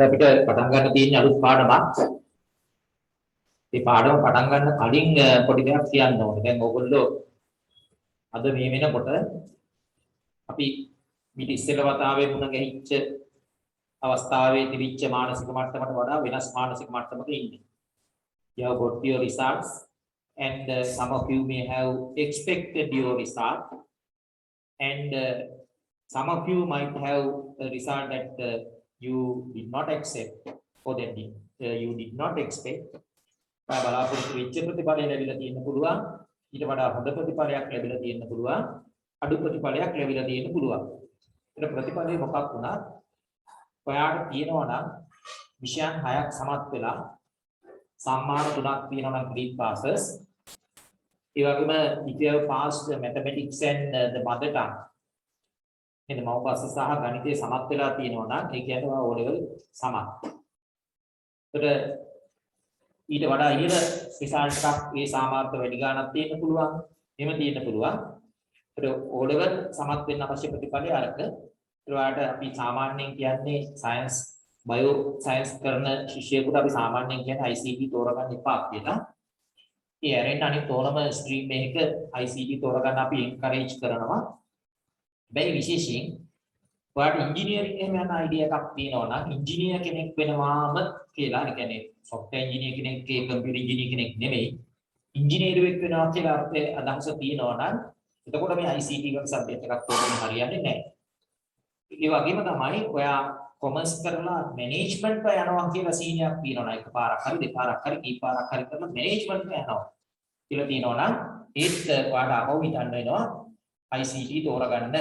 අද අපිට පටන් ගන්න තියෙන අලුත් පාඩමක්. මේ පාඩම පටන් ගන්න කලින් පොඩි දෙයක් කියන්න ඕනේ. දැන් ඕගොල්ලෝ අද මේ වෙනකොට අපි මිට ඉස්සෙල්ලා වතාවේ මුණ ගැහිච්ච අවස්ථාවේ තිබිච්ච මානසික මට්ටමට වඩා වෙනස් මානසික මට්ටමක ඉන්නේ. You have got your results and some of you may have expected your result and some of you might have a result that you did not accept or that you did not expect. බලාපොරොත්තු වෙච්ච ප්‍රතිඵලය ලැබිලා තියෙන්න පුළුවන්. ඊට වඩා හොඳ ප්‍රතිඵලයක් ලැබිලා තියෙන්න පුළුවන්. අඩු ප්‍රතිඵලයක් ලැබිලා තියෙන්න පුළුවන්. ඒක ප්‍රතිඵලය මොකක් වුණත් ඔයාට තියෙනවා නම් විෂයන් 6ක් සමත් වෙලා සම්මාන 3ක් තියෙනවා නම් grade passes. ඒ වගේම if you have passed mathematics and the mother tongue එතන මව්පස්ස සහ ගණිතයේ සමත් වෙලා තියෙනවා නම් ඒ කියන්නේ ඔය O level සමත්. ඒකට ඊට වඩා ඉහළ රිසල්ට් එකක් මේ සාමාර්ථ වැඩි ගන්නක් තියෙන්න පුළුවන්. එහෙම තියෙන්න පුළුවන්. ඒකට O level සමත් වෙන්න අවශ්‍ය ප්‍රතිඵලය අරක. ඒකට අපි සාමාන්‍යයෙන් කියන්නේ සයන්ස් බයෝ සයන්ස් කරන ශිෂ්‍යයෙකුට අපි සාමාන්‍යයෙන් කියන්නේ ICT තෝරගන්න එපා කියලා. ඒ ඇරෙන්න අනිත් ඕනම ස්ට්‍රීම් එකක ICT තෝරගන්න අපි එන්කරේජ් කරනවා. බැරි විශේෂයෙන් ඔයාලට ඉංජිනේරින් එහෙම යන අයිඩියා එකක් තියෙනවා නම් ඉංජිනේර කෙනෙක් වෙනවාම කියලා, ඒ කියන්නේ software engineer කෙනෙක්, computer engineer කෙනෙක් නෙමෙයි ඉංජිනේරුවෙක් වෙනවා කියලා අදහස තියෙනවා නම් එතකොට මේ ICT වගේ සබ්ජෙක්ට් එකක් තෝරන්න හරියන්නේ නැහැ. ඒ වගේම තමයි ඔයා කොමර්ස් කරලා මැනේජ්මන්ට් එක යනවා කියලා සීනියක් තියෙනවා. එකපාරක් හරි දෙපාරක් හරි කීපාරක් හරි කරලා මැනේජ්මන්ට් එක යනවා කියලා තියෙනවා නම් ඒත් ඔයාට අපව හිතන්න වෙනවා ICT තෝරගන්න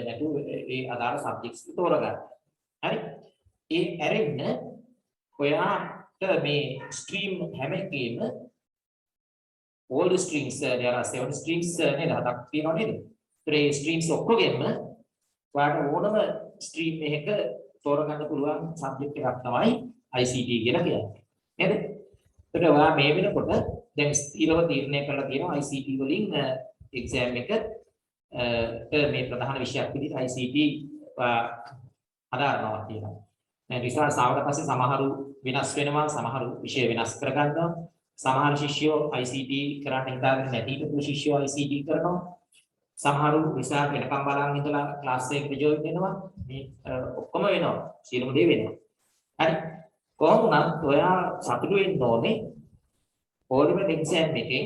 නැතු ඒ අදාළ සබ්ජෙක්ට්ස් තෝරගන්න. හරි. ඒ ඇරෙන්න ඔයාට මේ ස්ට්‍රීම් හැම එකේම all the streams there are 7 streams නේද? හතක් තියෙනවා නේද? ඒ streams ඔක්කොගෙම ඔයාට ඕනම ස්ට්‍රීම් එකක තෝරගන්න පුළුවන් සබ්ජෙක්ට් එකක් තමයි ICT කියලා කියන්නේ. නේද? ඒකට ඔයා මේ වෙනකොට දැන් ස්ථිරව තීරණය කරලා තියෙනවා ICT වලින් එක්සෑම් එක මේ ප්‍රධාන විෂයක් විදිහට ICT හදාරනවා කියලා. දැන් රිසර්ච් ආවට පස්සේ සමහරු වෙනස් වෙනවා, සමහරු විෂය වෙනස් කරගන්නවා. සමහර ශිෂ්‍යෝ ICT කරන්න හිතාගෙන නැති හිටපු ශිෂ්‍යෝ ICT කරනවා. සමහරු රිසර්ච් වෙනකම් බලන් ඉඳලා ක්ලාස් එකකට ජොයින් වෙනවා. මේ ඔක්කොම වෙනවා. සියලුම දේ වෙනවා. හරි. කොහොම වුණත් ඔයා සතුටු වෙන්න ඕනේ. ඕනෙම එක්සෑම් එකේ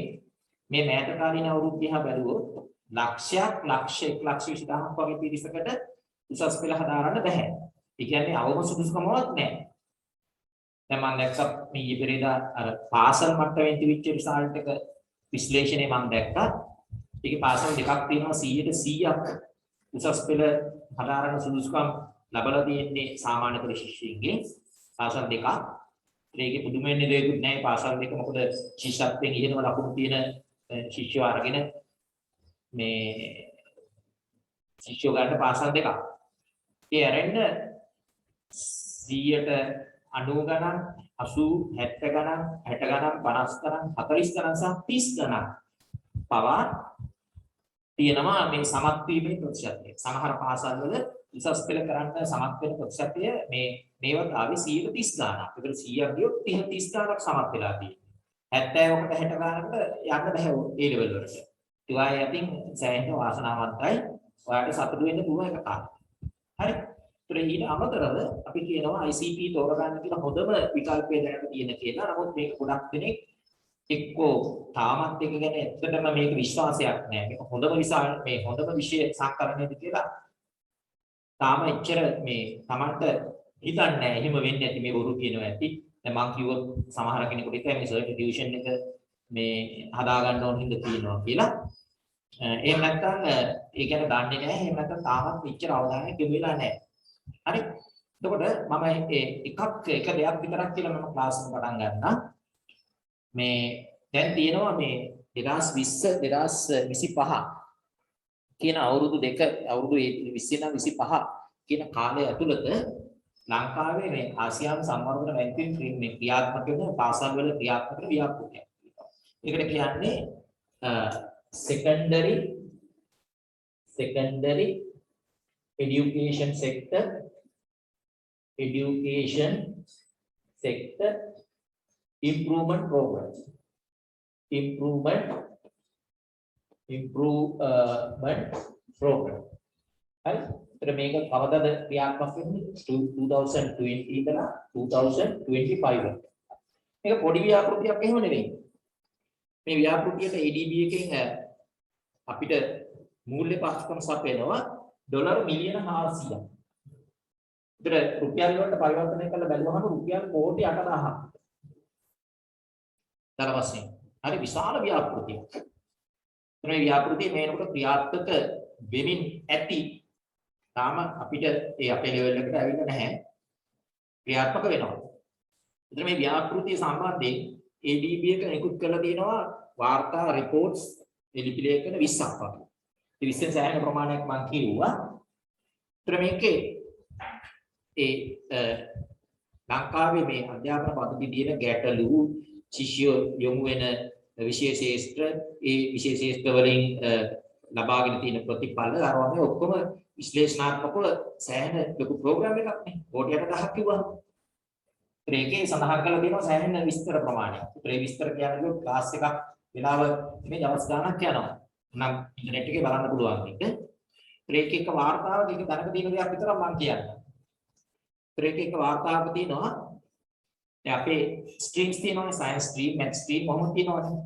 මේ මෑත කාලීන අවුරුදු දිහා බැලුවොත් ලක්ෂයක් ලක්ෂ 1,20,000ක් වගේ පිරිසකට උසස් පෙළ හදාරන්න බෑ. ඒ කියන්නේ අවම සුදුසුකමවත් නැහැ. දැන් මම දැක්කා මේ ඉපිරිදා අර පාසල් මට්ටමින් තිබිච්ච රිසල්ට් එක විශ්ලේෂණේ මම දැක්කා. ඒකේ පාසල් දෙකක් තියෙනවා 100%ක් උසස් පෙළ හදාරන්න සුදුසුකම් ලැබලා තියෙන්නේ සාමාන්‍ය පෙළ ශිෂ්‍යයින්ගේ පාසල් දෙකක්. ඒකේ පුදුම වෙන්නේ දෙයක් නැහැ පාසල් දෙක. මොකද ශිෂ්‍යත්වයෙන් ඉගෙනම ලකුණු තියෙන ශිෂ්‍යව අරගෙන මේ ශිෂ්‍යෝ ගන්න පාසල් දෙකක්. ඒ ඇරෙන්න 100ට 90 ගණන් 80 70 ගණන් 60 ගණන් 50 ගණන් 40 ගණන් සහ 30 ගණන් පවා තියෙනවා මේ සමත් වීමේ ප්‍රතිශතය. සමහර පාසල්වල උසස් පෙළ කරන්න සමත් වෙන ප්‍රතිශතය මේවත් ආවේ 130 ගණන්. ඒකට 100ක් ගියොත් 30 ගණනක් සමත් වෙලා තියෙනවා. 70කට 60 ගණනකට යන්න බෑ ඒ ලෙවල් වලට. ඒවායි අතින් සෑහෙන වාසනාවන්තයි. ඔයාලට සතුටු වෙන්න පුළුවන් එක කාර්යය. හරි. ඒතර ඊට අමතරව අපි කියනවා ICT තෝරගන්න කියලා හොඳම විකල්පය දැනට තියෙන කියලා. නමුත් මේක ගොඩක් දෙනෙක් එක්කෝ තාමත් එක ගැන ඇත්තටම මේක විශ්වාසයක් නැහැ. මේක හොඳම මේ හොඳම විෂය සාකරණයද කියලා. තාම එච්චර මේ Tamanට හිතන්නේ නැහැ. එහෙම වෙන්නේ නැති මේ බොරු කියනවා ඇති. දැන් මං කිව්වොත් සමහර කෙනෙකුට ඉතින් මේ සර්ටිෆිකේෂන් එක මේ හදා ගන්න ඕන හින්දා තියෙනවා කියලා. එහෙම නැත්නම් ඒ කියන්නේ දන්නේ නැහැ. එහෙම නැත්නම් තාමත් මෙච්චර අවධානයක් යොමු වෙලා නැහැ. හරි. එතකොට මම එක දෙයක් විතරක් කියලා මම ක්ලාස් එක පටන් ගන්නවා. මේ දැන් තියෙනවා මේ 2020 2025 කියන අවුරුදු 20 ඉඳන් 25 කියන කාලය ඇතුළත ලංකාවේ මේ ආසියානු සංවර්ධන බැංකුවෙන් මේ ක්‍රියාත්මක වෙන පාසල් වල ක්‍රියාත්මක වෙන ව්‍යාපෘතියක්. ඒකට කියන්නේ secondary education sector education sector improvement program. Improvement program. Right? तर මේක කවදාද ක්‍රියාත්මක වෙන්නේ 2020 ඉඳලා 2025 ට. මේක පොඩි ව්‍යාපෘතියක් එහෙම නෙවෙයි. මේ ව්‍යාපෘතියට ADB එකෙන් අපිට මූල්‍ය පහසුකම් සපයනවා ඩොලර් මිලියන 400ක්. ඒතර රුපියල් වලට පරිවර්තනය කරලා බැලුවහම රුපියල් කෝටි 8000ක්. තරවස්යෙන්. හරි විශාල ව්‍යාපෘතියක්. මේ ව්‍යාපෘතිය මේනකොට ක්‍රියාත්මක වෙමින් ඇති. තාම අපිට ඒ අපේ ලෙවල් එකට ඇවිල්ලා නැහැ. ක්‍රියාත්මක වෙනවා. ඒතර මේ ව්‍යාපෘතිය සම්බන්ධයෙන් ADB එක නිකුත් කරලා තියෙනවා වාර්තා රිපෝට්ස් එලිපිලේඛන 20ක් වගේ. ඒ 20න් සෑහෙන ප්‍රමාණයක් මම කිව්වා. ඒතර මේකේ ඒ ලංකාවේ මේ අධ්‍යාපන පද්ධතිය තියෙන ගැටලු ශිෂ්‍ය යොමු වෙන විශේෂ ශාස්ත්‍ර ඒ විශේෂ ශාස්ත්‍ර වලින් ලබාගෙන තියෙන ප්‍රතිඵල අරවන්නේ ඔක්කොම විශ්ලේෂණාත්මකව සෑහෙන ලොකු ප්‍රෝග්‍රෑම් එකක් නේ. කෝටි 8000ක් කිව්වම. ඒකේ සඳහන් කරලා තියෙනවා සෑහෙන විස්තර ප්‍රමාණයක්. ඒ විස්තර කියන්නේ ක්ලාස් එකක් වෙලාව මේ දවස් ගාණක් යනවා. නම් ඉන්ටර්නෙට් එකේ බලන්න පුළුවන් එක. ඒක එක වාර්තාවක එක දැනක තියෙන දෙයක් විතරක් මම කියන්නේ. ඒක එක වාර්තාවක තියෙනවා අපේ ස්ට්‍රීම්ස් තියෙනවානේ සයන්ස් ස්ට්‍රීම්, මැත්ස් ස්ට්‍රීම් මොහොම තියෙනවානේ.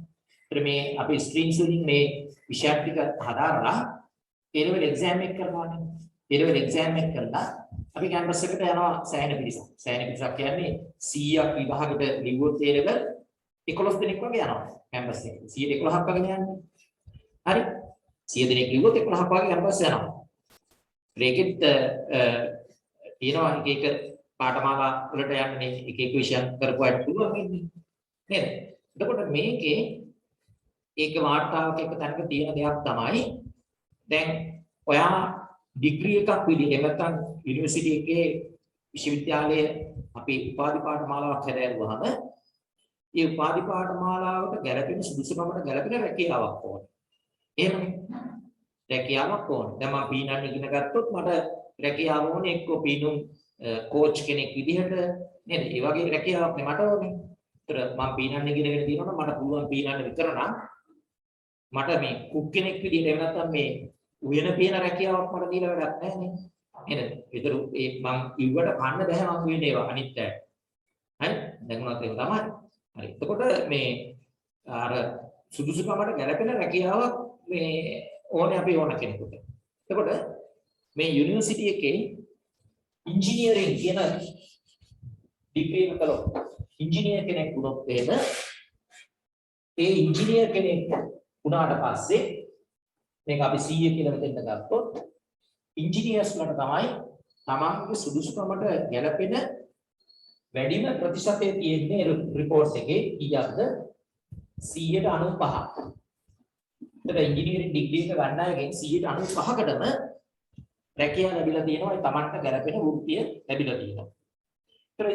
ඒතර මේ අපේ ස්ට්‍රීම්ස් වලින් මේ විෂය ටික හදාරලා A level exam එක කරනවානේ. A level exam එක කරලා අපි කැම්පස් එකට යනවා සෑහෙන පිරිසක්. සෑහෙන පිරිසක් කියන්නේ 100ක් විභාගෙට ලිව්වොත් A level 11 දෙනෙක් වගේ යනවා කැම්පස් එකට. 111ක් වගේ යන්නේ. හරි. 100 දෙනෙක් ලිව්වොත් 11ක් වගේ කැම්පස් යනවා. ඒකෙත් තියෙනවා එක පාඨමාලා වලට යන්නේ එක එක විෂයන් කරපු අයට පුළුවන් වෙන්නේ නේද? එතකොට මේකේ ඒක වාර්තාවක එක තැනක තියෙන දෙයක් තමයි දැන් ඔයා ඩිග්‍රී එකක් විදිහට නැත්නම් යුනිවර්සිටි එකේ විශ්වවිද්‍යාලයේ අපි උපාධි පාඨමාලාවක් හැදෑරුවාම ඒ උපාධි පාඨමාලාවට ගැලපෙන සුදුසුකමකට ගැලපෙන රැකියාවක් ඕනේ. එහෙමනේ. රැකියාවක් ඕනේ. දැන් මම පීනන්න ඉගෙන ගත්තොත් මට රැකියාව ඕනේ එක්ක පීනුම් කෝච් කෙනෙක් විදිහට නේද? ඒ වගේ රැකියාවක් නේ මට ඕනේ. ඒතර මම පීනන්න ඉගෙනගෙන තියෙනවා මට පුළුවන් පීනන්න විතර නම් මට මේ කුක් කෙනෙක් විදිහට එහෙම නැත්නම් මේ උයන පීන රැකියාවක් මට දීලා වැඩක් නැහැ නේ. නේද? ඒතර ඒ මම ඉව්වට කන්න බෑ මම උයන ඒවා අනිත් අය. හරි? දැන් උනත් ඒක තමයි. හරි. එතකොට මේ අර සුදුසුකමකට ගැලපෙන රැකියාවක් මේ ඕනේ අපි ඕන කෙනෙකුට. එතකොට මේ යුනිවර්සිටි එකේ ඉංජිනේරින් කියන ඩිග්‍රී එක කළොත් ඉංජිනේර් කෙනෙක් වුණොත් එහෙම ඒ ඉංජිනේර් කෙනෙක් වුණාට පස්සේ මේක අපි 100 කියලා මෙතෙන්ට ගත්තොත් ඉංජිනේර්ස්ලාට තමයි තමන්ගේ සුදුසුකමට ගැලපෙන වැඩිම ප්‍රතිශතය තියෙන්නේ රිපෝට්ස් එකේ කීයක්ද 95%. ඒතර ඉංජිනේරින් ඩිග්‍රී එක ගන්න අයගෙන් 95%කටම රැකියාව ලැබිලා තියෙනවා ඒ තමන්ට ගැලපෙන වෘත්තිය ලැබිලා තියෙනවා. ඒතර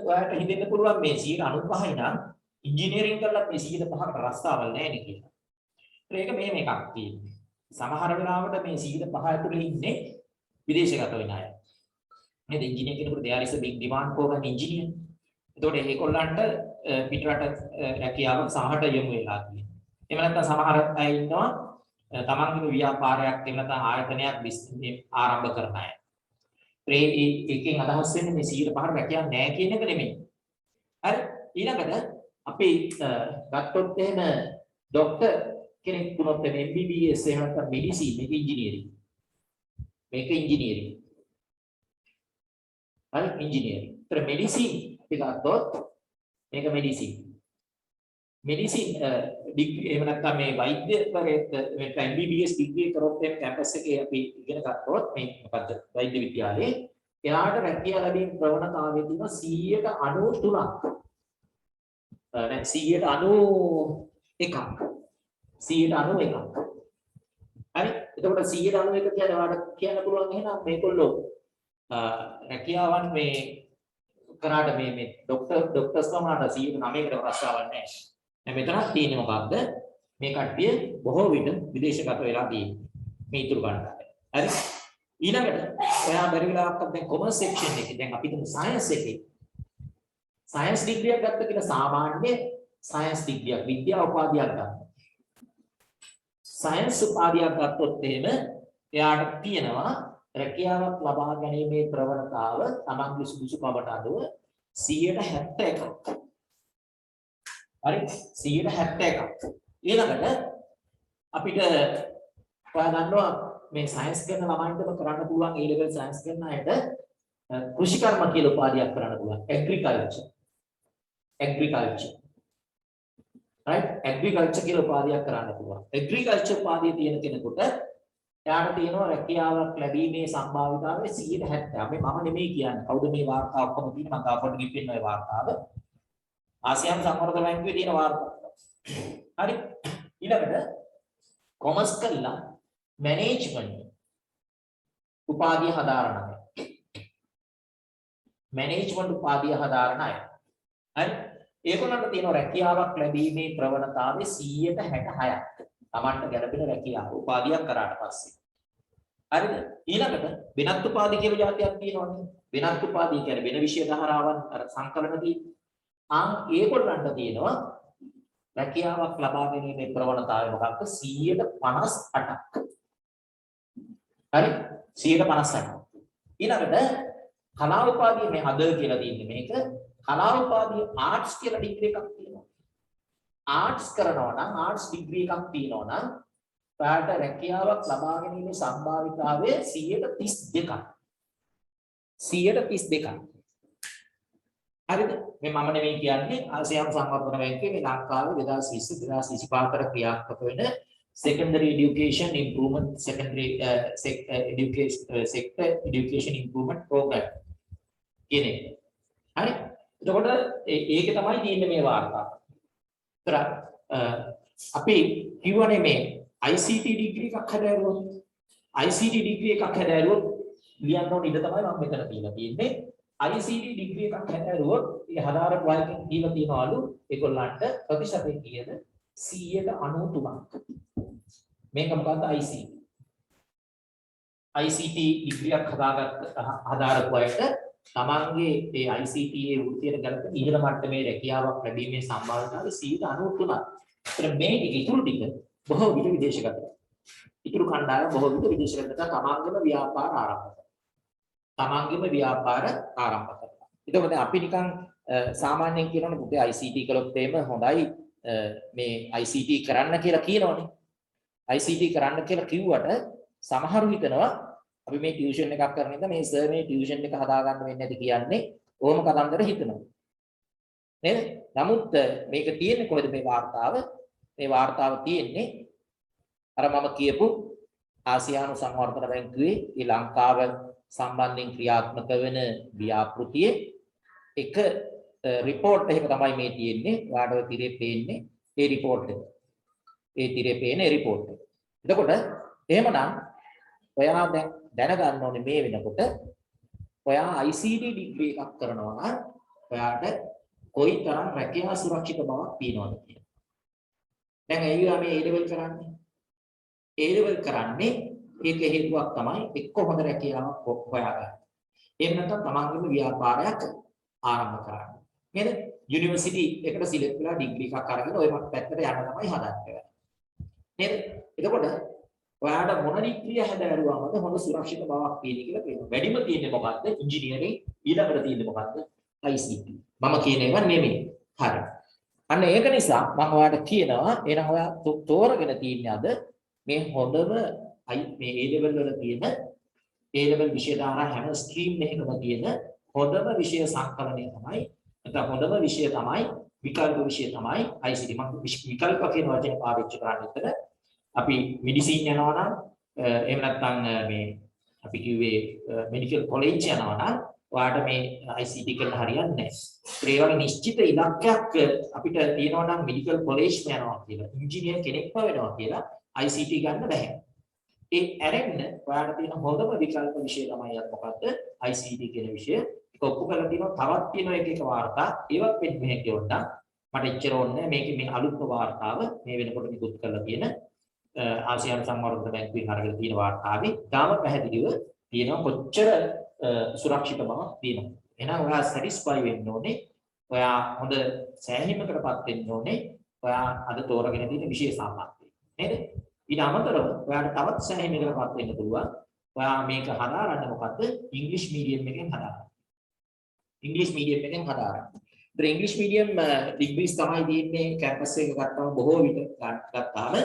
ඔයාලට හිතෙන්න පුළුවන් මේ 95%යි නම් ඉංජිනේරින් කරලා මේ 100%කට රස්සාවල් නැහැ නේ කියලා. ඒක මෙහෙම එකක් තියෙනවා. සමහර වෙලාවට මේ 105 ඇතුලේ ඉන්නේ විදේශගත වෙන අය. නේද? ඉංජිනේර කෙනෙකුට there is a big demand for an engineer. ඒතකොට ඒගොල්ලන්ට පිටරට රැකියාවක් සමහරට යොමු වෙලා තියෙනවා. එහෙම නැත්නම් සමහර අය ඉන්නවා තමන්ගේ ව්‍යාපාරයක් එහෙම නැත්නම් ආයතනයක් බිස්නස් ආරම්භ කරන අය. ඒකෙන් අදහස් වෙන්නේ මේ 105 රැකියාවක් නැහැ කියන එක නෙමෙයි. හරි? ඊළඟට අපි ගත්තොත් එහෙම ડોක්ටර් කෙනෙක් වුණොත් MBBS එහෙම නැත්නම් මෙඩිසින් මේක ඉංජිනේරින්. මේක ඉංජිනේරින්. හරි ඉංජිනේරින්. ඒතර මෙඩිසින් අපි ගත්තොත් මේක මෙඩිසින්. මෙඩිසින් ඩිග්‍රී එහෙම නැත්නම් මේ වෛද්‍යවරයෙක් මේ MBBS ඩිග්‍රී කරොත් එහෙම කැම්පස් එකේ අපි ඉගෙන ගත්තොත් මේ මොකද්ද වෛද්‍ය විද්‍යාලයේ එයාට රැකියාව ලැබීම ප්‍රවණතාවය තියෙනවා 93%ක්. දැන් 91%ක්. 91%. හරි? එතකොට 91% කියන්නේ ඔයාලට කියන්න පුළුවන් එහෙනම් මේගොල්ලෝ රැකියාවන් මේ කරාට මේ ડોක්ටර්ස් වුණාට 109කට රස්සාවක් නැහැ. දැන් මෙතනක් තියෙන්නේ මොකක්ද? මේ කට්ටිය බොහෝ විට විදේශගත වෙලා තියෙන්නේ. මේ ඉතුරු ගන්න. හරි? ඊළඟට ඔයා බැරි වෙලාවකට දැන් කොමර්ස් සෙක්ෂන් එකේ දැන් අපි තුමු සයන්ස් එකේ සයන්ස් ඩිග්‍රියක් ගත්ත කියලා සාමාන්‍ය සයන්ස් ඩිග්‍රියක් විද්‍යා උපාධියක් ගන්න. සයන්ස් උපාධියක් ගත්තොත් එහෙම එයාට තියෙනවා රැකියාවක් ලබා ගැනීමේ ප්‍රවණතාව තමන්ගේ සුදුසුකමට අනුව 71ක්. හරි 71ක්. ඊළඟට අපිට ඔයා දන්නවා මේ සයන්ස් කරන ළමයින්ටම කරන්න පුළුවන් A level සයන්ස් කරන අයට කෘෂිකර්ම කියලා උපාධියක් කරන්න පුළුවන්. ඇග්‍රිකල්චර්. right ඇග්‍රිකල්චර් කියලා උපාධියක් කරන්න පුළුවන්. ඇග්‍රිකල්චර් උපාධිය තියෙන කෙනෙකුට එයාට තියෙනවා රැකියාවක් ලැබීමේ සම්භාවිතාවය 70%. මේ මම නෙමෙයි කියන්නේ. කවුද මේ වාර්තාව ඔක්කොම තියෙන්නේ මම තාපොට ගිහින් ඔය වාර්තාව. ආසියානු සංවර්ධන බැංකුවේ තියෙන වාර්තාව. හරි. ඊළඟට කොමර්ස් කළා මැනේජ්මන්ට් උපාධිය හදාරන අය. මැනේජ්මන්ට් උපාධිය හදාරන අය. හරි. ඒගොල්ලන්ට තියෙන රැකියාවක් ලැබීමේ ප්‍රවණතාවය 66%ක්. තමන්ට ගැළපෙන රැකියාව උපාධියක් කරාට පස්සේ. හරිද? ඊළඟට වෙනත් උපාධි කියලා જાතියක් තියෙනවනේ. වෙනත් උපාධිය කියන්නේ වෙන විෂය ධාරාවන් අර සංකලනදී ඒගොල්ලන්ට තියෙනවා රැකියාවක් ලබා ගැනීමේ ප්‍රවණතාවය මොකක්ද 58%ක්. හරි 58%ක්. ඊළඟට කලා උපාධිය මේ අද කියලා තියෙන්නේ මේක කලා උපාධිය ආර්ට්ස් කියලා ඩිග්‍රී එකක් තියෙනවා. ආර්ට්ස් කරනවා නම් ආර්ට්ස් ඩිග්‍රී එකක් තියෙනවා නම් ඔයාලට රැකියාවක් ලබා ගැනීමේ සම්භාවිතාවය 32%ක්. 132ක්. හරිද? මේ මම නෙමෙයි කියන්නේ ආසියානු සංවර්ධන බැංකුවේ මේ ලංකාවේ 2020 2025 අතර ක්‍රියාත්මක වෙන secondary education improvement secondary sector education improvement program කියන්නේ. හරි? එතකොට ඒකේ තමයි තියෙන්නේ මේ වාර්තාව. ඒතර අපි කියවනේ මේ ICT ඩිග්‍රී එකක් හදාරුවොත් ICT ඩිග්‍රී එකක් හදාරුවොත් ලියන්න ඕන ඉඳ තමයි මම මෙතන තියලා තියෙන්නේ. ICT ඩිග්‍රී එකක් හදාරුවොත් ඒ හදාරපු වයකින් දීලා තියනවලු ඒගොල්ලන්ට ප්‍රතිශතය කීයද 93ක්. මේක මොකද්ද ICT? ICT ඩිග්‍රියක් හදාරපු අයට තමන්ගේ ඒ ICT ඒ වෘත්තියට ගැලපෙන ඉහළ මට්ටමේ රැකියාවක් ලැබීමේ සම්භාවනාව 93ක්. ඒතර මේ ඉතුරු ටික බොහෝ විට විදේශගත. ඉතුරු කණ්ඩායම බොහෝ විට විදේශගත තමන්ගේම ව්‍යාපාර ආරම්භ කරනවා. එතකොට අපි නිකන් සාමාන්‍යයෙන් කියනවනේ පුතේ ICT කළොත් එහෙම හොඳයි මේ ICT කරන්න කියලා කියනවනේ. ICT කරන්න කියලා කිව්වට සමහරු හිතනවා අපි මේ ටියුෂන් එකක් කරන ඉඳන් මේ සර් මේ ටියුෂන් එක හදා ගන්න වෙන්නේ නැති කියන්නේ ඕම කතන්දර හිතනවා. නේද? නමුත් මේක තියෙන්නේ කොහෙද මේ වාර්තාව? මේ වාර්තාව තියෙන්නේ අර මම කියපු ආසියානු සංවර්ධන බැංකුවේ ශ්‍රී ලංකාව සම්බන්ධයෙන් ක්‍රියාත්මක වෙන ව්‍යාපෘතියේ එක report එකක තමයි මේ තියෙන්නේ. ඔයාලට තිරේ පේන්නේ ඒ report එක. ඒ තිරේ පේන report එක. එතකොට එහෙමනම් ඔයා දැනගන්න ඕනේ මේ වෙනකොට ඔයා ICT ඩිග්‍රී එකක් කරනවා නම් ඔයාට කොයිතරම් රැකියා සුරක්ෂිත බවක් තියෙනවද කියලා. දැන් ඇයිලා මේ A level කරන්නේ? A level කරන්නේ ඒක හේතුවක් තමයි එක්ක හොඳ රැකියාවක් හොයාගන්න. එහෙම නැත්නම් තමන්ගේම ව්‍යාපාරයක් ආරම්භ කරන්න. නේද? යුනිවර්සිටි එකට සිලෙක්ට් වෙලා ඩිග්‍රී එකක් අරගෙන ওই පැත්තට යන්න තමයි හදන්නේ. නේද? එතකොට ඔයාලට මොන ඩිග්‍රිය හැදෑරුවාමද හොඳ සුරක්ෂිත බවක් තියෙන්නේ කියලා කියනවා. වැඩිම තියෙන්නේ මොකද්ද? ඉංජිනේරින් ඊළඟට තියෙන්නේ මොකද්ද? ICT. මම කියන ඒවා නෙමෙයි. හරි. අන්න ඒක නිසා මම ඔයාලට කියනවා එහෙනම් ඔයා තෝරගෙන තියන්නේ අද මේ හොඳම මේ A level වල තියෙන A level විෂය ධාරා හැම ස්ට්‍රීම් එකකම තියෙන හොඳම විෂය සංකලනය තමයි නැත්නම් හොඳම විෂය තමයි විකල්ප විෂය තමයි ICT. මම විකල්ප කියන වචනේ පාවිච්චි කරන්නේ එතන. අපි මෙඩිසින් යනවා නම් එහෙම නැත්නම් මේ අපි කිව්වේ මෙඩිකල් කොලෙජ් යනවා නම් ඔයාලට මේ ICT කරන්න හරියන්නේ නැහැ. ඒ වගේ නිශ්චිත ඉලක්කයක් අපිට තියෙනවා නම් මෙඩිකල් කොලෙජ් යනවා කියලා, ඉංජිනේර් කෙනෙක්ම වෙනවා කියලා ICT ගන්න බෑ. ඒ ඇරෙන්න ඔයාලට තියෙන හොඳම විකල්ප විෂය තමයි මොකද්ද? ICT කියන විෂය. ඒක ඔප්පු කරලා තියෙනවා තවත් තියෙන එක වාර්තා. ඒවත් මෙන්න මෙහෙ කියවන්න. මට එච්චර ඕනේ මේකේ මේ අලුත්ම වාර්තාව මේ වෙනකොට නිකුත් කරලා තියෙන ආසියානු සංවර්ධන බැංකුවෙන් අරගෙන තියෙන වාර්තාවේ තාම පැහැදිලිව තියෙනවා කොච්චර සුරක්ෂිත බවක් තියෙනවා. එහෙනම් ඔයා සැටිස්ෆයි වෙන්න ඕනේ. ඔයා හොඳ සෑහීමකටපත් වෙන්න ඕනේ. ඔයා අද තෝරගෙන තියෙන විශේෂ සාමර්ථ්‍යය. නේද? ඊට අමතරව ඔයාට තවත් සෑහීමකටපත් වෙන්න පුළුවන්. ඔයා මේක හදාරන්නේ මොකද්ද? ඉංග්‍රීසි මීඩියම් එකෙන් හදාරන්න. ඉංග්‍රීසි මීඩියම් එකෙන් හදාරන්න. ඒතර ඉංග්‍රීසි මීඩියම් ඩිග්‍රීස් තමයි තියෙන්නේ කැම්පස් එක ගත්තම බොහෝ විට ගත්තාම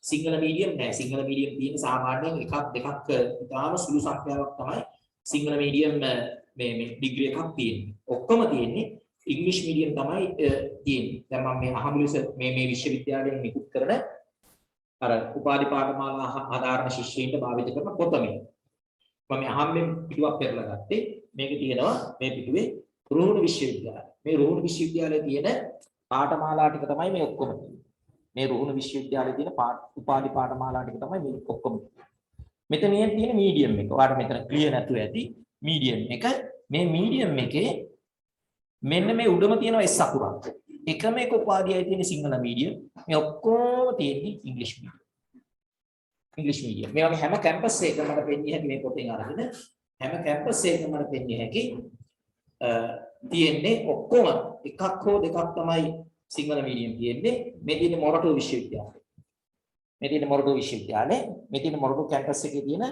සිංහල මීඩියම් නෑ. සිංහල මීඩියම් තියෙන සාමාන්‍යයෙන් එකක් දෙකක් ඉතාලම සුළු සංඛ්‍යාවක් තමයි සිංහල මීඩියම් මේ ඩිග්‍රී එකක් තියෙන්නේ. ඔක්කොම තියෙන්නේ ඉංග්‍රීසි මීඩියම් තමයි තියෙන්නේ. දැන් මම මේ අහමුලස මේ විශ්වවිද්‍යාලයෙන් නිකුත් කරන අර උපාධි පාඨමාලා ආධාරණ ශිෂ්‍යයින්ට භාවිත කරන පොත මේ. මම අහම්බෙන් පිටුවක් පෙරලා ගත්තේ. මේක තියෙනවා මේ පිටුවේ රුහුණු විශ්වවිද්‍යාලය. මේ රුහුණු විශ්වවිද්‍යාලයේ තියෙන පාඨමාලා ටික තමයි මේ ඔක්කොම තියෙන්නේ. මේ රුහුණු විශ්වවිද්‍යාලයේ තියෙන උපාධි පාඨමාලා ටික තමයි මේ ඔක්කොම. මෙතන තියෙන මීඩියම් එක. ඔයාලට මෙතන ක්ලියර් නැතුව ඇති මීඩියම් එක. මේ මීඩියම් එකේ මෙන්න මේ උඩම තියෙන S අකුරක්. එකම එක උපාධියයි තියෙන සිංහල මීඩියම්. මේ ඔක්කොම තියෙන්නේ ඉංග්‍රීසි මීඩියම්. ඉංග්‍රීසි මීඩියම්. මේ වගේ හැම කැම්පස් එකකම මට පෙන්නේ හැකි මේ පොතෙන් අරගෙන හැම කැම්පස් එකකම මට පෙන්නේ හැකි තියෙන්නේ ඔක්කොම එකක් හෝ දෙකක් තමයි සිංහල මීඩියම් තියෙන්නේ. මේ තියෙන මොරටු විශ්වවිද්‍යාලය. මේ තියෙන මොරටු විශ්වවිද්‍යාලය. මේ තියෙන මොරටු කැම්පස් එකේ තියෙන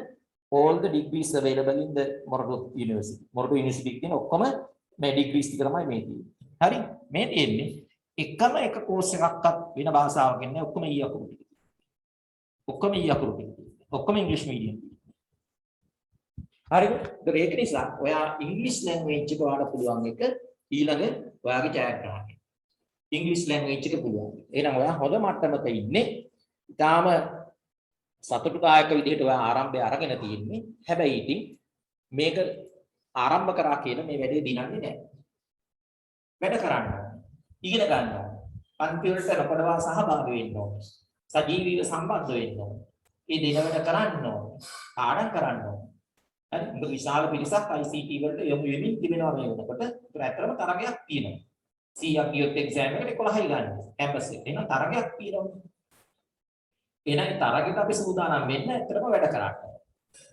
all the degrees available in the Moratu university. Moratu university එකේ තියෙන ඔක්කොම මේ ඩිග්‍රීස් ටික තමයි මේ තියෙන්නේ. හරි? මේ තියෙන්නේ එකම එක කෝස් එකක්වත් වෙන භාෂාවකින් නෑ. ඔක්කොම ඊ අකුරු ටික. ඔක්කොම ඊ අකුරු ටික. ඔක්කොම ඉංග්‍රීසි මීඩියම්. හරිද? ඒක නිසා ඔයා ඉංග්‍රීසි ලැන්ග්වේජ් එක වඩා පුළුවන් එක ඊළඟ ඔයාගේ ජයග්‍රහණය. ඉංග්‍රීසි ලැන්ග්වේජ් එක පුළුවන්. එහෙනම් ඔයා හොඳ මට්ටමක ඉන්නේ. ඊටාම සතුටුදායක විදිහට ඔයා ආරම්භය අරගෙන තියෙන්නේ. හැබැයි ඉතින් මේක ආරම්භ කරා කියන මේ වැඩේ දිනන්නේ නැහැ. වැඩ කරන්න ඕනේ. ඉගෙන ගන්න ඕනේ. පන්ති වලට නොකඩවා සහභාගී වෙන්න ඕනේ. සජීවීව සම්බන්ධ වෙන්න ඕනේ. මේ දිනවල කරන්න ඕනේ. පාඩම් කරන්න ඕනේ. හරි? මොකද විශාල පිරිසක් ICT වලට යොමු වෙමින් තිබෙනවා මේ වෙනකොට. ඒක ඇත්තටම තරගයක් තියෙනවා. 100ක් ගියොත් එක්සෑම් එකට 11යි ගන්න. කැම්පස් එකේ. එහෙනම් තරගයක් තියෙනවා. එහෙනම් තරගෙට අපි සූදානම් වෙන්න ඇත්තටම වැඩ කරන්න.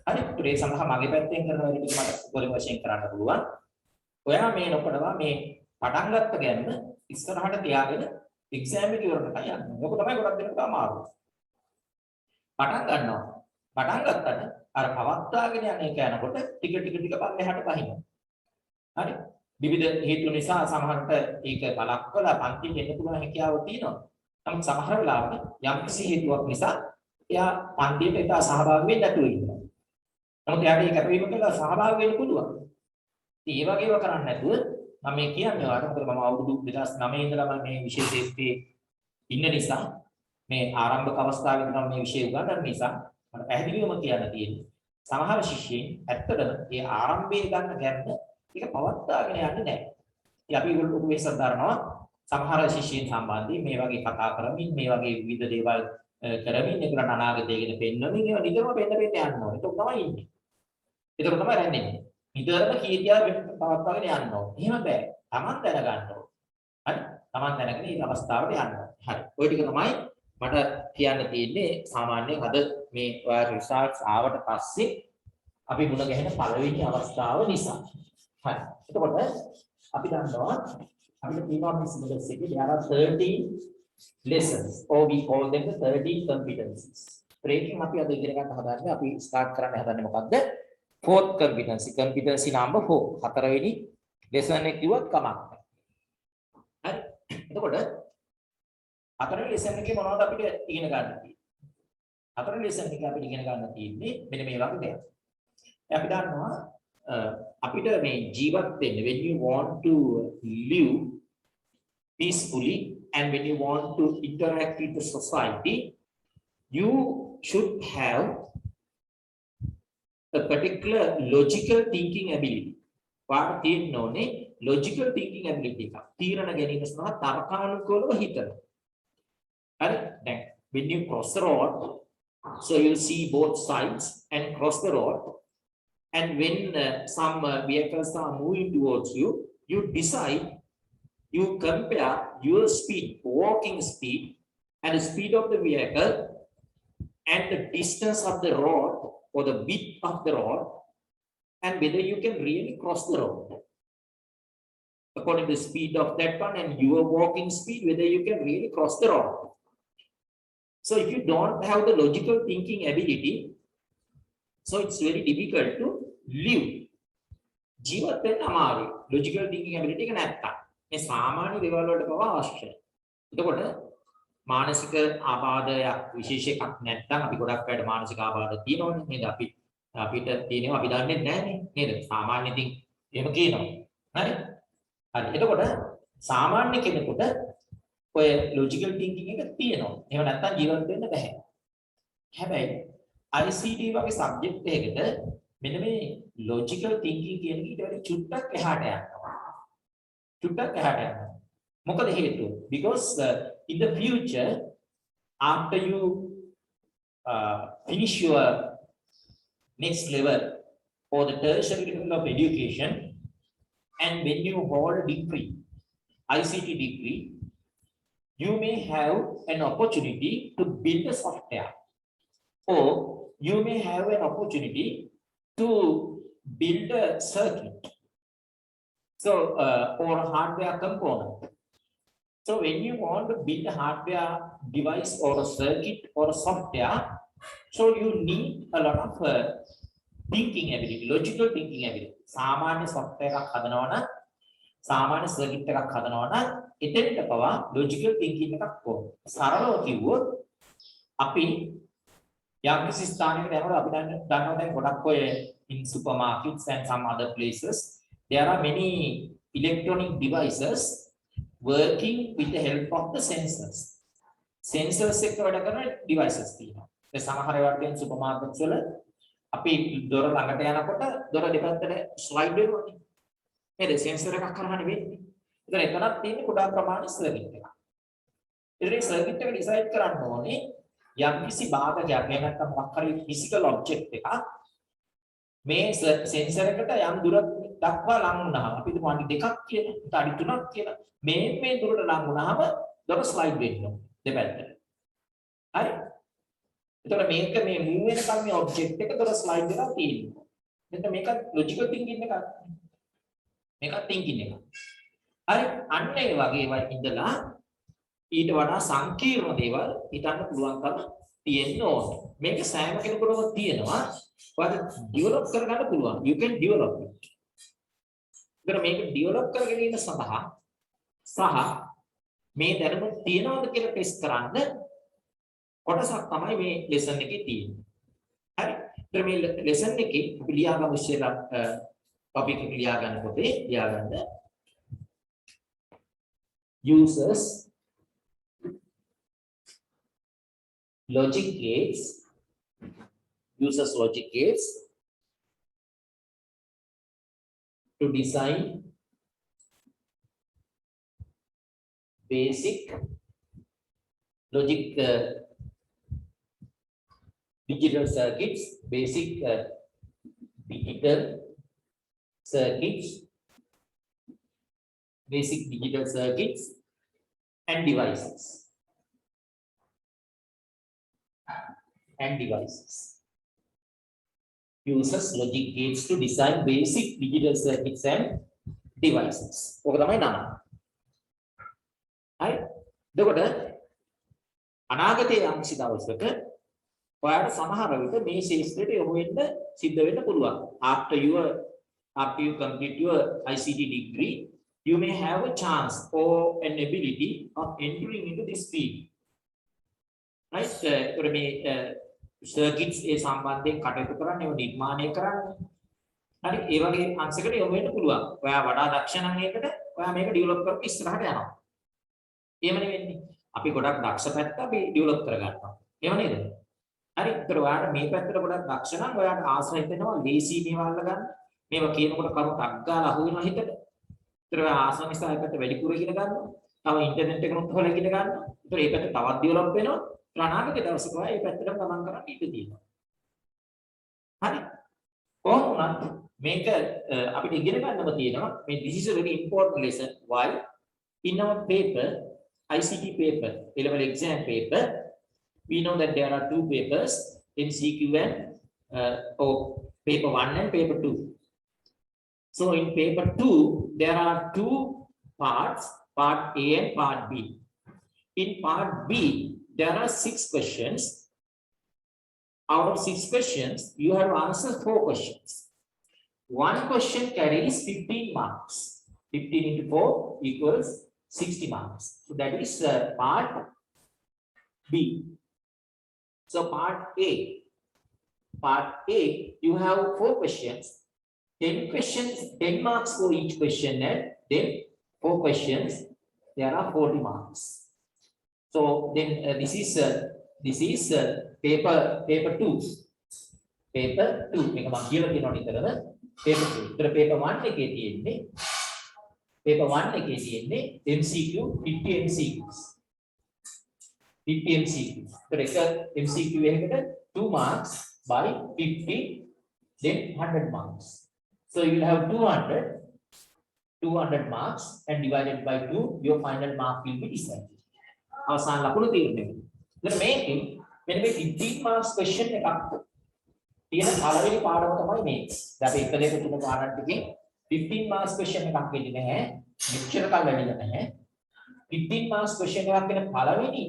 හරි? ඒ සඳහා මගේ පැත්තෙන් කරන වැඩ ටික මට පොලිම වශයෙන් කරන්න පුළුවන්. ඔයා මේ නොකඩවා මේ පටන් ගත්ත ගැන්න ඉස්සරහට තියාගෙන එක්සෑම් එක ඉවරනකම් යන්න. මේක තමයි ගොඩක් දෙනෙකුට අමාරු. පටන් ගන්නවා. පටන් ගත්තට අර පවත්වාගෙන යන එක යනකොට ටික පල්ලෙහාට පහිනවා. හරි? විවිධ හේතු නිසා සමහරට ඒක බලක්වලා පන්තිෙන් එන්න පුළුවන් හැකියාව තියෙනවා. නමුත් සමහර වෙලාවට යම්කිසි හේතුවක් නිසා එයා පන්තියට ඒක සහභාගී වෙන්න නැතුව ඉන්නවා. නමුත් එයාට ඒ කැපවීම කළා සහභාගී වෙන්න පුළුවන්. ඉතින් ඒ වගේව කරන්නේ නැතුව මම මේ කියන්නේ ඔයාලට මොකද මම අවුරුදු 2009 ඉඳලා මම මේ විෂය ශාස්ත්‍රයේ ඉන්න නිසා මේ ආරම්භක අවස්ථාවේ ඉඳන් මේ විෂය උගන්වන නිසා මට පැහැදිලිවම කියන්න තියෙන්නේ සමහර ශිෂ්‍යයන් ඇත්තටම මේ ආරම්භයේ ගන්න ගැම්ම ඒක පවත්වාගෙන යන්නේ නැහැ. ඉතින් අපි ඒගොල්ලෝ උපදේශ දරනවා සමහර ශිෂ්‍යයන් සම්බන්ධයෙන් මේ වගේ කතා කරමින් මේ වගේ විවිධ දේවල් කරමින් ඒකට අනාගතය ගැන පෙන්වමින් ඒවා නිතරම පෙන්න යන්න ඕනේ. ඒක තමයි ඉන්නේ. ඒක තමයි රැන්නේ. නිතරම කීකියා පවත්වාගෙන යන්න ඕනේ. එහෙම බෑ. Taman දැනගන්න ඕනේ. හරි? Taman දැනගෙන මේ අවස්ථාවට යන්න ඕනේ. හරි. ওই ටික තමයි මට කියන්න තියෙන්නේ සාමාන්‍යයෙන් අද මේ ඔය රිසර්ච් ආවට පස්සේ අපි මුණ ගැහෙන පළවෙනි අවස්ථාව නිසා. හරි. එතකොට අපි දන්නවා අපිට තියෙනවා මේ සිලබස් එකේ there are 13 lessons or we call them the 13 competencies. ප්‍රේකින් අපි අද ඉගෙන ගන්න හදන්නේ අපි ස්ටාර්ට් කරන්න හදන්නේ මොකද්ද? fourth competency number 4. හතරවෙනි lesson එක කිව්වත් කමක් නැහැ. හරි. එතකොට හතරවෙනි lesson එකේ මොනවද අපිට ඉගෙන ගන්න තියෙන්නේ? හතරවෙනි lesson එකේ අපිට ඉගෙන ගන්න තියෙන්නේ මෙන්න මේ වගේ දෙයක්. අපි දන්නවා අපිට මේ ජීවත් වෙන්න when you want to live peacefully and when you want to interact with the society you should have a particular logical thinking ability. පාඩ තියෙන්නේ logical thinking ability එක. තීරණ ගැනීම සඳහා තර්කානුකූලව හිතන. හරි? දැන් when you cross the road so you see both sides and cross the road and when some vehicles are moving towards you you decide you compare your speed walking speed and the speed of the vehicle and the distance of the road or the width of the road and whether you can really cross the road according to the speed of that one and your walking speed, whether you can really cross the road. So if you don't have the logical thinking ability, so it's very difficult to live. ජීවත් වෙන්න අමාරුයි. logical thinking ability එක නැත්තම්. මේ සාමාන්‍ය දේවල් වලට පවා අවශ්‍යයි. එතකොට මානසික ආබාධයක් විශේෂ එකක් නැත්තම් අපි ගොඩක් අයට මානසික ආබාධ තියෙනවනේ නේද? අපිට තියෙනවා අපි දන්නේ නැහැනේ නේද? සාමාන්‍ය ඉතින් එහෙම කියනවා. හරි? හරි. එතකොට සාමාන්‍ය කෙනෙකුට ඔය logical thinking එක තියෙනවා. එහෙම නැත්තම් ජීවත් වෙන්න බෑ. හැබැයි ICT වගේ සබ්ජෙක්ට් එකකට මෙන්න මේ logical thinking කියන එක ඊට වඩා චුට්ටක් එහාට යනවා. චුට්ටක් එහාට යනවා. මොකද හේතුව? Because in the future after you finish your next level or the tertiary level of education and when you hold a degree, ICT degree, you may have an opportunity to build a software or you may have an opportunity to build a circuit, so or a hardware component. So when you want to build a hardware device or a circuit or a software, so you need a lot of thinking ability, logical thinking ability. සාමාන්‍ය software එකක් හදනවා නම් සාමාන්‍ය circuit එකක් හදනවා නම් එතෙන්ට පවා logical thinking එකක් ඕන. සරලව කිව්වොත් අපි යම්කිසි ස්ථානයකට යනකොට අපි දන්නවා දැන් ගොඩක් ඔය in supermarkets and some other places there are many electronic devices working with the help of the sensors. Sensors එක වැඩ කරන devices තියෙනවා. ඒ සමහර ඒවාට දැන් supermarkets වල අපි දොර ළඟට යනකොට දොර දෙපැත්තට slide වෙනවනේ. නේද? sensor එකක් කරහනේ වෙන්නේ. ඒතර එතනක් තියෙන්නේ කුඩා ප්‍රමාණයේ circuit එකක්. ඒතර මේ circuit එක decide කරන්න ඕනේ යම්කිසි භාගයක් එහෙම නැත්නම් මොකක් හරි physical object එකක් මේ sensor එකට යම් දුරක් දක්වා ලං වුණාම අපි හිතමු අඩි 2ක් කියලා අඩි 3ක් කියලා මේ දුරට ලං වුණාම දොර ස්ලයිඩ් වෙනවා දෙපැත්තට. හරි? එතකොට මේක මේ move වෙනකම් මේ object එක දොර ස්ලයිඩ් වෙලා තියෙනවා. මෙන්න මේක logical thinking එකක්. මේක thinking එකක්. හරි? අන්න ඒ වගේ ඒවා ඉඳලා ඊට වඩා සංකීර්ණ දේවල් හිතන්න පුළුවන්කම තියෙන්න ඕනේ. මේක සෑම කෙනෙකුටම තියෙනවා. ඔයාලට ඩෙවලොප් කරගන්න පුළුවන්. You can develop it. ඒතර මේක ඩෙවලොප් කරගෙන ඉන්න සඳහා සහ මේ දැනුම තියනවද කියලා ටෙස්ට් කරන්න කොටසක් තමයි මේ ලෙසන් එකේ තියෙන්නේ. හරි. ඒතර මේ ලෙසන් එකේ අපි ලියාගමු ඉස්සෙල්ලා ටොපික් එක ලියා ගන්න පොතේ ලියාගන්න users logic gates uses logic gates to design basic logic digital circuits, basic digital circuits, basic digital circuits and devices. Uses logic gates to design basic digital circuits and devices. ඔක තමයි නම. හරි. එතකොට අනාගතයේ යම්කිසි දවසක ඔයාලට සමහර විට මේ ශාස්ත්‍රයට යොමු වෙන්න සිද්ධ වෙන්න පුළුවන්. After you complete your ICT degree, you may have a chance or an ability of entering into this field. Right? ඒතර මේ circuits ඒ සම්බන්ධයෙන් කටයුතු කරන්නේ ඒව නිර්මාණය කරන්නේ. හරි ඒ වගේ අංශයකට යොමු වෙන්න පුළුවන්. ඔයා වඩා දක්ෂ නම් ඒකට ඔයා මේක ඩෙවලොප් කරලා ඉස්සරහට යනවා. එහෙම නෙවෙන්නේ. අපි ගොඩක් දක්ෂ පැත්ත අපි ඩෙවලොප් කරගන්නවා. එහෙම නේද? හරි. ඒතර ඔයාට මේ පැත්තට ගොඩක් දක්ෂ නම් ඔයාට ආශ්‍රය වෙනවා ලේසි මේවා අල්ලගන්න. මේවා කියනකොට කරුණු ටක් ගාලා අහු වෙනවා හිතට. ඒතර ඔයා ආශ්‍රය නිසා ඒකට වැඩිපුර ඉගෙන ගන්නවා. තව ඉන්ටර්නෙට් එකනොත් හොයලා ඉගෙන ගන්නවා. ඒතර ඒ පැත්ත තවත් ඩෙවලොප් වෙනවා. අනාගත දවසක ඔයා මේ පැත්තටම ගමන් කරන්න ඉඩ තියෙනවා. හරි. කොහොමද මේක අපිට ඉගෙන ගන්නම තියෙනවා. මේ this is a very important lesson. Why? In our paper, ICT paper, A-level exam paper, we know that there are two papers, MCQ and or paper 1 and paper 2. So in paper 2, there are two parts, part A and part B. In part B, there are 6 questions. Out of 6 questions, you have to answer 4 questions. One question carries 15 marks. 15 into 4 equals 60 marks. So that is part B. So part A, you have 4 questions. 10 questions, 10 marks for each question, and then 4 questions, there are 40 marks. So then this is paper 2. Paper 2. මේක මම කියලා තියෙනවා නිතරම paper 2. ඒතර paper 1 එකේ තියෙන්නේ MCQ 50 MCQs. 50 MCQs. ඒතර එක MCQ එකකට 2 marks by 50, then 100 marks. So you will have 200 marks and divided by 2, your final mark will be decided. අවසාන ලකුණු තීරණය වෙනවා. එතන මේකෙන් මෙන්න මේ 15 marks question එකක් තියෙන පළවෙනි පාඩම තමයි මේක. දැන් අපි 1 2 3 පාඩම් ටිකේ 15 marks question එකක් වෙන්නේ නැහැ. මෙච්චර කල් වැඩිලා නැහැ. 15 marks question එකක් වෙන පළවෙනි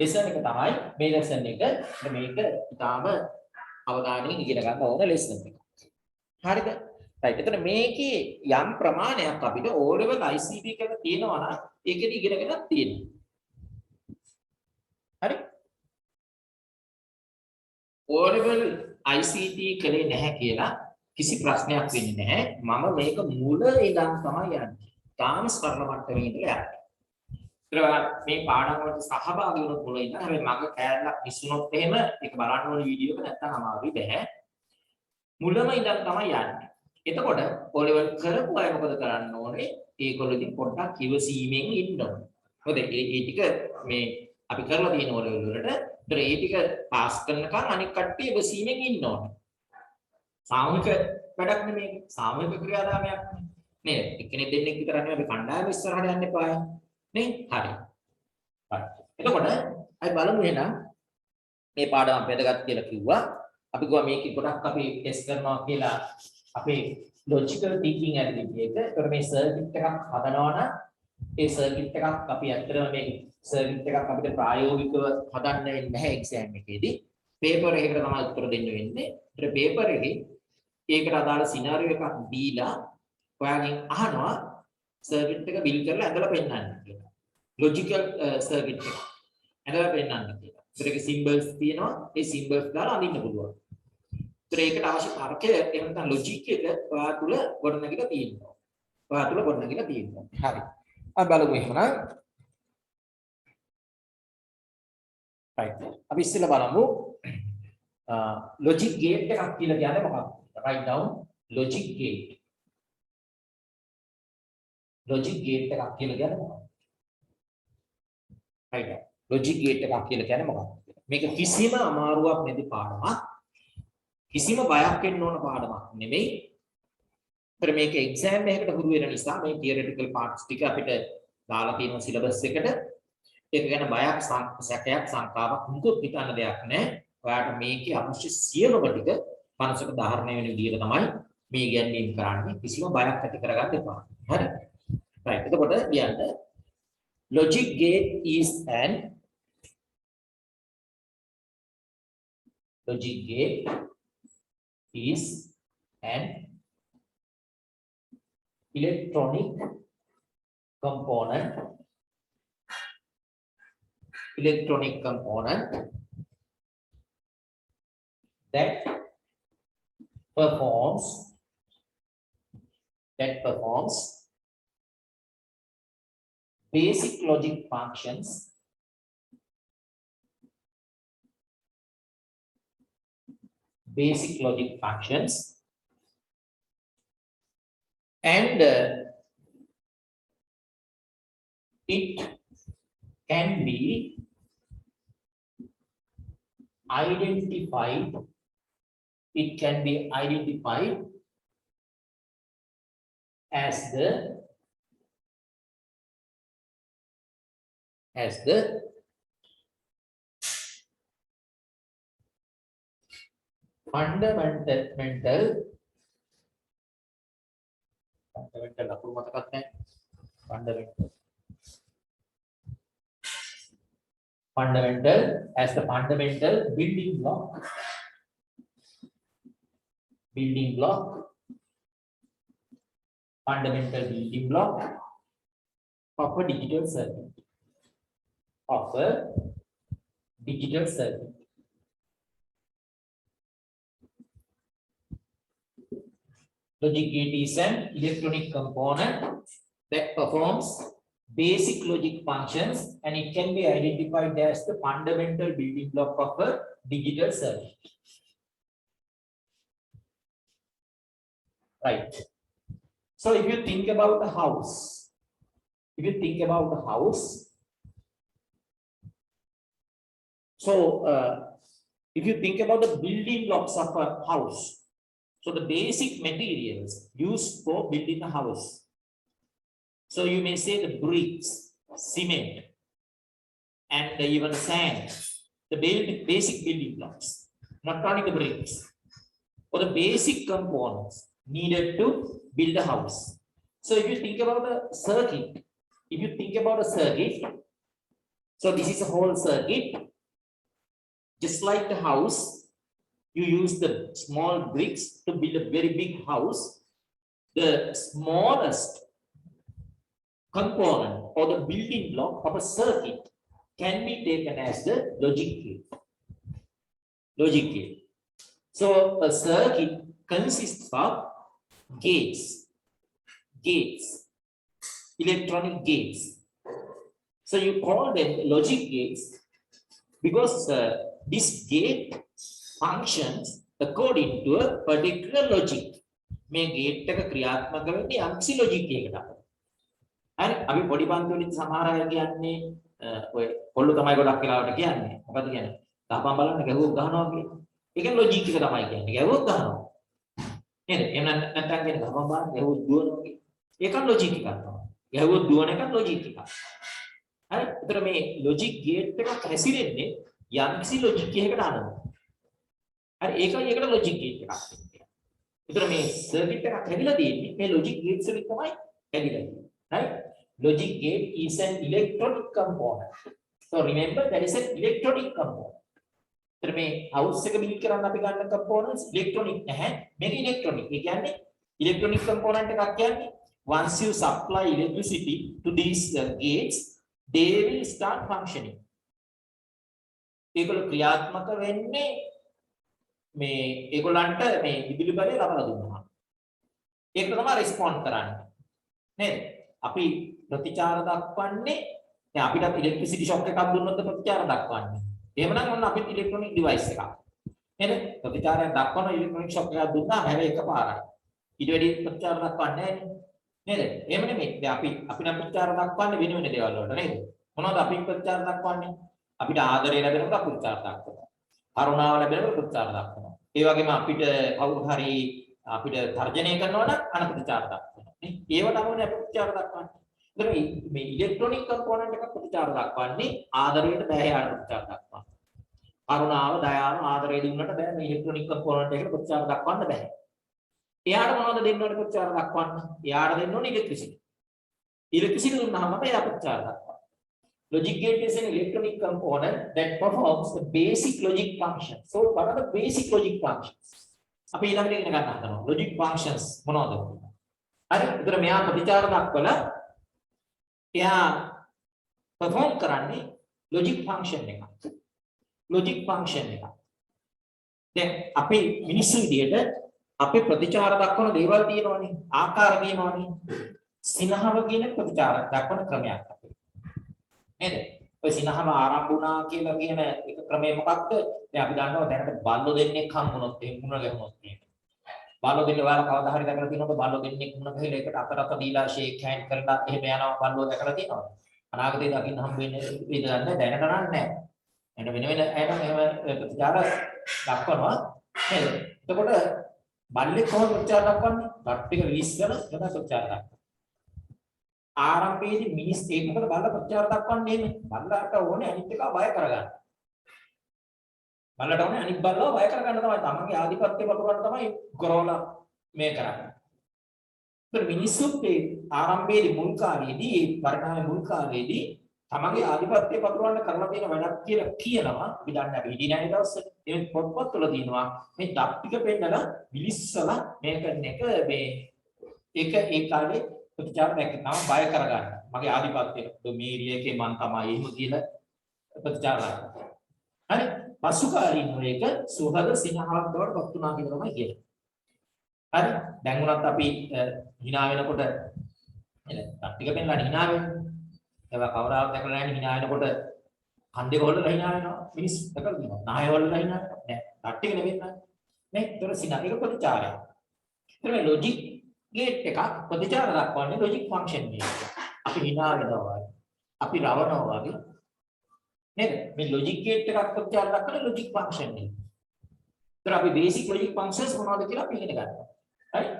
lesson එක තමයි මේ lesson එක. මේක ඊටාම අවධානයෙන් ඉගෙන ගන්න ඕන lesson එකක්. හරිද? right. එතන මේකේ යම් ප්‍රමාණයක් අපිට O level ICT එකක තියෙනවා නම් ඒකෙදි ඉගෙනගෙන තියෙනවා. හරි? O level ICT කලේ නැහැ කියලා කිසි ප්‍රශ්නයක් වෙන්නේ නැහැ. මම මේක මුල ඉඳන් තමයි යන්නේ. තාම ස්වර්ණ මට්ටමේ ඉඳලා යන්නේ. මේ පාඩම් වලට සහභාගී වුණොත් මුල ඉඳන් හැබැයි මග කෑල්ලක් මිස්සුනොත් එහෙම ඒක බලන්න ඕන වීඩියෝ එක නැත්තම් අමාරුයි බෑ. මුලම ඉඳන් තමයි යන්නේ. එතකොට O level කරපු අය මොකද කරන්න ඕනේ? ඒගොල්ලෝ ඉතින් පොඩ්ඩක් ඉවසීමෙන් ඉන්න ඕනේ. මොකද ඒ ටික මේ අපි කරලා තියෙන O level වලට ඒතර ඒ ටික පාස් කරනකම් අනික් කට්ටිය ඉවසීමෙන් ඉන්න ඕනේ. සාමූහික වැඩක් නෙමෙයි. සාමූහික ක්‍රියාදාමයක් නේ. එක්කෙනෙක් දෙන්නෙක් විතර නෙමෙයි අපි කණ්ඩායම ඉස්සරහට යන්න එපා. නේ? හරි. එතකොට අපි බලමු එහෙනම් මේ පාඩම අපි වැදගත් කියලා කිව්වා. අපි ගියා මේක ගොඩක් අපි ටෙස්ට් කරනවා කියලා අපේ logical thinking ability එක. ඒතර මේ circuit එකක් හදනවා නම් ඒ circuit එකක් අපි ඇත්තටම මේ circuit එකක් අපිට ප්‍රායෝගිකව හදන්න වෙන්නේ නැහැ exam එකේදී. paper එකකට තමයි උත්තර දෙන්න වෙන්නේ. ඒතර paper එකේ ඒකට අදාළ scenario එකක් දීලා ඔයාගෙන් අහනවා circuit එක build කරලා ඇඳලා පෙන්නන්න කියලා. logical circuit එක ඇඳලා පෙන්නන්න කියලා. ඒතර ඒකේ symbols තියෙනවා. ඒ symbols දාලා අඳින්න පුළුවන්. ඒතර ඒකට අවශ්‍ය තර්කය එහෙම නැත්නම් logic එක ඔයා තුල ගොඩනගලා තියෙනවා. හරි. අපි බලමු එහෙනම්. right. අපි ඉස්සෙල්ලා බලමු logic gate එකක් කියලා කියන්නේ මොකක්ද? write down logic gate. logic gate එකක් කියලා කියන්නේ මොකක්ද? right. logic gate එකක් කියලා කියන්නේ මොකක්ද? මේක කිසිම අමාරුවක් නැති පාඩමක්. කිසිම බයක් වෙන්න ඕන පාඩමක් නෙමෙයි. ඒතර මේක එක්සෑම් එකකට හුරු වෙන නිසා මේ තියරිටිකල් පාර්ට්ස් ටික අපිට දාලා තියෙන සිලබස් එකට ඒක ගැන බයක් සැකයක් සංකාවක් මුකුත් හිතන්න දෙයක් නැහැ. ඔයාලට මේකේ අවශ්‍ය සියලුම ටික මනසට ධාරණය වෙන විදිහට තමයි මේ ඉගැන්වීම කරන්නේ. කිසිම බයක් ඇති කරගන්න එපා. හරි? right. එතකොට කියන්න logic gate is an electronic component that performs basic logic functions and it can be identified as the fundamental fundamental අකුරු මතකත් නැහැ. fundamental. Fundamental as the fundamental building block. Building block. Fundamental building block of a digital circuit. Of a digital circuit. Logic gate is an electronic component that performs basic logic functions, and it can be identified as the fundamental building block of a digital circuit. Right. So if you think about the house, if you think about the house, so if you think about the building blocks of a house, so the basic materials used for building a house. So you may say the bricks, cement, and even sand, the basic building blocks, not only the bricks, or the basic components needed to build a house. So if you think about the circuit, if you think about a circuit, so this is a whole circuit, just like the house, you use the small bricks to build a very big house. The smallest component or the building block of a circuit can be taken as the logic gate. Logic gate. So a circuit consists of gates, electronic gates. So you call them logic gates because this gate functions according to a particular logic. මේ gate එක ක්‍රියාත්මක වෙන්නේ යම්කිසි logic එකකට. හරි අපි පොඩි පන්ති වලින් සමහර අය කියන්නේ ඔය කොල්ල තමයි ගොඩක් වෙලාවට කියන්නේ. මොකද කියන්නේ? තාපම් බලන්න ගැහුවොත් ගහනවා කියන්නේ. ඒක logic එක තමයි කියන්නේ. ගැහුවොත් ගහනවා. නේද? එහෙම නැත්නම් කියන්නේ තාපම් බලන්න ගැහුවොත් දුවනවා කියන්නේ. ඒක logic එකක් තමයි. ගැහුවොත් දුවන එක logic එකක්. හරි. ඒතර මේ logic gate එකක් හැසිරෙන්නේ යම්කිසි logic එකකට අනුව. හරි ඒකයි ඒකට logic gate එකක්. ඒතර මේ circuit එකක් හැදිලා තියෙන්නේ මේ logic gates වලින් තමයි හැදිලා තියෙන්නේ. Right? Logic gate is an electronic component. So remember that is an electronic component. ඒතර මේ house එක build කරන්න අපි ගන්න components electronic නැහැ. මේක electronic. ඒ කියන්නේ electronic component එකක් කියන්නේ once you supply electricity to these gates, they will start functioning. ඒගොල්ලෝ ක්‍රියාත්මක වෙන්නේ මේ ඒගොල්ලන්ට මේ විදුලි බලය ලබා දුන්නා. ඒකට තමයි respond කරන්නේ. නේද? අපි ප්‍රතිචාර දක්වන්නේ දැන් අපිට ඉලෙක්ට්‍රිසිටි ෂොක් එකක් දුන්නොත් ප්‍රතිචාර දක්වන්නේ. එහෙමනම් ඔන්න අපිට ඉලෙක්ට්‍රොනික ඩිවයිස් එකක්. නේද? ප්‍රතිචාරයක් දක්වන ඉලෙක්ට්‍රොනික ෂොක් එකක් දුන්නා හැබැයි එකපාරයි. ඊට වැඩි ප්‍රතිචාර දක්වන්නේ නැහැ නේද? එහෙම නෙමෙයි. දැන් අපි නම් ප්‍රතිචාර දක්වන්නේ වෙන වෙන දේවල් වලට නේද? මොනවද අපි ප්‍රතිචාර දක්වන්නේ? අපිට ආදරය ලැබෙනකොට ප්‍රතිචාර දක්වනවා. කරුණාව ලැබෙනකොට ප්‍රතිචාර දක්වනවා. ඒ වගේම අපිට කවුරු හරි අපිට තර්ජනය කරනවා නම් අනප්‍රතිචාර දක්වනවා. නේ? ඒවට අනුවනේ ප්‍රතිචාර දක්වන්නේ. ඒතර මේ ඉලෙක්ට්‍රොනික කම්පොනන්ට් එක ප්‍රතිචාර දක්වන්නේ ආදරයට බැහැ ප්‍රතිචාර දක්වනවා. කරුණාව, දයාව, ආදරය දුන්නට බෑ මේ ඉලෙක්ට්‍රොනික කම්පොනන්ට් එකට ප්‍රතිචාර දක්වන්න බෑ. එයාට මොනවද දෙන්න ඕනේ ප්‍රතිචාර දක්වන්න? එයාට දෙන්න ඕනේ ඉලෙක්ට්‍රිසිටි. ඉලෙක්ට්‍රිසිටි දුන්නාම එයා ප්‍රතිචාර දක්වනවා. Logic gate is an electronic component that performs the basic logic function. So what are the basic logic functions? අපි ඊළඟට ඉගෙන ගන්න හදනවා. Logic functions මොනවද? හරි. ඒතර මෙයා ප්‍රතිචාර දක්වලා එයා perform කරන්නේ logic function එකක්. Logic function එකක්. දැන් අපි මිනිස්සු විදියට අපේ ප්‍රතිචාර දක්වන දේවල් තියෙනවනේ. ආකාර තියෙනවනේ. සිනහව කියන ප්‍රතිචාර දක්වන ක්‍රමයක් අපේ. නේද? ඔය සිනහව ආරම්භ වුණා කියලා කියන එක ක්‍රමය මොකක්ද? දැන් අපි දන්නවා දැනට බල්ලෝ දෙන්නෙක් හම්බුනොත් එහෙම මුණ ගැහුනොත් එහෙම. බල්ලෝ දෙන්න ඔයාලා කවදා හරි දැකලා තියෙනවද? බල්ලෝ දෙන්නෙක් මුණ ගැහිලා එකට අත දීලා ෂේක් හෑන්ඩ් කරලා එහෙම යනවා බල්ලෝ දැකලා තියෙනවද? අනාගතේ දකින්න හම්බ වෙන්නේ ඉතින් දැනට නැහැ. එන්න වෙන වෙන එහෙම ප්‍රතිචාර දක්වනවා නේද? එතකොට බල්ලේ කොහොමද ප්‍රතිචාර දක්වන්නේ? බත් ටික රිලීස් කරන තමයි ප්‍රතිචාර දක්වන්නේ. ආරම්භයේදී මිනිස් ඒකකට බලලා ප්‍රතිචාර දක්වන්නේ නෙමෙයි. බල්ලාට ඕනේ අනිත් එක බය කරගන්න. බල්ලාට ඕනේ අනිත් බල්ලව බය කරගන්න තමයි. තමන්ගේ ආධිපත්‍ය වලට තමයි ගොරවලා මේ කරන්නේ. तर මිනිස්සුත් ඒ ආරම්භයේදී මුල් කාලයේදී ඒ පරිණාමයේ මුල් කාලයේදී තමන්ගේ ආධිපත්‍ය පතුරවන්න කරලා තියෙන වැඩක් කියලා කියනවා. අපි දන්නේ අපි හිටියේ නැහැ දවස්වල. ඒ පොත්පත් වල තියෙනවා මේ ඩක් ටික පෙන්නලා විලිස්සලා මේක එක මේ ඒක ඒ කාලේ ප්‍රතිචාර දැක්කම බය කරගන්න. මගේ ආධිපත්‍යයට මේ ඒරියා එකේ මම තමයි එහෙම කියලා ප්‍රතිචාර කරනවා. හරි. පසු කාලිනව එක සුහද සිනහවක් බවට පත් වුණා කියලා තමයි කියන්නේ. හරි. දැන් උනත් අපි hina වෙනකොට එන ටික පෙන්නලා hina වෙනවා. ඒවා කවදාවත් දැකලා නැහැ hina වෙනකොට කන්දේ හොල්ලලා hina වෙනවා. මිනිස් දැකලා තියෙනවා. නාය හොල්ලලා hina වෙනවා. නෑ. ටික නෙවෙයි නේ. ඒතර සිනා එක ප්‍රතිචාරය. ඒතර මේ ලොජික් ගේට් එක ප්‍රතිචාර දක්වන්නේ ලොජික් ෆන්ක්ෂන් එක. අපි hina වෙනවා. අපි රවනවා වගේ නේද? මේ ලොජික් ගේට් එකක් ප්‍රතිචාර දක්වන ලොජික් ෆන්ක්ෂන් එක. ඒතර අපි බේසික් ලොජික් ෆන්ක්ෂන්ස් මොනවද කියලා අපි ඉගෙන ගන්නවා. right?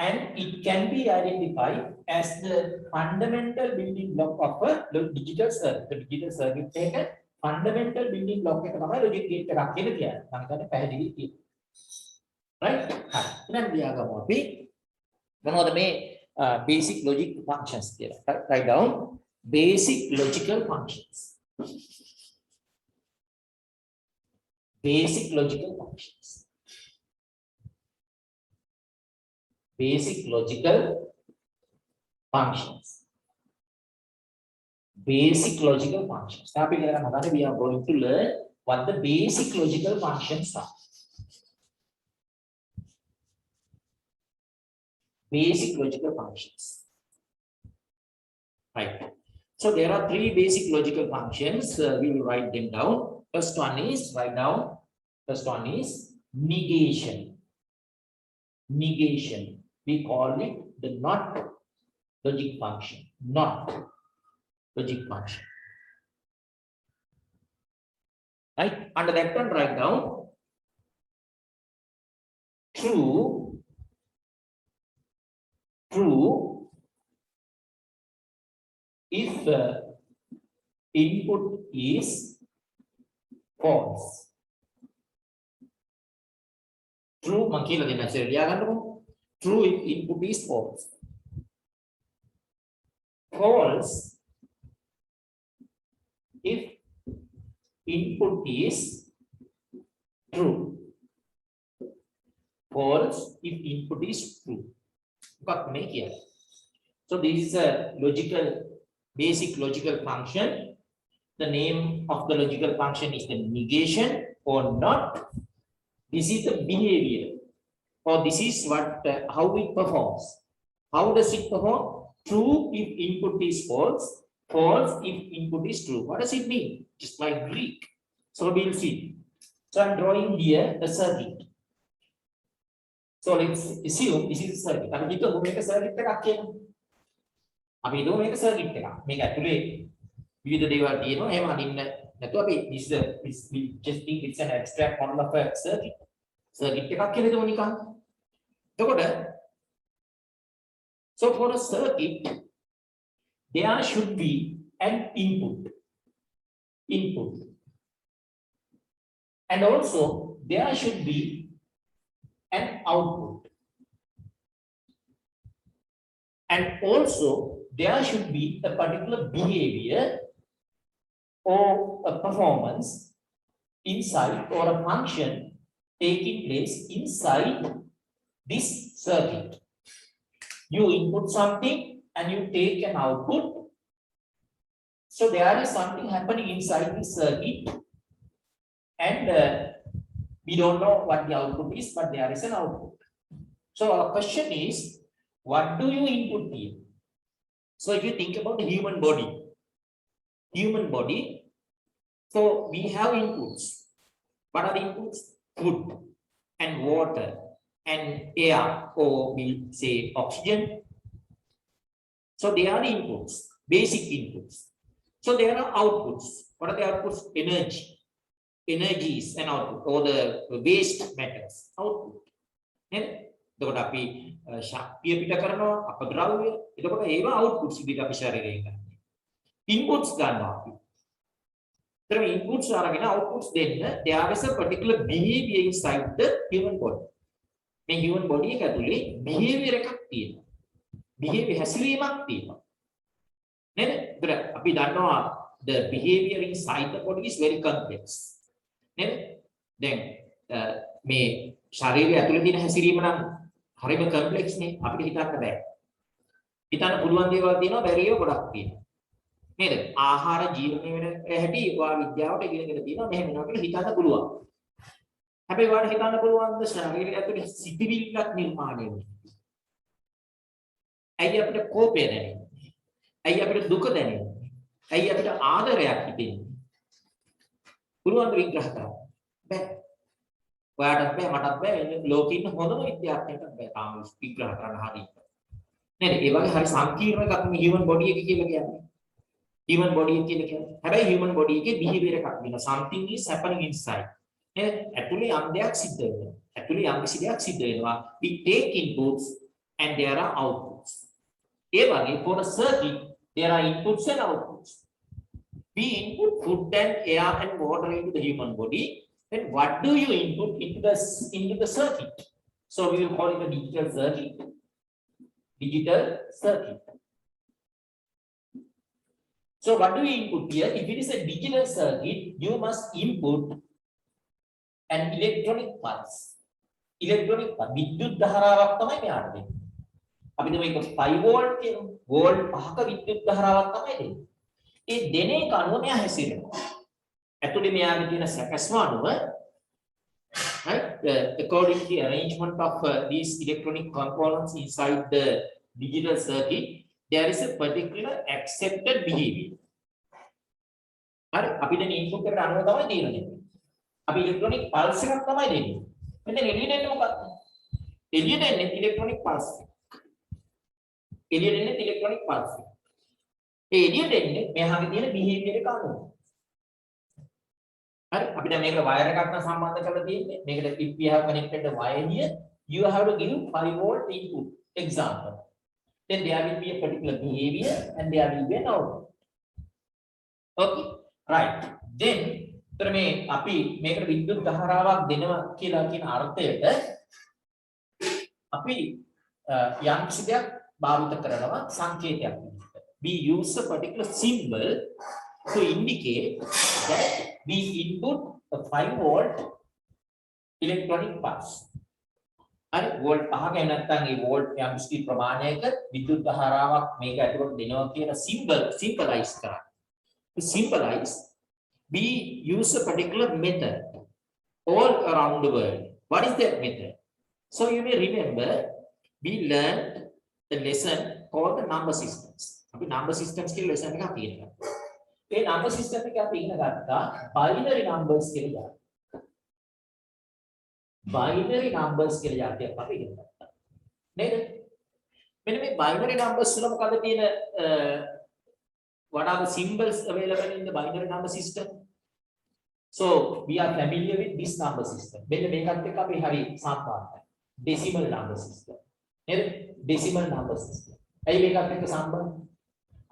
And it can be identified as the fundamental building block of a digital circuit. The digital circuit එක fundamental building block එක තමයි logic gate එකක් කියලා කියන්නේ. මම හිතන්නේ පැහැදිලි කියලා. right? හරි. එහෙනම් දියාගමු අපි මොනවද මේ basic logic functions කියලා. Write down basic logical functions. Basic logical functions. Basic logical functions. Basic logical functions. Now we are going to learn what the basic logical functions are. Basic logical functions. Right. So there are three basic logical functions. We will write them down. First one is, write down. First one is negation. Negation. We call it the not logic function. Not logic function. Right? Under that one, write down true if input is false. True, makila din natin liyagan mo. True if input is false. False if input is true. False if input is true. Got me here. So this is a logical, basic logical function. The name of the logical function is the negation or not. This is the behavior. Or this is what how it performs. How does it perform? True if input is false, false if input is true. What does it mean? Just like Greek. So we'll see. So I'm drawing here a circuit. So let's assume this is a circuit. අපි හිතුව මේක circuit එකක් කියලා. අපි හිතුව මේක circuit එකක්. මේක ඇතුලේ විවිධ දේවල් තියෙනවා. එහෙම අදින්න නැතුව අපි we just think it's an abstract model of a circuit. Circuit එකක් කියලා හිතමු නිකන්. So for a circuit, there should be an input, and also there should be an output, and also there should be a particular behavior or a performance inside or a function taking place inside this circuit. You input something and you take an output. So there is something happening inside this circuit, and we don't know what the output is, but there is an output. So our question is, what do you input here? So if you think about the human body, so we have inputs. What are the inputs? Food and water and air, or we say oxygen. So they are the inputs, basic inputs. So there are outputs. What are the outputs? Energy is an output, or the waste matters output. එතකොට අපි ශක්තිය පිට කරනවා අපද්‍රව්‍ය. එතකොට ඒවා outputs විදිහට අපි ශරීරයෙන් ගන්න. Inputs ගන්නවා අපි. So inputs අරගෙන outputs දෙන්න, there is a particular behavior inside the human body. මේ human body එක ඇතුලේ behavior එකක් තියෙනවා. behavior හැසිරීමක් තියෙනවා. නේද? ඒතර අපි දන්නවා the behavior inside the body is very complex. නේද? දැන් මේ ශරීරය ඇතුලේ තියෙන හැසිරීම නම් හරිම complex නේ. අපිට හිතන්න බෑ. හිතන්න පුළුවන් දේවල් තියෙනවා, බැරි ඒවා ගොඩක් තියෙනවා. නේද? ආහාර ජීර්ණය වෙන හැටි ඔයා විද්‍යාවට ඉගෙනගෙන තියෙනවා. මෙහෙම වෙනවා කියලා හිතන්න පුළුවන්. හැබැයි ඔයාලට හිතන්න පුළුවන් ද ශරීරය ඇතුලේ සිතිවිල්ලක් නිර්මාණය වෙනවා. ඇයි අපිට කෝපය දැනෙන්නේ? ඇයි අපිට දුක දැනෙන්නේ? ඇයි අපිට ආදරයක් හිතෙන්නේ? පුළුවන් ද විග්‍රහ කරන්න? බෑ. ඔයාටත් බෑ, මටත් බෑ. ලෝකේ ඉන්න හොඳම විද්‍යාඥයෙක්ට බෑ තාම විග්‍රහ කරන්න හරියට. නේද? ඒ වගේ හරි සංකීර්ණ එකක් මේ human body එක කියලා කියන්නේ. human body එක කියලා කියන්නේ. හැබැයි human body එකේ behavior එකක් වෙනවා. Something is happening inside. නේද? ඇතුලේ යම් දෙයක් සිද්ධ වෙනවා. ඇතුලේ යම් කිසි දෙයක් සිද්ධ වෙනවා. We take inputs and there are outputs. ඒ වගේ for a circuit there are inputs and outputs. We input food and air and water into the human body. Then what do you input into the circuit? So we will call it a digital circuit. Digital circuit. So what do we input here? If it is a digital circuit, you must input an electronic pulse. Electronic pulse. විද්‍යුත් ධාරාවක් තමයි මෙයාට දෙන්නේ. අපි මේක 5 volt කියන volt 5ක විද්‍යුත් ධාරාවක් තමයි දෙන්නේ. ඒ දෙන එක අනුව මෙයා හැසිරෙනවා. ඇතුලේ මෙයාගේ තියෙන සැකස්ම අනුව right according to the arrangement of these electronic components inside the digital circuit there is a particular accepted behavior. හරි අපි දැන් ඉන්පුට් එකට අනුව තමයි දෙන්නේ. අපි ඉලෙක්ට්‍රොනික පල්ස් එකක් තමයි දෙන්නේ. මෙන්න එළියට එන්නේ මොකක්ද? එළියට එන්නේ ඉලෙක්ට්‍රොනික පල්ස්. එළියට එන්නේ ඉලෙක්ට්‍රොනික පල්ස්. ඒ එළියට එන්නේ මෙහාගේ තියෙන behavior එක අනුව. හරි අපි දැන් මේක වයර් එකක් නම් සම්බන්ධ කරලා තියෙන්නේ. මේකට if we have connected the wire here you have to give 5 volt input example. Then there will be a particular behavior and there will be an output. Okay, right. Then තර මේ අපි මේකට විද්‍යුත් ධාරාවක් දෙනවා කියලා කියන අර්ථයට අපි යම් කිසි දෙයක් භාවිත කරනවා සංකේතයක් විදිහට. We use a particular symbol to indicate that we input a 5 volt electronic pulse. හරි වෝල්ට් 5ක නැත්නම් ඒ වෝල්ට් යම් කිසි ප්‍රමාණයක විද්‍යුත් ධාරාවක් මේක ඇතුළට දෙනවා කියන symbolize කරා. To symbolize we use a particular method all around the world. What is that method? So you may remember we learned the lesson called the number systems. අපි number systems කියලා lesson එකක් ඉගෙන ගත්තා. ඒ number system එක අපි ඉගෙන ගත්තා binary numbers කියලා. binary numbers කියලා જાතියක් අපි ඉගෙන ගත්තා. නේද? මෙන්න මේ binary numbers වල මොකද තියෙන what are the symbols available in the binary number system? So we are familiar with this number system. මෙන්න මේකත් එක්ක අපි හරි සම්බන්ධයි. Decimal number system. නේද? Decimal number system. ඇයි මේකත් එක්ක සම්බන්ධ?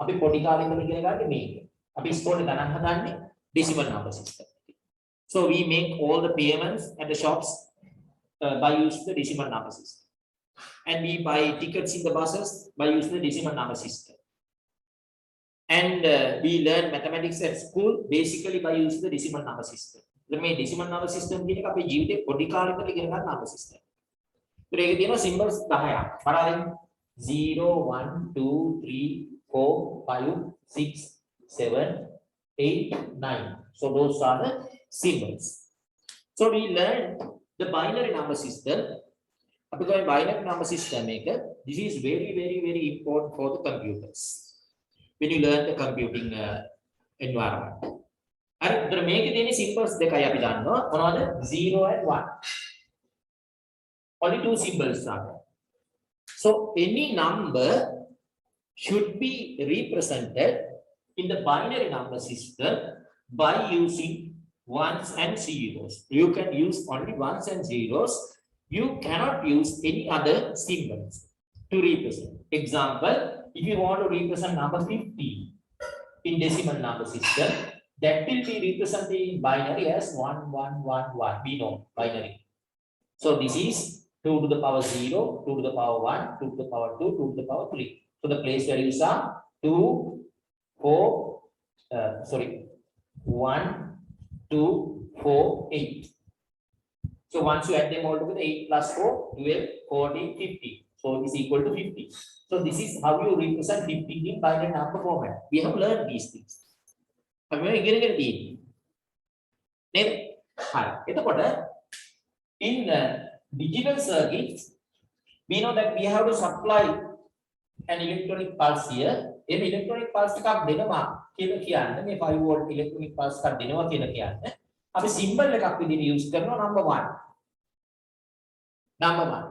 අපි පොඩි කාලේ ඉඳන් ඉගෙන ගන්නේ මේක. අපි ඉස්කෝලේ ගණන් හදන්නේ decimal number system. So we make all the payments at the shops by using the decimal number system. And we buy tickets in the buses by using the decimal number system. And we learn mathematics at school basically by using the decimal number system. The main decimal number system කියන එක අපේ ජීවිතේ පොඩි කාලේ ඉඳලා ඉගෙන ගන්න number system. ඒකේ තියෙනවා symbols 10ක්. බලන්න 0 1 2 3 4 5 6 7 8 9. So those are the symbols. So we learned the binary number system. අපි ගොයි binary number system එක this is very important for the computers. When you learn the computing environment. හරි උතර මේකේ තියෙන symbols දෙකයි අපි දන්නවා මොනවද 0 and 1. Only two symbols are there. So any number should be represented in the binary number system by using ones and zeros. You can use only ones and zeros. You cannot use any other symbols to represent. Example, if you want to represent number 50 in decimal number system, that will be represented in binary as 1 1 1 1. We know binary. So this is 2 to the power 0, 2 to the power 1, 2 to the power 2, 2 to the power 3. So the place values are 2, 4, 1, 2, 4, 8. So once you add them all together, 8 plus 4, 12, 14, 15. So it is equal to 50. So this is how you represent 15 in binary number format. We have learned these things. Have you again in digital circuits, we know that we have to supply an electronic pulse here. If electronic pulse එකක් දෙනවා කියලා කියන්නේ මේ 5 volt electronic pulse එකක් දෙනවා කියලා කියන්නේ අපි symbol එකක් විදිහට use කරනවා number 1. Number 1.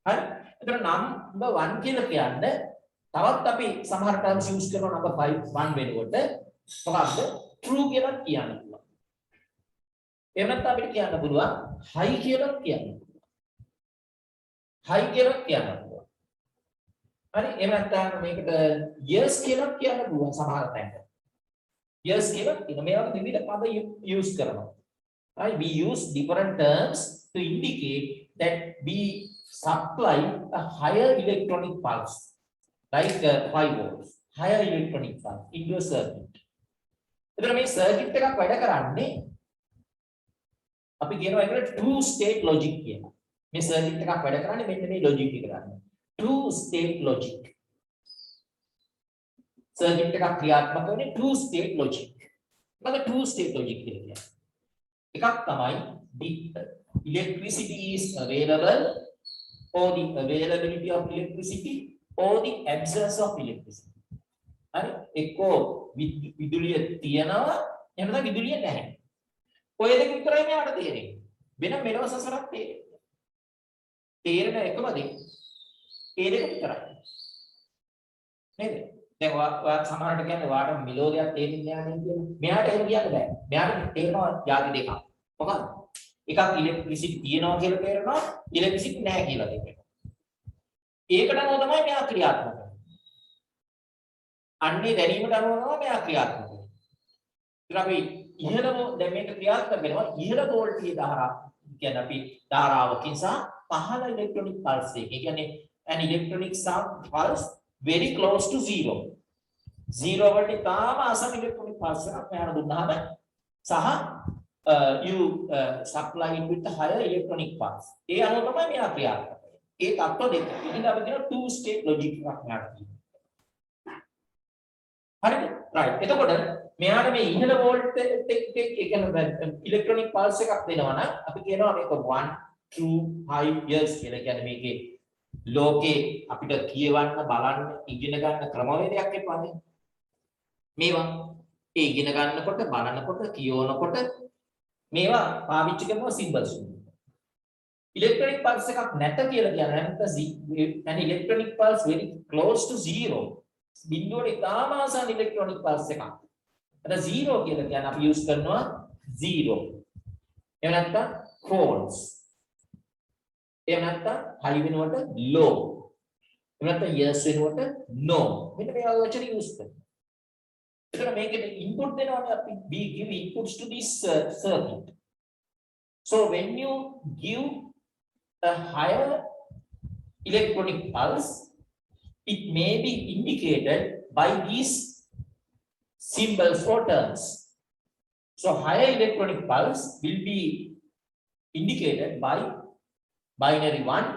හරි? එතන number 1 කියලා කියන්නේ තවත් අපි සමහර terms use කරනවා number 5 1 වෙනකොට මොකක්ද? True කියලා කියන්න පුළුවන්. එහෙම නැත්නම් අපිට කියන්න පුළුවන් high කියලා කියන්න. High කියලා කියන්න පුළුවන්. හරි? එහෙම නැත්නම් මේකට yes කියලා කියන්න පුළුවන් සමහර තැන්වල. Yes කියලා කියන මේ වගේ විවිධ පද use කරනවා. Right? We use different terms to indicate that we supply a higher electronic pulse, like 5 volts, higher electronic pulse into a circuit. එතන මේ circuit එකක් වැඩ කරන්නේ අපි කියනවා ඒකට two state logic කියලා. මේ circuit එකක් වැඩ කරන්නේ මෙන්න මේ logic එක ගන්න. Two state logic. Circuit එකක් ක්‍රියාත්මක වෙන්නේ two state logic. මොකද two state logic කියලා කියන්නේ? එකක් තමයි the electricity is available or the availability of electricity or the absence of electricity. හරි? එක්කෝ විදුලිය තියනවා එහෙම නැත්නම් විදුලිය නැහැ. ඔය දෙක විතරයි මෙයාට තේරෙන්නේ. වෙන මෙලව සසරක් තේරෙන්නේ. තේරෙන එකම දේ. ඒ දෙක විතරයි. නේද? දැන් ඔයා සමහරට කියන්නේ ඔයාට මිලෝදයක් තේරෙන්නේ නැහැ නේද කියලා. මෙයාට එහෙම කියන්න බෑ. මෙයාට තේරෙනවා ಜಾති දෙකක්. මොකක්ද? එකක් ඉලෙක්ට්‍රිසිටි තියෙනවා කියලා තේරෙනවා, ඉලෙක්ට්‍රිසිටි නැහැ කියලා තේරෙනවා. ඒකට අනුව තමයි මෙයා ක්‍රියාත්මක වෙන්නේ. අන්නේ දැනීමට අනුව තමයි මෙයා ක්‍රියාත්මක වෙන්නේ. ඉතින් අපි ඉහළම දැන් මේක ක්‍රියාත්මක වෙනවා ඉහළ වෝල්ටේජ් ධාරාව කියන්නේ අපි ධාරාවකින් සහ පහළ ඉලෙක්ට්‍රොනික පල්ස් එක. ඒ කියන්නේ an electronic pulse very close to 0. 0 වලට තාම ආසන්න ඉලෙක්ට්‍රොනික් පල්ස් එකක් මෙයාට දුන්නාම සහ you supply it with a higher electronic pulse. ඒ අනුව තමයි මෙයා ක්‍රියාත්මක වෙන්නේ. ඒ තත්ත්ව දෙක. ඉතින් අපි කියන two state logic එකක් මෙයාට තියෙනවා. හරිද? right. එතකොට මෙයාට මේ ඉහළ වෝල්ටේජ් එක කියන්නේ ඉලෙක්ට්‍රොනික් පල්ස් එකක් දෙනවා නම් අපි කියනවා මේක 1 2 5 years කියලා. කියන්නේ මේකේ ලෝකේ අපිට කියවන්න බලන්න ඉගෙන ගන්න ක්‍රමවේදයක් එපානේ. මේවා ඒ ඉගෙන ගන්නකොට බලනකොට කියවනකොට මේවා පාවිච්චි කරනවා සිම්බල්ස්. ඉලෙක්ට්‍රොනික් පල්ස් එකක් නැත කියලා කියන්නේ නැත්නම් an electronic pulse very close to 0. බිඳුවට ඉතාම ආසන්න ඉලෙක්ට්‍රොනික් පල්ස් එකක්. අද 0 කියලා කියන්නේ අපි යූස් කරනවා 0. එහෙම නැත්නම් false. එහෙම නැත්නම් high වෙනකොට low. එහෙම නැත්නම් yes වෙනකොට no. මෙන්න මේ වචන යූස් කරනවා. එතන මේකේ input දෙනවානේ අපි we give inputs to this circuit. So when you give a higher electronic pulse, it may be indicated by these symbols or terms. So higher electronic pulse will be indicated by binary 1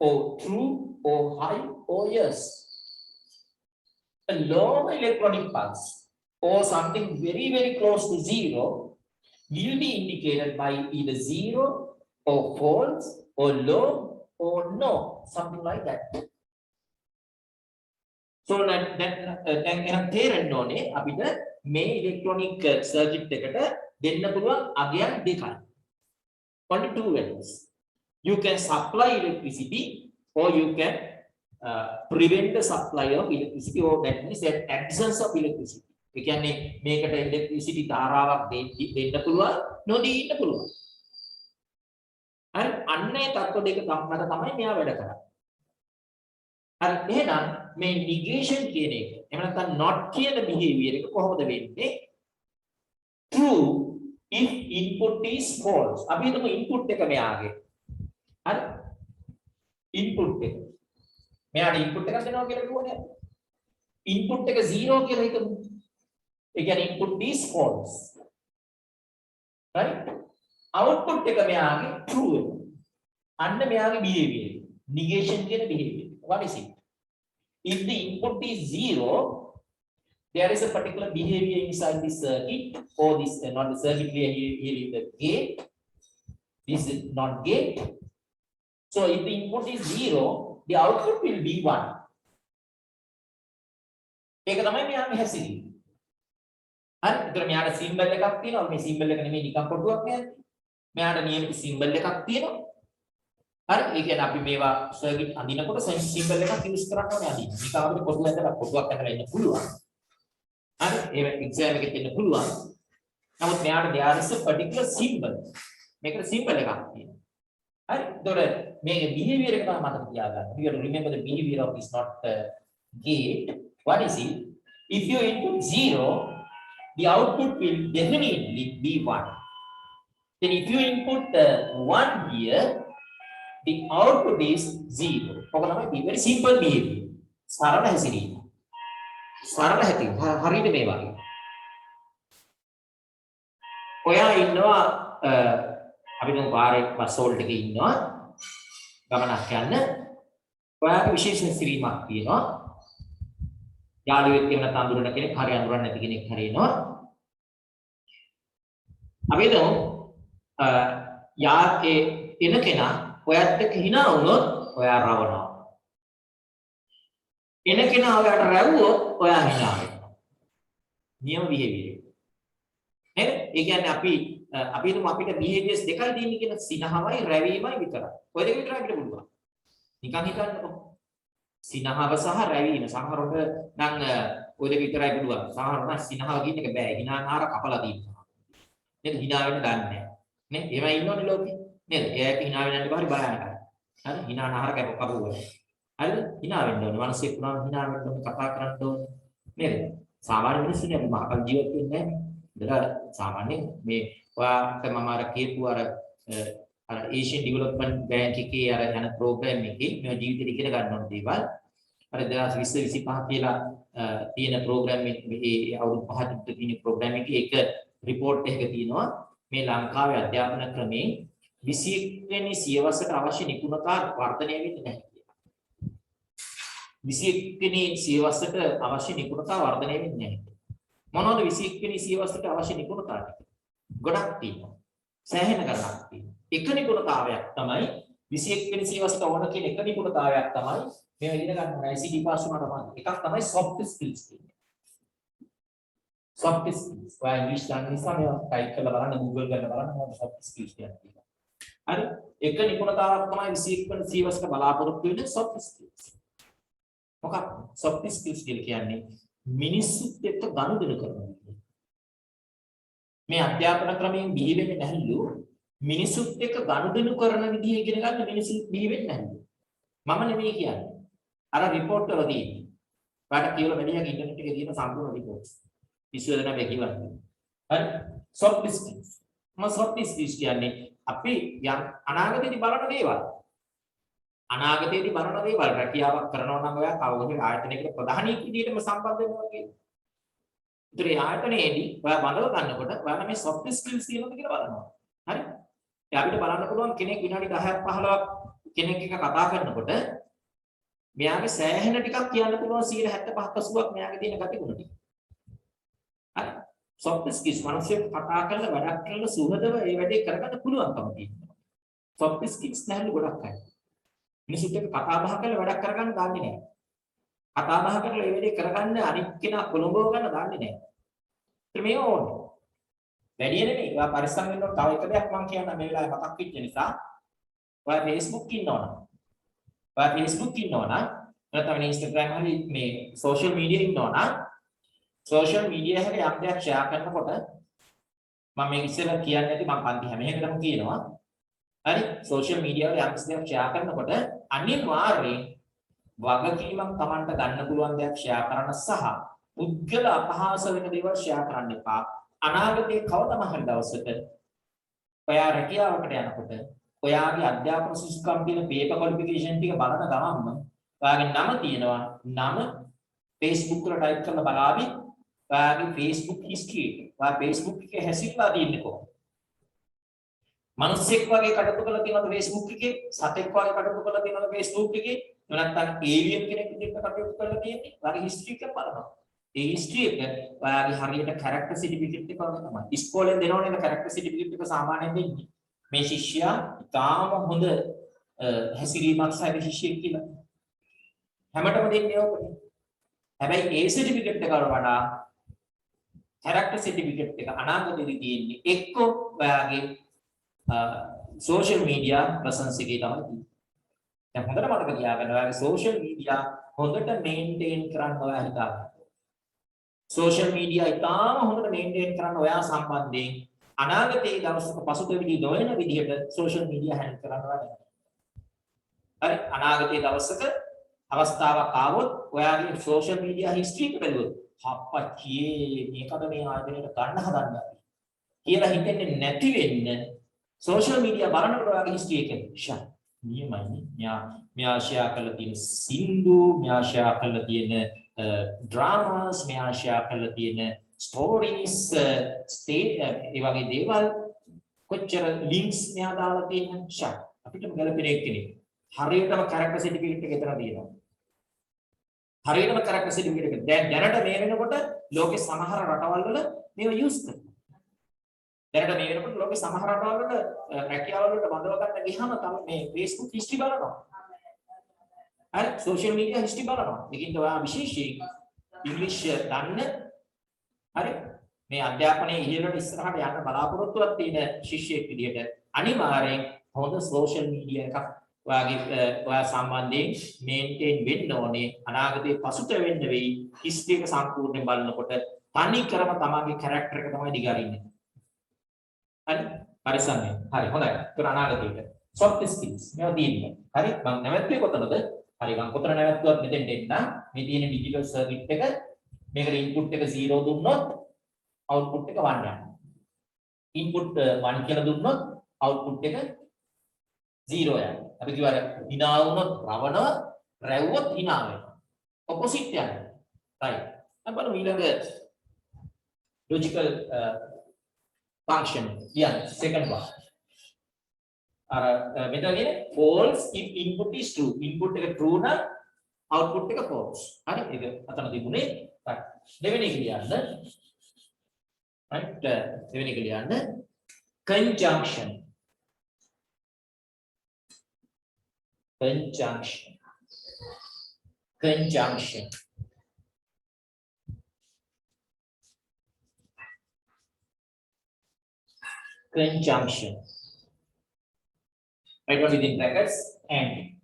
or true or high or yes. A low electronic pulse or something very very close to 0 will be indicated by either 0 or false or low or no, something like that. So දැන් එහෙනම් තේරෙන්න ඕනේ අපිට මේ ඉලෙක්ට්‍රොනික circuit එකට දෙන්න පුළුවන් අගයන් දෙකයි. Only two values. You can supply electricity or you can prevent the supply of electricity, or that means that absence of electricity. ඒ කියන්නේ මේකට electricity ධාරාවක් දෙන්න පුළුවන්, නොදී ඉන්න පුළුවන්. හරි, අන්නේ තත්ත්ව දෙක මත තමයි මෙයා වැඩ කරන්නේ. හරි, එහෙනම් මේ negation කියන එක එහෙම නැත්නම් not කියන behavior එක කොහොමද වෙන්නේ? True if input is false. අපි හිතමු input එක මෙයාගේ. හරි, ඉන්පුට් එක. මෙයාට ඉන්පුට් එකක් දෙනවා කියලා කිව්වනේ. ඉන්පුට් එක 0 කියලා හිතමු. ඒ කියන්නේ input is false. right? output එක මෙයාගේ true එක. අන්න මෙයාගේ behavior. negation කියන behavior. What is it? If the input is 0, there is a particular behavior inside this circuit, or this not the circuit here is the gate. This is not gate. So if the input is 0, the output will be 1. ඒක තමයි මෙයාගේ හැසිරීම. හරි. ඒතර මෙයාට symbol එකක් තියෙනවා. මේ සිම්බල් එක නෙමෙයි නිකන් කොටුවක් නේද? මෙයාට නියමිත සිම්බල් එකක් තියෙනවා. හරි. ඒ කියන්නේ අපි මේවා සර්කිට් අඳිනකොට සිම්බල් එකක් යූස් කරන්න ඕනේ අඳින්න. නිකන් අපිට කොටුවක් ඇඳලා කොටුවක් ඇඳලා ඉන්න පුළුවන්. හරි. ඒ එක්සෑම් එකේ තියෙන්න පුළුවන්. නමුත් මෙයාට there is a particular symbol. මේකට සිම්බල් එකක් තියෙනවා. හරි. ඒතකොට මේකේ behavior එක තමයි මතක තියාගන්න. You have to remember the behavior of this not gate. What is it? If you input 0, the output will definitely be 1. Then if you input 1 here, the output is 0. Okay, very simple behavior. සරල හැසිරීම. සරල හැටි හරියට මේ වගේ. ඔයා ඉන්නවා අපි දැන් පාරේ බස් හෝල්ඩ් එකේ ඉන්නවා. ගමනක් යන්න. ඔයාගේ විශේෂ හැසිරීමක් තියෙනවා. යාළුවෙක් වෙන තඳුරන කෙනෙක් හරි අඳුරන්නේ නැති කෙනෙක් හරි එනවා. අපි දැන් යාගේ එන කෙනා ඔයත් එක්ක hina වුණොත් ඔයා රවනවා. එන කෙනා ඔයාට රැවුවොත් ඔයා hina වෙනවා. නියම behavior. නේද? ඒ කියන්නේ අපි හිතමු අපිට behaviors දෙකයි දෙන්නේ කියන සිනහවයි රැවීමයි විතරයි. ඔය දෙක විතරයි අපිට පුළුවන්. නිකන් හිතන්නකො. සිනහව සහ රැවීම සමහරවිට නම් ඔය දෙක විතරයි පුළුවන්. සමහරවිට නම් සිනහව කියන එක බෑ. hinaනාර කපලා තියෙනවා. නේද? hina වෙන්න දන්නේ නැහැ. නේ? ඒවා ඉන්නෝනේ ලෝකේ. නේද? එයාට hina වෙන්න යන්න බෑ භයානකයි. හරි? hinaනාර කපුවා. හරිද? hina වෙන්න ඕනේ. මිනිස්සෙක් වුණාම hina වෙන්න ඕනේ, කතා කරන්න ඕනේ. නේද? සාමාන්‍ය මිනිස්සුනේ අපි මහකල් ජීවත් වෙන්නේ නැහැ. සාමාන්‍යයෙන් මේ ඔයාට මම අර කියපු අර Asian Development Bank එකේ අර යන ප්‍රෝග්‍රෑම් එකේ මේ ජීවිතේ ඉගෙන ගන්න ඕන දේවල් අර 2020 25 කියලා තියෙන ප්‍රෝග්‍රෑම් එකේ අවුරුදු 5කට තියෙන ප්‍රෝග්‍රෑම් එකේ එක රිපෝට් එකක තියෙනවා මේ ලංකාවේ අධ්‍යාපන ක්‍රමේ 21 වෙනි සියවසට අවශ්‍ය නිපුණතා වර්ධනය වෙන්නේ නැහැ කියලා. 21 වෙනි සියවසට අවශ්‍ය නිපුණතා වර්ධනය වෙන්නේ නැහැ. මොනවද 21 වෙනි සියවසට අවශ්‍ය නිපුණතා ටික? ගොඩක් තියෙනවා. සෑහෙන ගණනක් තියෙනවා. එක නිපුණතාවයක් තමයි 21 වෙනි සියවසට ඕන කියන එක නිපුණතාවයක් තමයි මේ ඉගෙන ගන්න ICT පාස් වුණාට තමයි. එකක් තමයි soft skills කියන්නේ. soft skills. ඔය ඉංග්‍රීසි දන්න නිසා මේ ටයිප් කරලා බලන්න Google කරලා බලන්න මොකද soft skills කියන්නේ. හරි? එක නිපුණතාවක් තමයි 21 වෙනි සියවසට බලාපොරොත්තු වෙන soft skills. මොකක්ද soft skills කියන්නේ? මිනිස්සුත් එක්ක ගනුදෙනු කරනවා. මේ අධ්‍යාපන ක්‍රමයෙන් බිහි වෙන්නේ නැහැලු මිනිසුත් එක්ක ගනුදෙනු කරන විදිහ ඉගෙන ගන්න මිනිසුත් බිහි වෙන්නේ නැහැලු මම නෙමෙයි කියන්නේ අර රිපෝට් වල තියෙන්නේ ඔයාලට කියලා වැඩියක් ඉන්ටර්නෙට් එකේ තියෙන සම්පූර්ණ රිපෝට්ස් ඉස්සුව දෙනා මේ කියවන්නේ හරි soft skills soft skills කියන්නේ අපි අනාගතයේදී බලන දේවල් රැකියාවක් කරනවා නම් ඔයා කවුරුහරි ආයතනයකට ප්‍රධානීක් විදිහටම සම්බන්ධ වෙනවා කියන්නේ ඉතින් ආයතනයේදී ඔයා බඳව ගන්නකොට ඔයාලා මේ soft skills තියෙනවද කියලා බලනවා. හරි? ඒ අපිට බලන්න පුළුවන් කෙනෙක් විනාඩි 10ක් 15ක් කෙනෙක් එක්ක කතා කරනකොට මෙයාගේ සෑහෙන ටිකක් කියන්න පුළුවන් 75ක් 80ක් මෙයාගේ තියෙන ගතිගුණ ටික. හරි? soft skills මිනිස්සුත් කතා කරලා වැඩක් කරලා සුහදව ඒ වැඩේ කරගන්න පුළුවන්කම තියෙනවා. soft skills නැහැලු ගොඩක් අය. මිනිස්සුත් එක්ක කතා බහ කරලා වැඩක් කරගන්න දන්නේ නැහැ. කතා බහ කරලා මේ වැඩේ කරගන්න අනිත් කෙනා කොළඹව ගන්න දන්නේ නැහැ. ඒත් මේ ඕනේ. වැඩි නෙමෙයි. ඔයා පරිස්සම් වෙන්න ඕන. තව එක දෙයක් මම කියන්න මේ වෙලාවේ මතක් වෙච්ච නිසා. ඔයා Facebook ඉන්නවනම්. නැත්නම් Instagram හරි මේ social media ඉන්නවනම් social media එකේ යම් දෙයක් share කරනකොට මම මේක ඉස්සෙල්ලා කියන්නේ නැති මම පන්ති හැම එකටම කියනවා. හරි? social media වල යම් දෙයක් share කරනකොට අනිවාර්යයෙන් වගකීමක් Tamanට ගන්න පුළුවන් දෙයක් ෂෙයා කරන්න සහ පුද්ගල අපහාස වෙන දේවල් ෂෙයා කරන්න එපා. අනාගතයේ කවදාම හරි දවසක ඔයා රැකියාවකට යනකොට ඔයාගේ අධ්‍යාපන සුසුකම් තියෙන පේපර් ක්වොලිෆිකේෂන් ටික බලන ගමන්ම ඔයාගේ නම තියෙනවා. නම Facebook වල ටයිප් කරලා බලාවි. ඔයාගේ Facebook history එක. ඔයා Facebook එකේ හැසිරලා තියෙන්නේ කොහොමද? මිනිස්සෙක් වගේ කටයුතු කරලා තියෙනවද Facebook එකේ? සතෙක් වගේ කටයුතු කරලා තියෙනවද Facebook එකේ? නැත්නම් ඒලියන් කෙනෙක් විදිහට කටයුතු කරලා තියෙන්නේ? ඔයාගේ history එක බලනවා. ඒ history එක ඔයාගේ හරියට character certificate එක වගේ තමයි. ඉස්කෝලෙන් දෙනවනේ නේද character certificate එක සාමාන්‍යයෙන් දෙන්නේ. මේ ශිෂ්‍යයා තාම හොඳ හැසිරීමක් සහිත ශිෂ්‍යයෙක් කියලා. හැමතෙම දෙන්නේ ඕකනේ. හැබැයි ඒ certificate එකට වඩා character certificate එක අනාගතයේදී තියෙන්නේ එක්කෝ ඔයාගේ social media presence එකේ තමයි තියෙන්නේ. දැන් හොඳට මතක තියාගන්න ඔයාගේ social media හොඳට maintain කරන්න ඔයා හිතාගන්න. social media ඉතාම හොඳට maintain කරන්න ඔයා සම්බන්ධයෙන් අනාගතයේ දවසක පසුතැවිලි නොවන විදිහට social media handle කරන්න ඕනේ. හරි අනාගතයේ දවසක අවස්ථාවක් ආවොත් ඔයාගේ social media history එක බලුවොත් අප්පච්චියේ මේකද මේ ආයතනයට ගන්න හදන්නේ කියලා හිතෙන්නේ නැති වෙන්න social media බලනකොට ඔයාගේ history එක ෂා නියමයි මෙයා ෂෙයා කරලා තියෙන සින්දු මෙයා ෂෙයා කරලා තියෙන dramas මෙයා ෂෙයා කරලා තියෙන stories ඒ වගේ දේවල් කොච්චර links මෙයා දාලා තියෙන ෂා අපිටම ගැලපෙන කෙනෙක් හරියටම character certificate එක එතන තියෙනවා හරියටම character certificate එක දැනට මේ වෙනකොට ලෝකේ සමහර රටවල් වල මේව use කරනවා දැනට මේ වෙනකොට ලෝකේ සමහර රටවල් වල රැකියාවල් වලට බඳව ගන්න ගියාම තමයි මේ Facebook history බලනවා හරි social media history බලනවා ඒකින්ද ඔයා විශේෂයෙන් ඉංග්‍රීසි දන්න හරි මේ අධ්‍යාපනයේ ඉහළට ඉස්සරහට යන්න බලාපොරොත්තුවක් තියෙන ශිෂ්‍යයෙක් විදිහට අනිවාර්යෙන් හොඳ social media එකක් ඔයා සම්බන්ධයෙන් මේන්ටේන් වෙන්න ඕනේ අනාගතයේ පසුතැවෙන්න වෙයි හිස්ටරි එක සම්පූර්ණයෙන් බලනකොට තනි කරම තමන්ගේ කැරක්ටර් එක තමයි දිගාරින්නේ හරි පරිසම්නේ හරි හොඳයි ඒක අනාගතයට soft skills මේවා තියෙන්නේ හරි මම නැවතුනේ කොතනද හරි මම කොතන නැවතුවත් මෙතෙන්ට එන්න මේ තියෙන ඩිජිටල් සර්කිට් එක මේකට ඉන්පුට් එක 0 දුන්නොත් අවුට්පුට් එක 1 යනවා ඉන්පුට් 1 කියලා දුන්නොත් අවුට්පුට් එක 0 යනවා අපි කියවර hina වුණොත් රවණව රැව්වොත් hina වෙනවා ඔපොසිට් යනවා right අපල ඊළඟ logical function yeah second one අර මෙතන කියන්නේ false if input is true input එක true නම් output එක false හරි ඒක අතන තිබුණේ right දෙවෙනි එක ලියන්න right දෙවෙනි එක ලියන්න conjunction conjunction conjunction conjunction right what within brackets and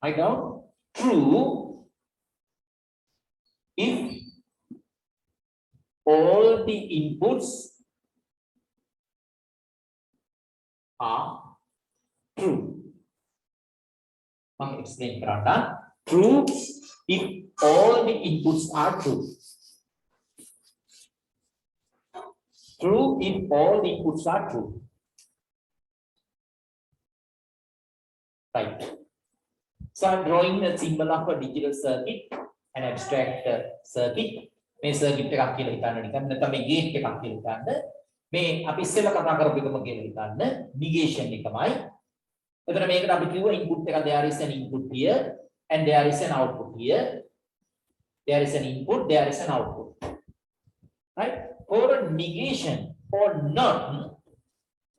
write down true if all the inputs are true. I'll explain Karata. True if all the inputs are true. True if all the inputs are true. Right. So I'm drawing a symbol of a digital circuit. An abstract circuit මේ circuit එකක් කියලා හිතන්න නිකන් නැත්නම් මේ gate එකක් කියලා හිතන්න මේ අපි ඉස්සෙල්ලා කතා කරපු එකම කියලා හිතන්න negation එකමයි එතන මේකට අපි කිව්වා input එක there is an input here and there is an output here there is an input there is an output right for a negation or not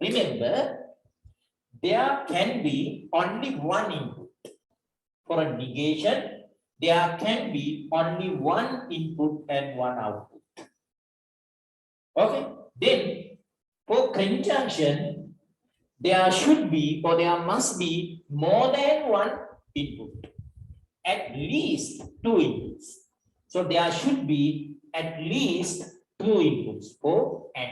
remember there can be only one input for a negation there can be only one input and one output. Okay, then for conjunction, there should be or there must be more than one input, at least two inputs. So there should be at least two inputs for and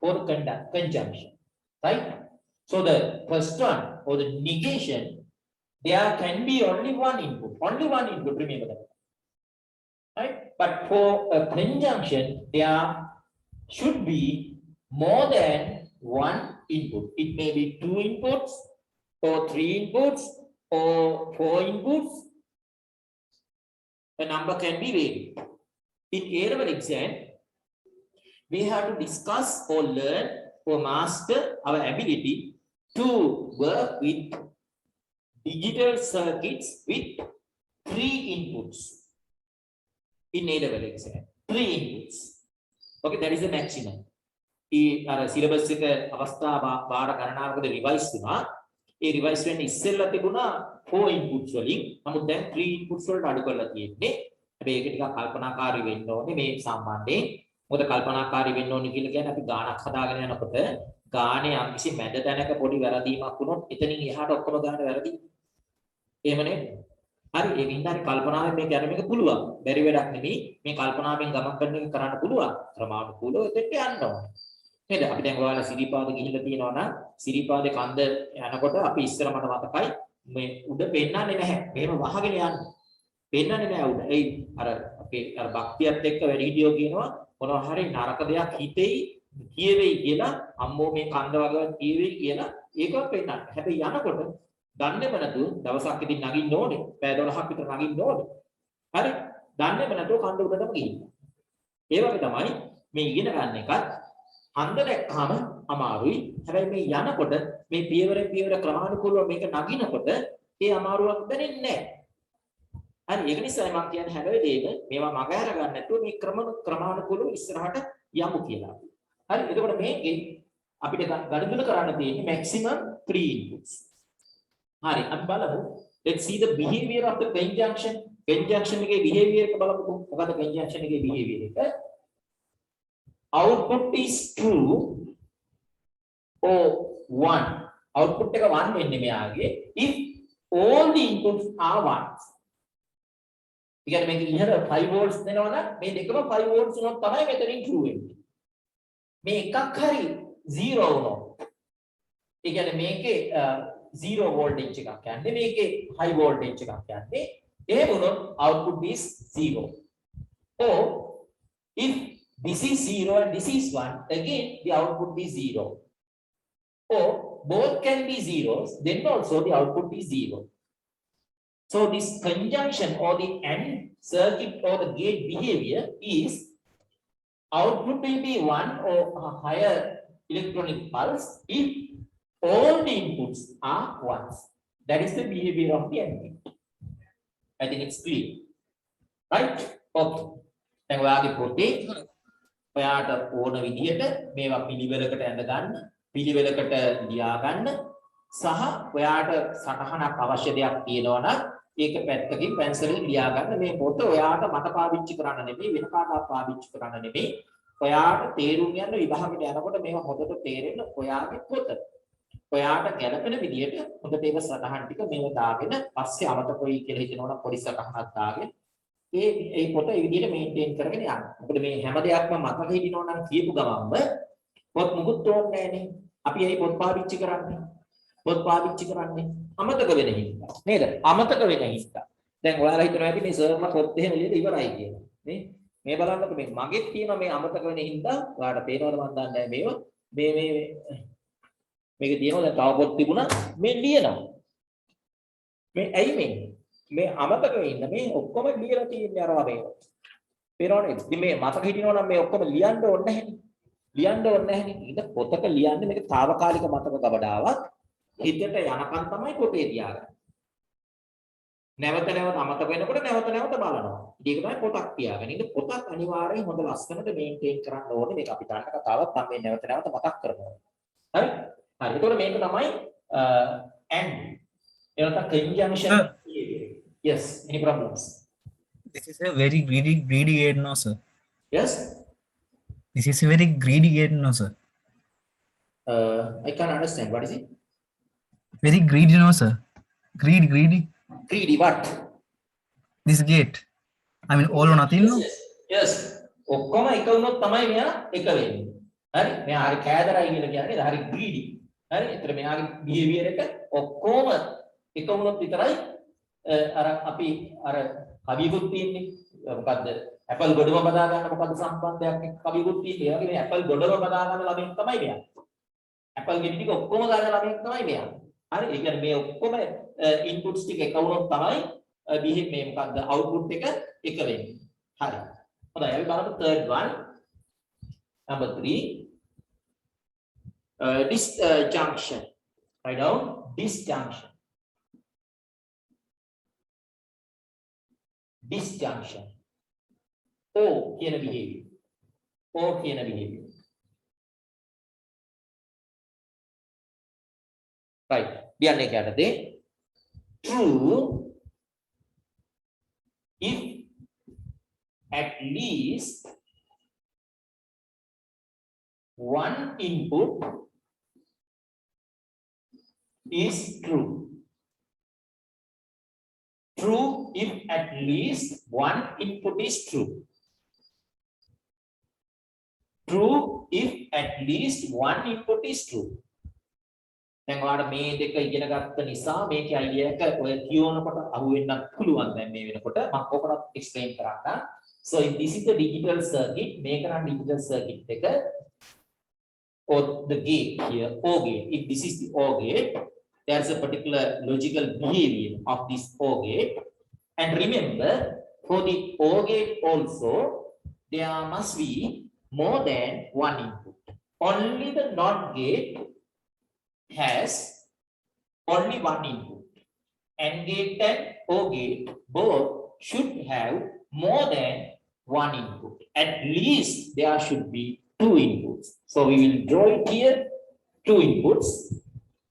for conjunction, right? So the first one or the negation, there can be only one input. Only one input, remember that. Right? But for a conjunction, there should be more than one input. It may be 2 inputs, or 3 inputs, or 4 inputs. A number can be varied. In A-level exam, we have to discuss or learn or master our ability to work with digital circuits with 3 inputs in A-level exam. 3 inputs. Okay, that is the maximum. Syllabus එක අවස්ථා බාර ගණනාවකද revise වුණා. ඒ revise වෙන්න ඉස්සෙල්ලා තිබුණා 4 inputs වලින්. නමුත් දැන් 3 inputs වලට අඩු කරලා තියෙන්නේ. හැබැයි ඒක ටිකක් කල්පනාකාරී වෙන්න ඕනේ මේ සම්බන්ධයෙන්. මොකද කල්පනාකාරී වෙන්න ඕනේ කියලා කියන්නේ අපි ගාණක් හදාගෙන යනකොට ගාණේ යම්කිසි මැද තැනක පොඩි වැරදීමක් වුණොත් එතනින් එහාට ඔක්කොම ගාණ වැරදි. එහෙම නේද? හරි ඒක ඉඳන් කල්පනාවෙන් මේක යන මේක පුළුවන්. බැරි වැඩක් නෙමෙයි. මේ කල්පනාවෙන් ගමන් කරන එක කරන්න පුළුවන්. ක්‍රමානුකූලව එතෙට යන්න ඕනේ. නේද? අපි දැන් ඔයාලා සිරිපාද ගිහිල්ලා තියෙනවා නම් සිරිපාදේ කන්ද යනකොට අපි ඉස්සර මට මතකයි මේ උඩ පෙන්නන්නේ නැහැ. මෙහෙම වහගෙන යන්නේ. පෙන්නන්නේ නැහැ උඩ. ඒ අර අපේ අර භක්තියත් එක්ක වැඩිහිටියෝ කියනවා මොනවා හරි නරක දෙයක් හිතෙයි කියවෙයි කියලා අම්මෝ මේ කන්ද වගේ කියවෙයි කියලා ඒකවත් පෙන්නන්න. හැබැයි යනකොට දන්නේම නැතුව දවසක් ඉතින් නගින්න ඕනේ. පැය 12ක් විතර නගින්න ඕනේ. හරි? දන්නේම නැතුව කන්ද උඩටම ගිහින්. ඒ වගේ තමයි මේ ඉගෙන ගන්න එකත් අන්ද දැක්කම අමාරුයි. හැබැයි මේ යනකොට මේ පියවරෙන් පියවර ක්‍රමානුකූලව මේක නගිනකොට ඒ අමාරුවක් දැනෙන්නේ නැහැ. හරි ඒක නිසා මම කියන්නේ හැබැයි දෙයක මේවා මග හැර ගන්න නැතුව මේ ක්‍රමානුකූලව ඉස්සරහට යමු කියලා. හරි එතකොට මේකේ අපිට ගණිතන කරන්න තියෙන්නේ maximum 3 inputs. හරි අපි බලමු. Let's see the behavior of the conjunction. Conjunction එකේ behavior එක බලමුකෝ. මොකද conjunction එකේ behavior එක? Output is true or 1. Output එක 1 වෙන්නේ මෙයාගේ if all the inputs are 1. ඉතින් මේක ඉහළ 5 volts දෙනවනම් මේ දෙකම 5 volts උනොත් තමයි මෙතනින් true වෙන්නේ. මේ එකක් හරි 0 වුණොත් ඒ කියන්නේ මේකේ 0 voltage එකක් යන්නේ මේකේ high voltage එකක් යන්නේ එහෙම වුණොත් output is 0. Or if this is 0 and this is 1, again the output is 0. Or both can be zeros, then also the output is 0. So this conjunction or the AND circuit or the gate behavior is output will be 1 or a higher electronic pulse if all the inputs are 1s. That is the behavior of the AND gate. I think it's clear. Right? Okay. Then we are going ඔයාට ඕන විදියට මේවා පිළිවෙලකට ඇඳ ගන්න, පිළිවෙලකට ලියා ගන්න සහ ඔයාට සටහනක් අවශ්‍ය දෙයක් තියෙනවා නම් ඒක පැත්තකින් පැන්සලෙන් ලියා ගන්න. මේ පොත ඔයාට මට පාවිච්චි කරන්න නෙමෙයි වෙන කාටවත් පාවිච්චි කරන්න නෙමෙයි. ඔයාට තේරුම් ගන්න විභාගෙට යනකොට මේවා හොඳට තේරෙන්න ඔයාගේ පොත. ඔයාට ගැළපෙන විදියට හොඳට ඒක සටහන් ටික මේව දාගෙන පස්සේ අමතක වෙයි කියලා හිතනවනම් පොඩි සටහනක් දාගෙන ඒ පොත ඒ විදිහට මේන්ටේන් කරගෙන යන්න. මොකද මේ හැම දෙයක්ම මතක හිටිනෝ නම් කියපු ගමන්ම පොත් මුකුත් ඕනේ නැහනේ. අපි ඒ පොත් පාවිච්චි කරන්නේ. පොත් පාවිච්චි කරන්නේ අමතක වෙන හින්දා. නේද? අමතක වෙන හින්දා. දැන් ඔයාලා හිතනවා ඇති මේ සර්ලා පොත් එහෙම ලියලා ඉවරයි කියලා. නේ? මේ බලන්නකො මේ මගෙත් තියෙනවා මේ අමතක වෙන හින්දා. ඔයාලට පේනවද මන් දන්නේ නැහැ මේව. මේක තියෙනවා දැන් තව පොත් තිබුණා මේ ලියනවා. මේ ඇයි මේ අමතක වෙන්න මේ ඔක්කොම ලියලා තියෙන්නේ අර වගේ. පේනවනේ. ඉතින් මේ මතක හිටිනවා නම් මේ ඔක්කොම ලියන්න ඕනේ නැහැනේ. ලියන්න ඕනේ නැහැනේ. ඊට පොතක ලියන්නේ මේක తాවකාලික මතක ගබඩාවක්. හිතට යනකම් තමයි පොතේ තියාගන්නේ. නැවත නැවත අමතක වෙනකොට නැවත නැවත බලනවා. ඒක තමයි පොතක් තියාගන්නේ. ඉතින් පොතක් අනිවාර්යෙන් හොඳ ලස්සනට මේන්ටේන් කරන්න ඕනේ. මේක අපි ගන්න කතාවක් තමයි නැවත නැවත මතක් කරනවා. හරි? හරි. ඒතකොට මේක තමයි and එනත conjunction. Yes, any problems? This is a very greedy gate, no sir. Yes? This is a very greedy gate, no sir. I can't understand. What is it? Very greedy, no sir. Greedy. Greedy what? This gate. I mean all or nothing, no? Yes. ඔක්කොම එක වුණොත් තමයි මෙයා එක වෙන්නේ. හරි? මෙයා හරි කෑදරයි කියලා කියන්නේ හරි greedy. හරි? ඒතර මෙයාගේ behavior එක ඔක්කොම එක වුණොත් විතරයි අර අපි අර කවියකුත් තියෙන්නේ මොකද්ද ඇපල් ගොඩම බදා ගන්න මොකද්ද සම්බන්ධයක් එක්ක කවියකුත් තියෙන්නේ ඒ වගේ ඇපල් ගොඩම බදා ගන්න ළමෙක් තමයි මෙයා ඇපල් ගෙඩි ටික ඔක්කොම ගන්න ළමෙක් තමයි මෙයා හරි ඒ කියන්නේ මේ ඔක්කොම ඉන්පුට්ස් ටික එක වුණොත් තමයි මේ මොකද්ද අවුට්පුට් එක එක වෙන්නේ හරි හොඳයි අපි බලමු third one number 3 disjunction write down disjunction disjunction O කියන behavior O කියන behavior right ලියන්නේ කැටදී true if at least one input is true. True if at least one input is true. True if at least one input is true. දැන් ඔයාලට මේ දෙක ඉගෙන ගත්ත නිසා මේකේ අයිඩියා එක ඔය කියවනකොට අහුවෙන්නත් පුළුවන් දැන් මේ වෙනකොට මම ඔකට එක්ස්ප්ලেইন කරන්න. So if this is the digital circuit මේක නම් digital circuit එක or the gate here OR gate if this is the OR gate there's a particular logical behavior of this OR gate and remember for the OR gate also there must be more than one input only the NOT gate has only one input AND gate and OR gate both should have more than one input at least there should be two inputs. So we will draw it here, two inputs.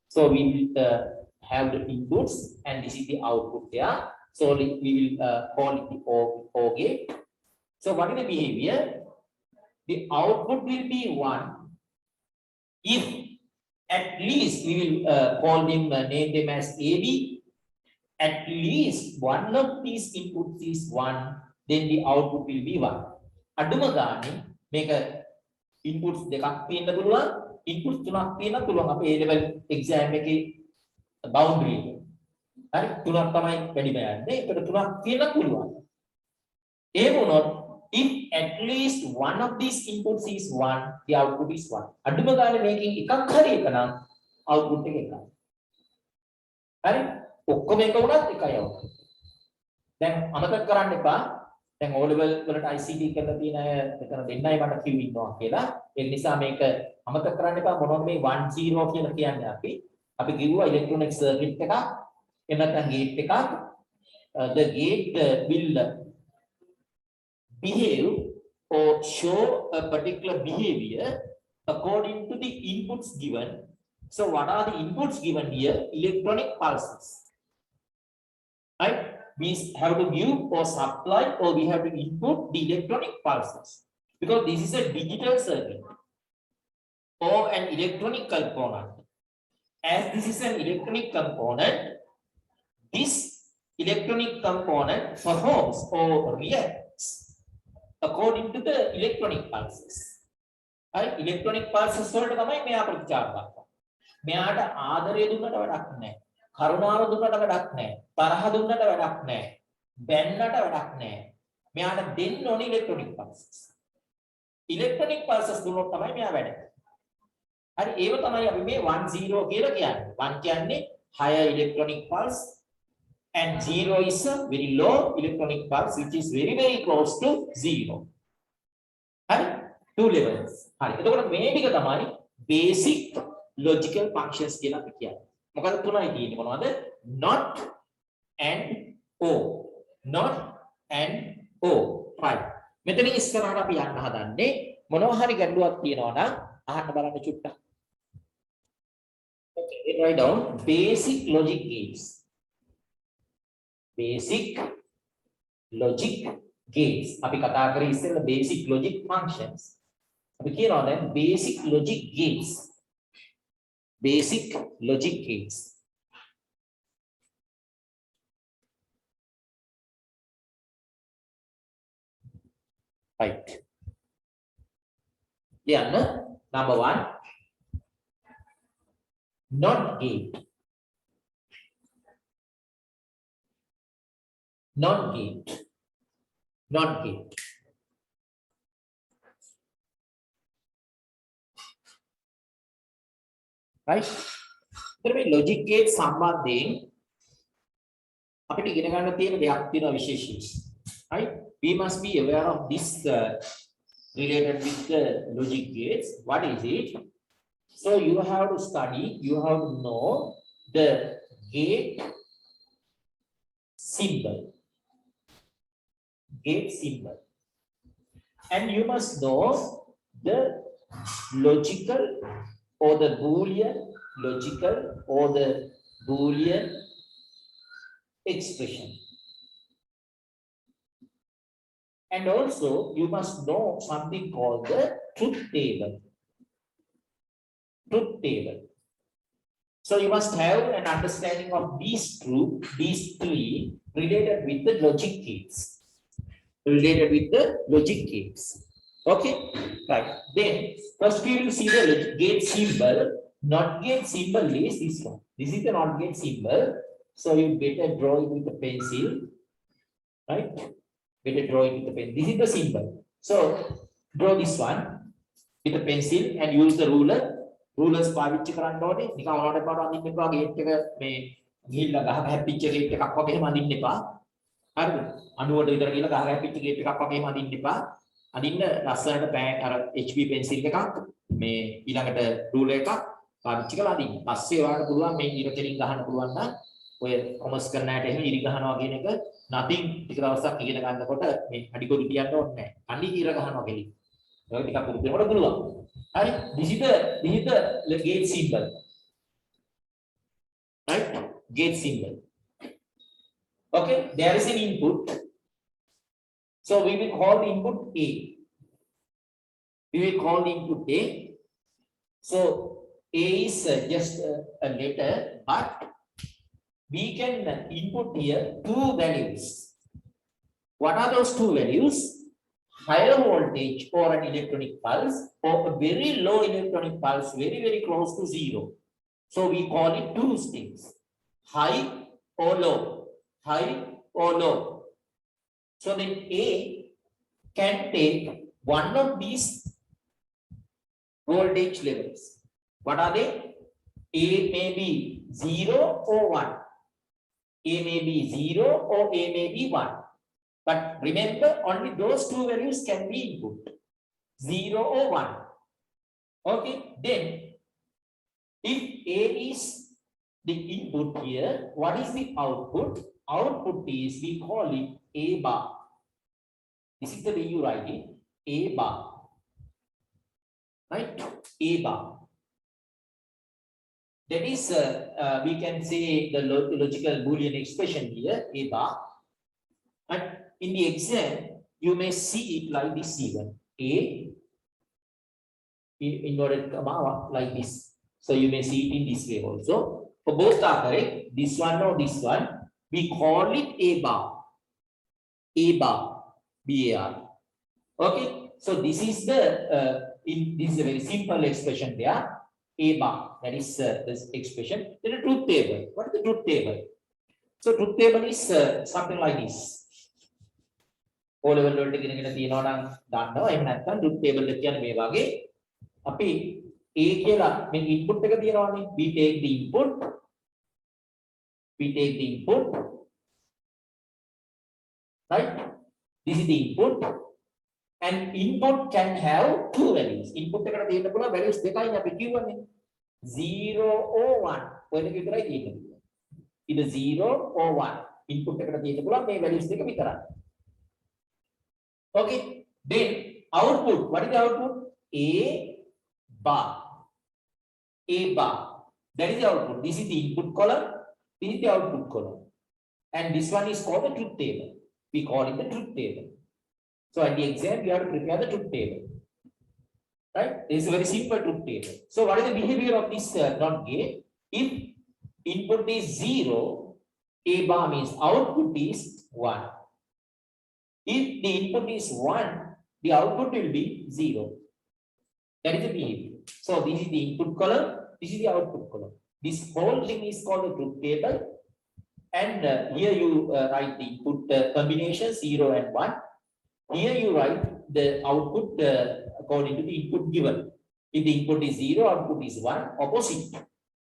So we will have the inputs and this is the output there. So we will call it the OR gate. So what is the behavior? The output will be 1 if at least we will call them, name them as AB. At least one of these inputs is 1, then the output will be 1. අඩුම ගානේ මේක inputs දෙකක් තියෙන්න පුළුවන් inputs තුනක් තියෙන්න පුළුවන් අපේ A level exam එකේ boundary එක. හරි තුනක් තමයි වැඩිම යන්නේ. ඒකට තුනක් තියෙන්න පුළුවන්. ඒ වුණොත් if at least one of these inputs is 1 the output is 1. අඩුම ගානේ මේකෙන් එකක් හරි එක නම් output එක එකයි. හරි ඔක්කොම එක වුණත් එකයි output. දැන් අමතක කරන්න එපා දැන් O level වලට ICT කරලා තියෙන අය එතන දෙන්නයි මට කිව් ඉන්නවා කියලා. ඒ නිසා මේක අමතක කරන්න එපා මොනවද මේ 1 0 කියලා කියන්නේ අපි කිව්වා ඉලෙක්ට්‍රොනික සර්කිට් එකක් එහෙම නැත්නම් ගේට් එකක් the gate will behave or show a particular behavior according to the inputs given. So what are the inputs given here? Electronic pulses. Right? We have to give or supply or we have to input the electronic pulses because this is a digital circuit or an electronic component. As this is an electronic component, this electronic component performs or reacts according to the electronic pulses. Right? Electronic pulses වලට තමයි මෙයා ප්‍රතිචාර දක්වන්නේ. මෙයාට ආදරය දුන්නට වැඩක් නැහැ. කරුණාව දුන්නට වැඩක් නැහැ. තරහ දුන්නට වැඩක් නැහැ. බැන්නට වැඩක් නැහැ. මෙයාට දෙන්න ඕනේ ඉලෙක්ට්‍රොනික පල්සස්. ඉලෙක්ට්‍රොනික පල්සස් දුන්නොත් තමයි මෙයා වැඩ කරන්නේ. හරි ඒව තමයි අපි මේ 1 0 කියලා කියන්නේ. 1 කියන්නේ higher electronic pulse and 0 is a very low electronic pulse which is very close to 0. හරි two levels. හරි එතකොට මේ ටික තමයි basic logical functions කියලා අපි කියන්නේ. මොකද තුනයි තියෙන්නේ මොනවද? Not and O. Not and O. right. මෙතන ඉස්සරහට අපි යන්න හදන්නේ මොනවා හරි ගැටලුවක් තියෙනවා නම් අහන්න බලන්න චුට්ටක්. Okay, write down basic logic gates. Basic logic gates. අපි කතා කරේ ඉස්සෙල්ලා basic logic functions. අපි කියනවා දැන් basic logic gates. Basic logic gates. Right. Yeah, number 1, NOT gate. not gate, not gate. Right? There may logic gate සම්බන්ධයෙන් අපිට ඉගෙන ගන්න තියෙන දෙයක් තියෙනවා විශේෂයි. Right? We must be aware of this related with the logic gates. What is it? So you have to study, you have to know the gate symbol. Gate symbol. And you must know the logical or the Boolean, logical or the Boolean expression. And also you must know something called the truth table. Truth table. So you must have an understanding of these three related with the logic gates. Related with the logic gates. Okay, right. Then first we will see the gate symbol. Not gate symbol is this one. This is the not gate symbol. So you better draw it with a pencil. Right? Better draw it with a pen. This is the symbol. So draw this one with a pencil and use the ruler. Rulers පාවිච්චි කරන්න ඕනේ. නිකන් ඔයාලට පාඩම් අඳින්න එපා. Gate එක මේ ගිහිල්ලා ගහ හැප්පිච්ච ගේට් එකක් වගේ එහෙම අඳින්න එපා. හරිද? අණුවට විතර ගිහිල්ලා ගහ හැප්පිච්ච ගේට් එකක් වගේ එහෙම අඳින්න එපා. අඳින්න ලස්සනට පෑන් අර HB pencil එකක් මේ ඊළඟට ruler එකක් පාවිච්චි කරලා අඳින්න. පස්සේ ඔයාලට පුළුවන් මේ ඉර කෙලින් ගහන්න පුළුවන් නම් ඔය කොමර්ස් කරන අයට එහෙම ඉරි ගහනවා කියන එක nothing ටික දවසක් ඉගෙන ගන්නකොට මේ අඩිකොඩු තියන්න ඕනේ නැහැ. අනිත් ඉර ගහනවා කෙලින්. ඒක ටිකක් පුරුදු වෙනකොට පුළුවන්. හරි? This is the gate symbol. Right? Gate symbol. Okay, there is an input. So we will call the input A. We will call the input A. So A is just a letter, but we can input here two values. What are those two values? Higher voltage or an electronic pulse or a very low electronic pulse, very, very close to zero. So we call it two things, high or low, high or low. So then A can take one of these voltage levels. What are they? A may be 0 or 1. A may be 0 or A may be 1. But remember, only those two values can be input, 0 or 1. Okay, then if A is the input here, what is the output? Output is, we call it A bar. This is the way you write it, A bar. Right? A bar. That is, we can say the logical Boolean expression here, A bar. And in the exam, you may see it like this even. A inverted comma like this. So you may see it in this way also. For both are correct, this one or this one, we call it A bar. A bar. BAR. Okay. So this is the this is a very simple expression there. A bar. That is this expression. Then a truth table. What is the truth table? So truth table is something like this. O level වලට ගෙනගෙන තියනවා නම් දන්නවා. එහෙම නැත්නම් truth table එක කියන්නේ මේ වගේ අපි A කියලා මේ input එක තියනවානේ. We take the input. Right? This is the input. And input can have two values. Input එකට තියෙන්න පුළුවන් values දෙකයි අපි කියවන්නේ. 0 or 1. ඔය දෙක විතරයි තියෙන්නේ. Either 0 or 1. Input එකට තියෙන්න පුළුවන් මේ values දෙක විතරයි. Okay, then output. What is the output? A bar. A bar. That is the output. This is the input column. This is the output column. And this one is called the truth table. We call it the truth table. So at the exam, you have to prepare the truth table. Right? This is a very simple truth table. So what is the behavior of this NOT gate? If input is 0, A bar means output is 1. If the input is 1, the output will be 0. That is the behavior. So this is the input column, this is the output column. This whole thing is called the truth table. And here you write the input combination 0 and 1. Here you write the output according to the input given. If the input is 0, output is 1, opposite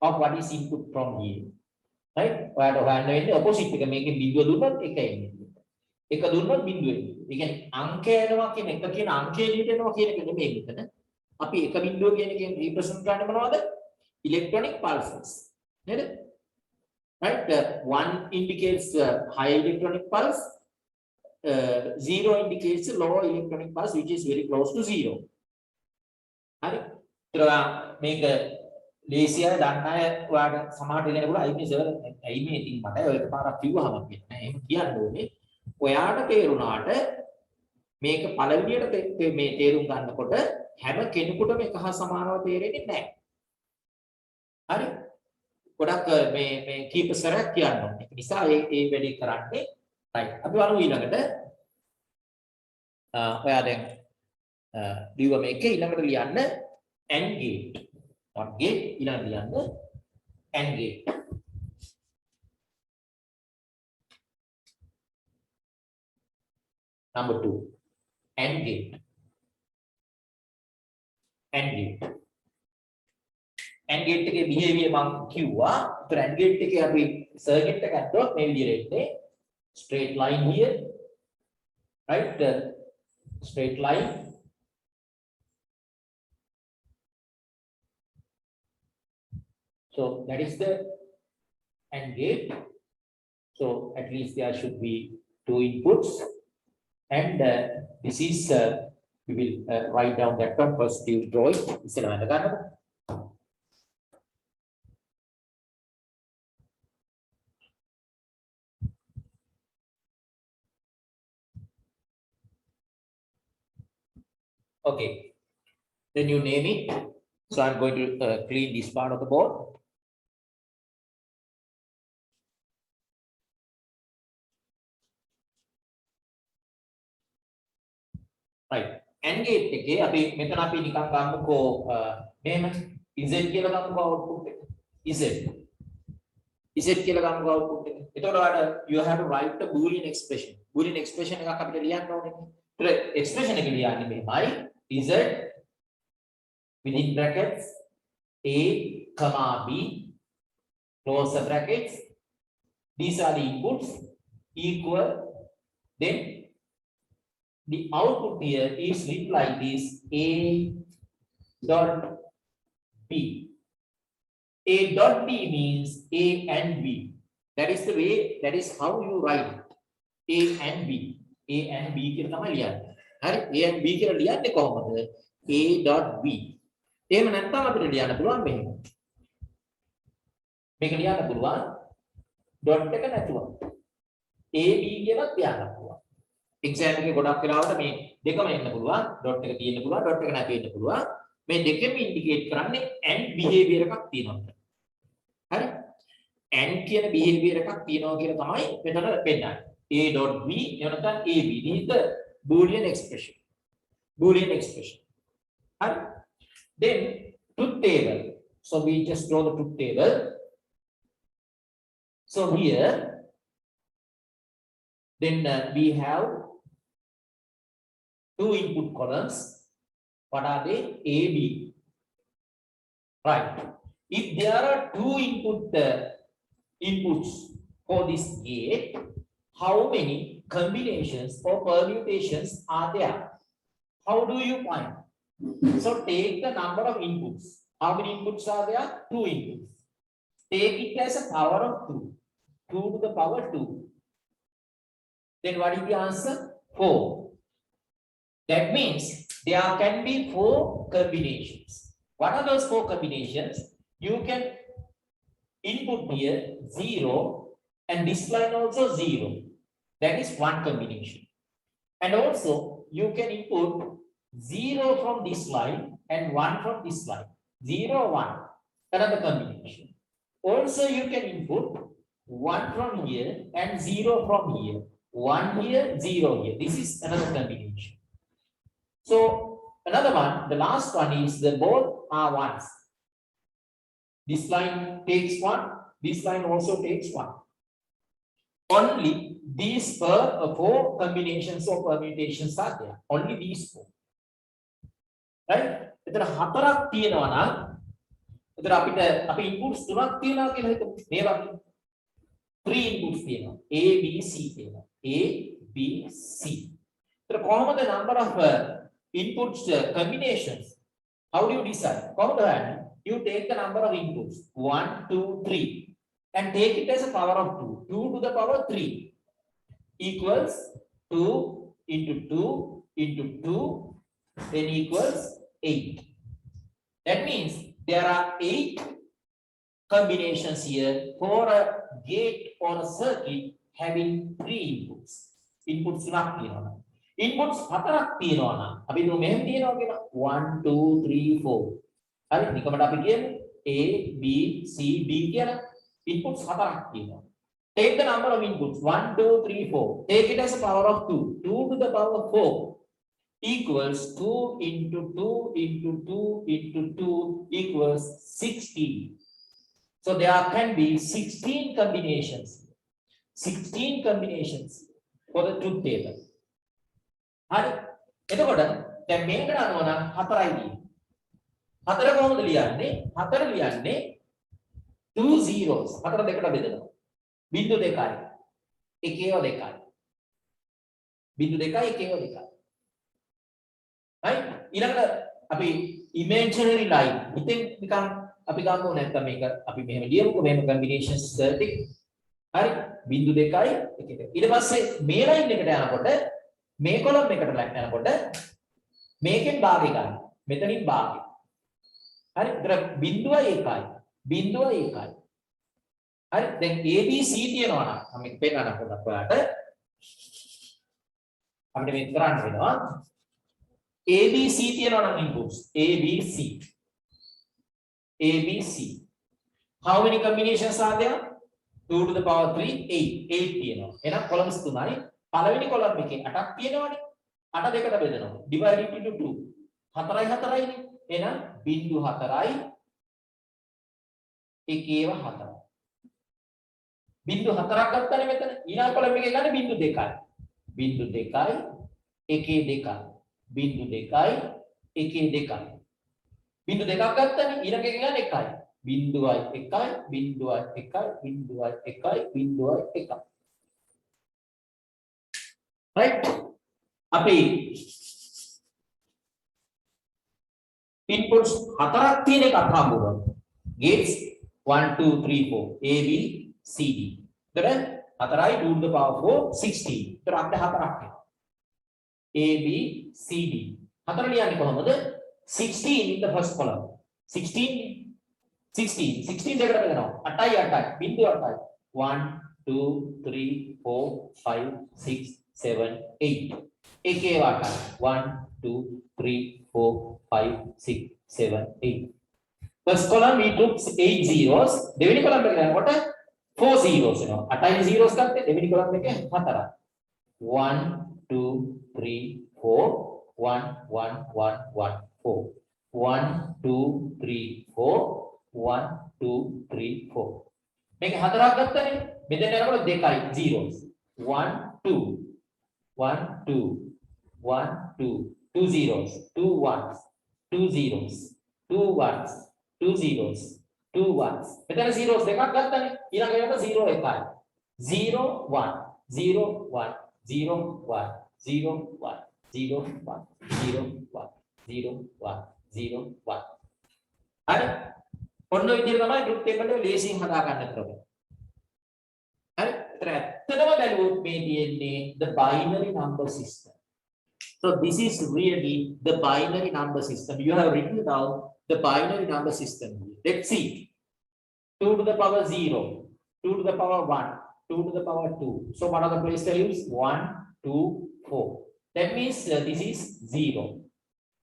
of what is input from here. Right? ඔයාලට opposite එක මේකේ බිඳුව දුන්නොත් එක එන්නේ. එක දුන්නොත් බිඳුව එන්නේ. ඒ කියන්නේ අංකය එනවා කියන එක කියන අංකය එළියට එනවා කියන එක නෙමෙයි මෙතන. අපි එක බිඳුව කියන එකෙන් represent කරන්නේ මොනවද? Electronic pulses. නේද? Right? One indicates high electronic pulse. 0 indicates lower electronic pulse, which is very close to 0. හරි. ඒතර මේක ලේසියයි දන්න අය ඔයාලට සමහරට දෙනකොට අයි මේ සර් ඇයි මේ ඉතින් මට ඔය එකපාරක් කිව්වහම කියන්නේ එහෙම කියන්න ඕනේ. ඔයාට තේරුණාට මේක පළවෙනියට මේ තේරුම් ගන්නකොට හැම කෙනෙකුටම එක හා සමානව තේරෙන්නේ නැහැ. හරි. ගොඩක් මේ කීප සැරයක් කියන්න ඕනේ. ඒ නිසා ඒ වැඩේ කරන්නේ right. අපි බලමු ඊළඟට ඔයා දැන් ලියුව මේකේ ඊළඟට ලියන්න AND gate. Not gate, ඊළඟට ලියන්න AND gate. Number 2, AND gate. AND gate. AND gate එකේ behavior මම කිව්වා. ඒතර AND gate එකේ අපි circuit එක ගත්තොත් මේ විදිහට එන්නේ straight line here, right? Straight line. So that is the AND gate. So at least there should be 2 inputs, and this is we will write down that one first. You draw it. Okay, then you name it. So I'm going to clean this part of the board. Right. AND gate එකේ අපි මෙතන අපි නිකන් ගමුකෝ මෙහෙම Z කියලා ගමුකෝ output එක. Z කියලා ගමුකෝ output එක. එතකොට ඔයාලට you have to write the boolean expression. Boolean expression එකක් අපිට ලියන්න ඕනේ. ඒතර expression එක ලියන්නේ මෙහෙමයි. Z within brackets A, B, close the brackets. These are the inputs equal. Then the output here is written like this: A dot B. A dot B means A and B. That is the way. That is how you write it. A and B. A and B කියලා තමයි ලියන්නේ. හරි. A and B කියලා ලියන්නේ කොහොමද? A dot B. එහෙම නැත්නම් අපිට ලියන්න පුළුවන් මෙහෙම. මේක ලියන්න පුළුවන් dot එක නැතුව. A B කියලා ලියන්න පුළුවන්. එක්සෑම් එකේ ගොඩක් වෙලාවට මේ දෙකම එන්න පුළුවන්. dot එක තියෙන්න පුළුවන්, dot එක නැතුව එන්න පුළුවන්. මේ දෙකෙම ඉන්ඩිකේට් කරන්නේ AND behavior එකක් තියෙනවා. හරි? AND කියන behavior එකක් තියෙනවා කියලා තමයි මෙතන පෙන්නන්නේ. A dot B එහෙම නැත්නම් AB. This is the boolean expression. Boolean expression. Right? Then truth table. So we just draw the truth table. So here, then we have 2 input columns. What are they? A, B. Right. If there are 2 inputs for this gate, how many combinations or permutations are there? How do you find? So take the number of inputs. How many inputs are there? 2 inputs. Take it as a power of 2. 2 to the power 2. Then what is the answer? 4. That means there can be 4 combinations. What are those 4 combinations? You can input here 0 and this line also 0. That is one combination. And also you can input 0 from this line and 1 from this line. 0, 1. Another combination. Also you can input 1 from here and 0 from here. 1 here, 0 here. This is another combination. So another one, the last one is the both are ones. This line takes 1. This line also takes 1. only these four combinations or permutations are there. Only these four. Right? එතන හතරක් තියෙනවා නම් එතන අපිට අපි inputs තුනක් තියෙනවා කියලා හිතමු. මේ වගේ 3 inputs තියෙනවා. A B C තියෙනවා. A B C. එතන කොහොමද number of inputs combinations? How do you decide? කොහොමද හොයන්නේ? You take the number of inputs 1 2 3 and take it as a power of 2. 2 to the power 3 equals 2 into 2 into 2 then equals 8. That means there are 8 combinations here for a gate or a circuit having 3 inputs. Inputs තුනක් තියෙනවා. Inputs හතරක් තියෙනවා නම් අපි දුමු මෙහෙම තියෙනවා කියලා 1 2 3 4. හරි නිකමට අපි කියන්නේ A B C D කියලා inputs හතරක් තියෙනවා. Take the number of inputs 1 2 3 4. Take it as a power of 2. 2 to the power of 4 equals 2 into 2 into 2 into 2 equals 16. So there can be 16 combinations. 16 combinations for the truth table. හරි එතකොට දැන් මේකට අනුව නම් හතරයි තියෙන්නේ. හතර කොහොමද ලියන්නේ? හතර ලියන්නේ 2 zeros. හතර දෙකට බෙදනවා. බිංදු දෙකයි. එකේව දෙකයි. බිංදු දෙකයි එකේව දෙකයි. right ඊළඟට අපි imaginary line ඉතින් නිකන් අපි ගන්නෝ නැත්නම් මේක අපි මෙහෙම ලියමුකෝ මෙහෙම combinations 30 හරි බිංදු දෙකයි එකේක ඊට පස්සේ මේ line එකට යනකොට මේ column එකට යනකොට මේකෙන් භාගය ගන්න මෙතනින් භාගය හරි ඒතර බිංදුවයි එකයි බිංදුවයි එකයි හරි දැන් ABC තියෙනවා නම් මම පෙන්නන්න පොඩ්ඩක් ඔයාලට අපිට මේක කරන්න වෙනවා ABC තියෙනවා නම් inputs ABC ABC how many combinations are there 2 to the power 3 8 තියෙනවා එහෙනම් columns තුනයි පළවෙනි column එකේ 8ක් තියෙනවනේ 8 දෙකට බෙදනවා divide it into 2 4යි 4යිනේ එහෙනම් බිංදු 4යි එකේව 4යි බිංදු 4ක් ගත්තනේ මෙතන ඊළඟ column එකේ ගන්න බිංදු 2යි බිංදු 2යි එකේ 2යි බිංදු 2යි එකේ 2යි බිංදු දෙකක් ගත්තනේ ඊළඟ එක ගන්න 1යි බිංදුවයි 1යි බිංදුවයි 1යි බිංදුවයි 1යි බිංදුවයි 1යි right අපි inputs හතරක් තියෙන එකක් හම්බුනවා gates 1 2 3 4 A B C D එතන 4යි 2 to the power 4 16 එතන අපිට හතරක් එනවා A B C D හතර ලියන්නේ කොහොමද 16 in the first column 16 දෙකට බෙදනවා 8යි 8යි බිංදු 8යි 1 2 3 4 5 6 7 8 එකේ 8යි 1 2 3 4 5 6 7 8 first column we took 8 zeros දෙවෙනි column එකට යනකොට 4 zeros එනවා 8යි zeros ගත්තේ දෙවෙනි column එකේ 4යි 1 2 3 4 1 1 1 1 4 1 2 3 4 1 2 3 4 මේක හතරක් ගත්තනේ මෙතන යනකොට දෙකයි zeros 1 2 1 2 1 2 2 zeros 2 ones 2 zeros 2 ones 2 zeros 2 ones මෙතන zeros දෙකක් ගත්තනේ ඊළඟ එකට 0 එකයි 0 1 0 1 0 1 0 1 0 1 0 1 0 1 0 1 හරි ඔන්න ඔය විදිහට තමයි group table එක ලේසියෙන් හදා ගන්න ක්‍රමය හරි ඒතර ඇත්තටම බැලුවොත් මේ තියෙන්නේ the binary number system so this is really the binary number system you have written down the binary number system let's see 2 to the power 0 2 to the power 1 2 to the power 2 so what are the place values 1 2 4 that means this is 0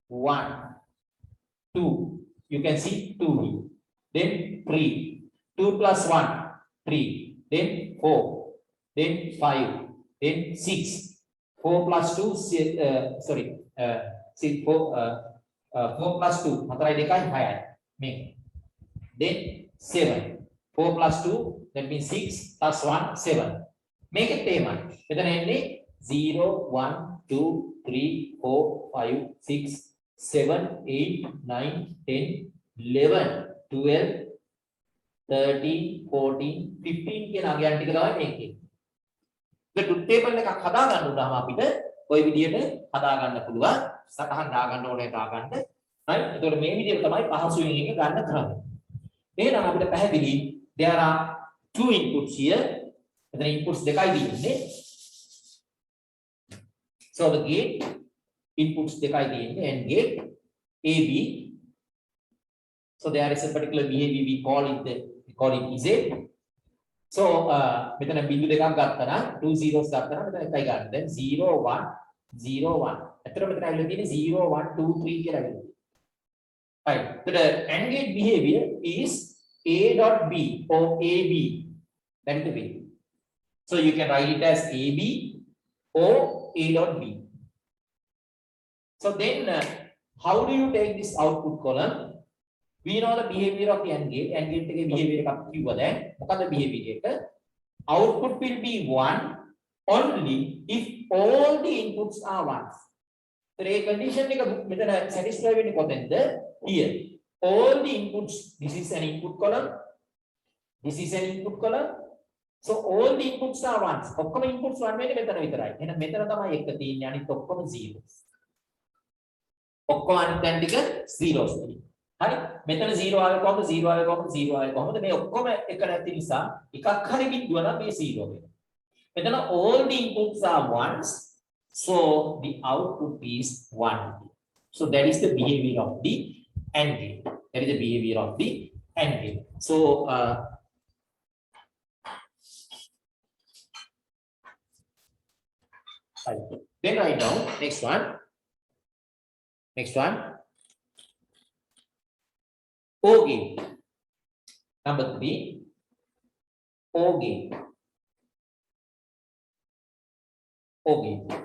1 2 you can see 2 here then 3 2 plus 1 3 then 4 then 5 then 6 4 plus 2 sorry 6 4 4 plus 2 හතරයි දෙකයි 6යි මේක then 7 4 plus 2 that means 6 plus 1 7 මේකෙත් එහෙමයි. මෙතන එන්නේ 0 1 2 3 4 5 6 7 8 9 10 11 12 13 14 15 කියන අගයන් ටික තමයි මේකේ. ඒ ට්‍රූත් ටේබල් එකක් හදා ගන්න උනහම අපිට ওই විදිහට හදා ගන්න පුළුවන්. සටහන් දා ගන්න ඕනේ දාගන්න. හරි. එතකොට මේ විදිහට තමයි පහසුවෙන් එක ගන්න කරන්නේ. එහෙනම් අපිට පැහැදිලි there are two inputs here. එතන inputs දෙකයි තියෙන්නේ. So the gate inputs දෙකයි තියෙන්නේ and gate AB. So there is a particular behavior we call it Z. So මෙතන බිඳු දෙකක් ගත්තා නම් 2 zeros ගත්තා නම් මෙතන එකයි ගන්න. දැන් 0 1 0 1. ඇත්තට මෙතන ඇවිල්ලා තියෙන්නේ 0 1 2 3 කියලා ඇවිල්ලා. Right. So the AND gate behavior is A dot B or AB. That is the way. So you can write it as AB or A dot B. So then how do you take this output column? We know the behavior of the AND gate. AND gate එකේ behavior එකක් කිව්වා දැන්. මොකද behavior එක? Output will be 1 only if all the inputs are 1s. So the condition එක මෙතන satisfy වෙන්නේ කොතෙන්ද? Here. All the inputs, this is an input column. This is an input column. So all the inputs are 1s. ඔක්කොම inputs 1 වෙන්නේ මෙතන විතරයි. එහෙනම් මෙතන තමයි එක තියෙන්නේ. අනිත් ඔක්කොම 0s. ඔක්කොම අනිත් දැන් ටික 0s තියෙනවා. හරි මෙතන 0 ආවේ කොහොමද 0 ආවේ කොහොමද 0 ආවේ කොහොමද මේ ඔක්කොම එක නැති නිසා එකක් හරි බිඳුව නම් මේ 0 වෙනවා මෙතන all the inputs are ones so the output is 1 so that is the behavior of the AND gate that is the behavior of the AND gate so then write down next one OR gate. Number 3, OR gate. OR gate.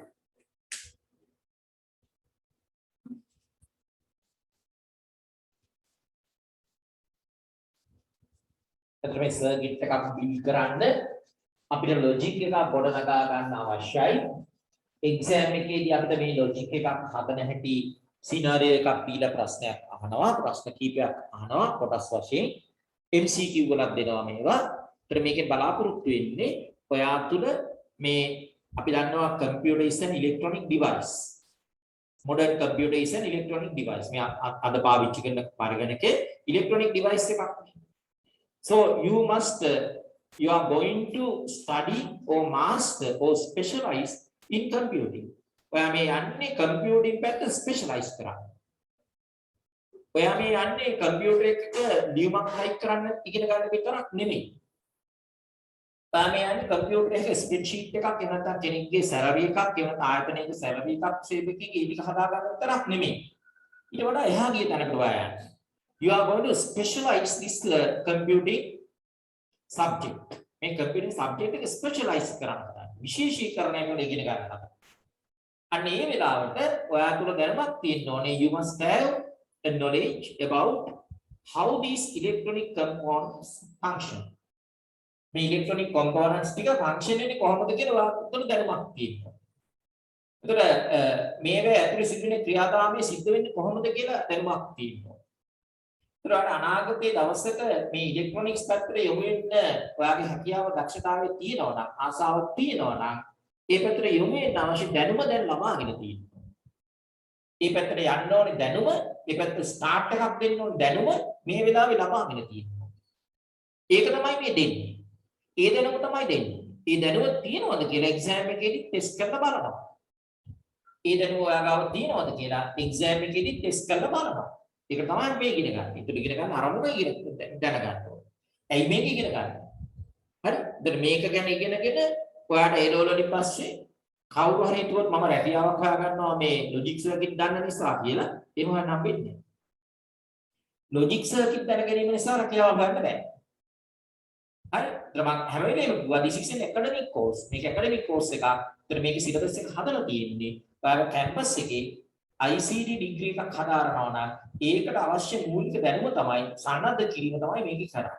එතකොට මේ circuit එකක් build කරන්න අපිට logic එකක් ගොඩනගා ගන්න අවශ්‍යයි. Exam එකේදී අපිට මේ ලොජික් එකක් හදන හැටි සිනාරියෝ එකක් දීලා ප්‍රශ්නයක් අහනවා ප්‍රශ්න කීපයක් අහනවා කොටස් වශයෙන් MCQ වලක් දෙනවා මේවා. ඒතර මේකේ බලාපොරොත්තු වෙන්නේ ඔයා තුල මේ අපි දන්නවා computer is an electronic device. modern computer is an electronic device. මේ අද පාවිච්චි කරන පරිගණකේ electronic device එකක්. So you are going to study or master or specialize in computing. ඔයා මේ යන්නේ computing පැත්ත specialize කරන්න. ඔයා මේ යන්නේ computer එකක ලියුමක් type කරන්න ඉගෙන ගන්න විතරක් නෙමෙයි. ඔයා මේ යන්නේ computer එකේ spreadsheet එකක් එහෙම නැත්නම් කෙනෙක්ගේ salary එකක් එහෙම නැත්නම් ආයතනයක salary එකක් save එකකින් ඒ ටික හදා ගන්න විතරක් නෙමෙයි. ඊට වඩා එහා ගිය තැනකට ඔයා යන්නේ. You are going to specialize this computing subject. මේ computing subject එක specialize කරන්න හදන්න. විශේෂීකරණය කරලා ඉගෙන ගන්න හදන්න. අන්න ඒ වෙලාවට ඔයා තුල දැනුමක් තියෙන්න ඕනේ. You must have a knowledge about how these electronic components function. මේ electronic components ටික function වෙන්නේ කොහොමද කියලා ඔයා තුල දැනුමක් තියෙන්න ඕනේ. එතකොට මේවේ ඇතුලේ සිදුවෙන ක්‍රියාදාමයේ සිද්ධ වෙන්නේ කොහොමද කියලා දැනුමක් තියෙන්න ඕනේ. ඒතර අනාගතයේ දවසක මේ ඉලෙක්ට්‍රොනික්ස් පැත්තට යොමු වෙන්න ඔයාගේ හැකියාව දක්ෂතාවය තියෙනවා නම් ආසාවක් තියෙනවා නම් ඒ පැත්තට යොමු වෙන්න අවශ්‍ය දැනුම දැන් ලබාගෙන තියෙනවා. ඒ පැත්තට යන්න ඕනේ දැනුම, ඒ පැත්තට ස්ටාර්ට් එකක් දෙන්න ඕනේ දැනුම මේ වෙලාවේ ලබාගෙන තියෙනවා. ඒක තමයි මේ දෙන්නේ. ඒ දැනුම තමයි දෙන්නේ. ඒ දැනුම තියෙනවද කියලා එක්සෑම් එකේදී ටෙස්ට් කරලා බලනවා. ඒ දැනුම ඔයාගාව තියෙනවද කියලා එක්සෑම් එකේදී ටෙස්ට් කරලා බලනවා. ඒක තමයි මේ ඉගෙන ගන්න. ඒකට ඉගෙන ගන්න අරමුණ ඉගෙන දැනගන්න ඕනේ. ඇයි මේක ඉගෙන ගන්න? හරි? දැන් මේක ගැන ඉගෙනගෙන ඔයාට ඒ ලෙවල් වලින් පස්සේ කවුරු හරි හිතුවොත් මම රැකියාවක් හොයාගන්නවා මේ ලොජික් සර්කිට් දන්න නිසා කියලා එහෙම හොයන්න හම්බෙන්නේ නැහැ. ලොජික් සර්කිට් දැන ගැනීම නිසා රැකියාවක් ගන්න බෑ. හරි? ඒතර මම හැම වෙලේම කිව්වා this is an academic course. මේක academic course එකක්. ඒතර මේකේ සිලබස් එක හදලා තියෙන්නේ ඔයාගේ කැම්පස් එකේ ICT ඩිග්‍රී එකක් හදාරනවා නම් ඒකට අවශ්‍ය මූලික දැනුම තමයි සන්නද්ධ කිරීම තමයි මේකේ කරන්නේ.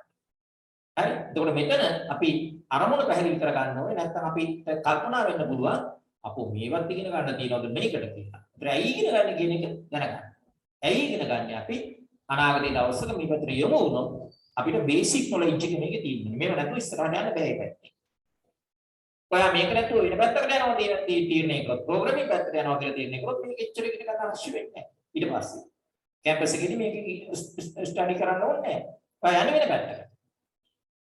හරි. එතකොට මෙතන අපි අරමුණ පැහැදිලි කර ගන්න ඕනේ. නැත්නම් අපි කල්පනා වෙන්න පුළුවන් අපෝ මේවත් ඉගෙන ගන්න තියෙනවද මේකට කියලා. ඒතර ඇයි ඉගෙන ගන්න කියන එක දැනගන්න. ඇයි ඉගෙන ගන්න අපි අනාගතයේ දවසක මේ පැත්තට යමු වුණොත් අපිට බේසික් නොලෙජ් එක මේකේ තියෙනවා. මේව නැතුව ඉස්සරහට යන්න බෑ ඒක. ඔයා මේක නැතුව වෙන පැත්තකට යනවා තීරණය කරොත් ප්‍රෝග්‍රෑමින් පැත්තට යනවා කියලා තීරණය කරොත් මේක එච්චර ඉගෙන ගන්න අවශ්‍ය වෙන්නේ නැහැ. ඊට පස්සේ කැම්පස් එකේදී මේක ස්ටඩි කරන්න ඕනේ නැහැ. ඔයා යන්නේ වෙන පැත්තකට.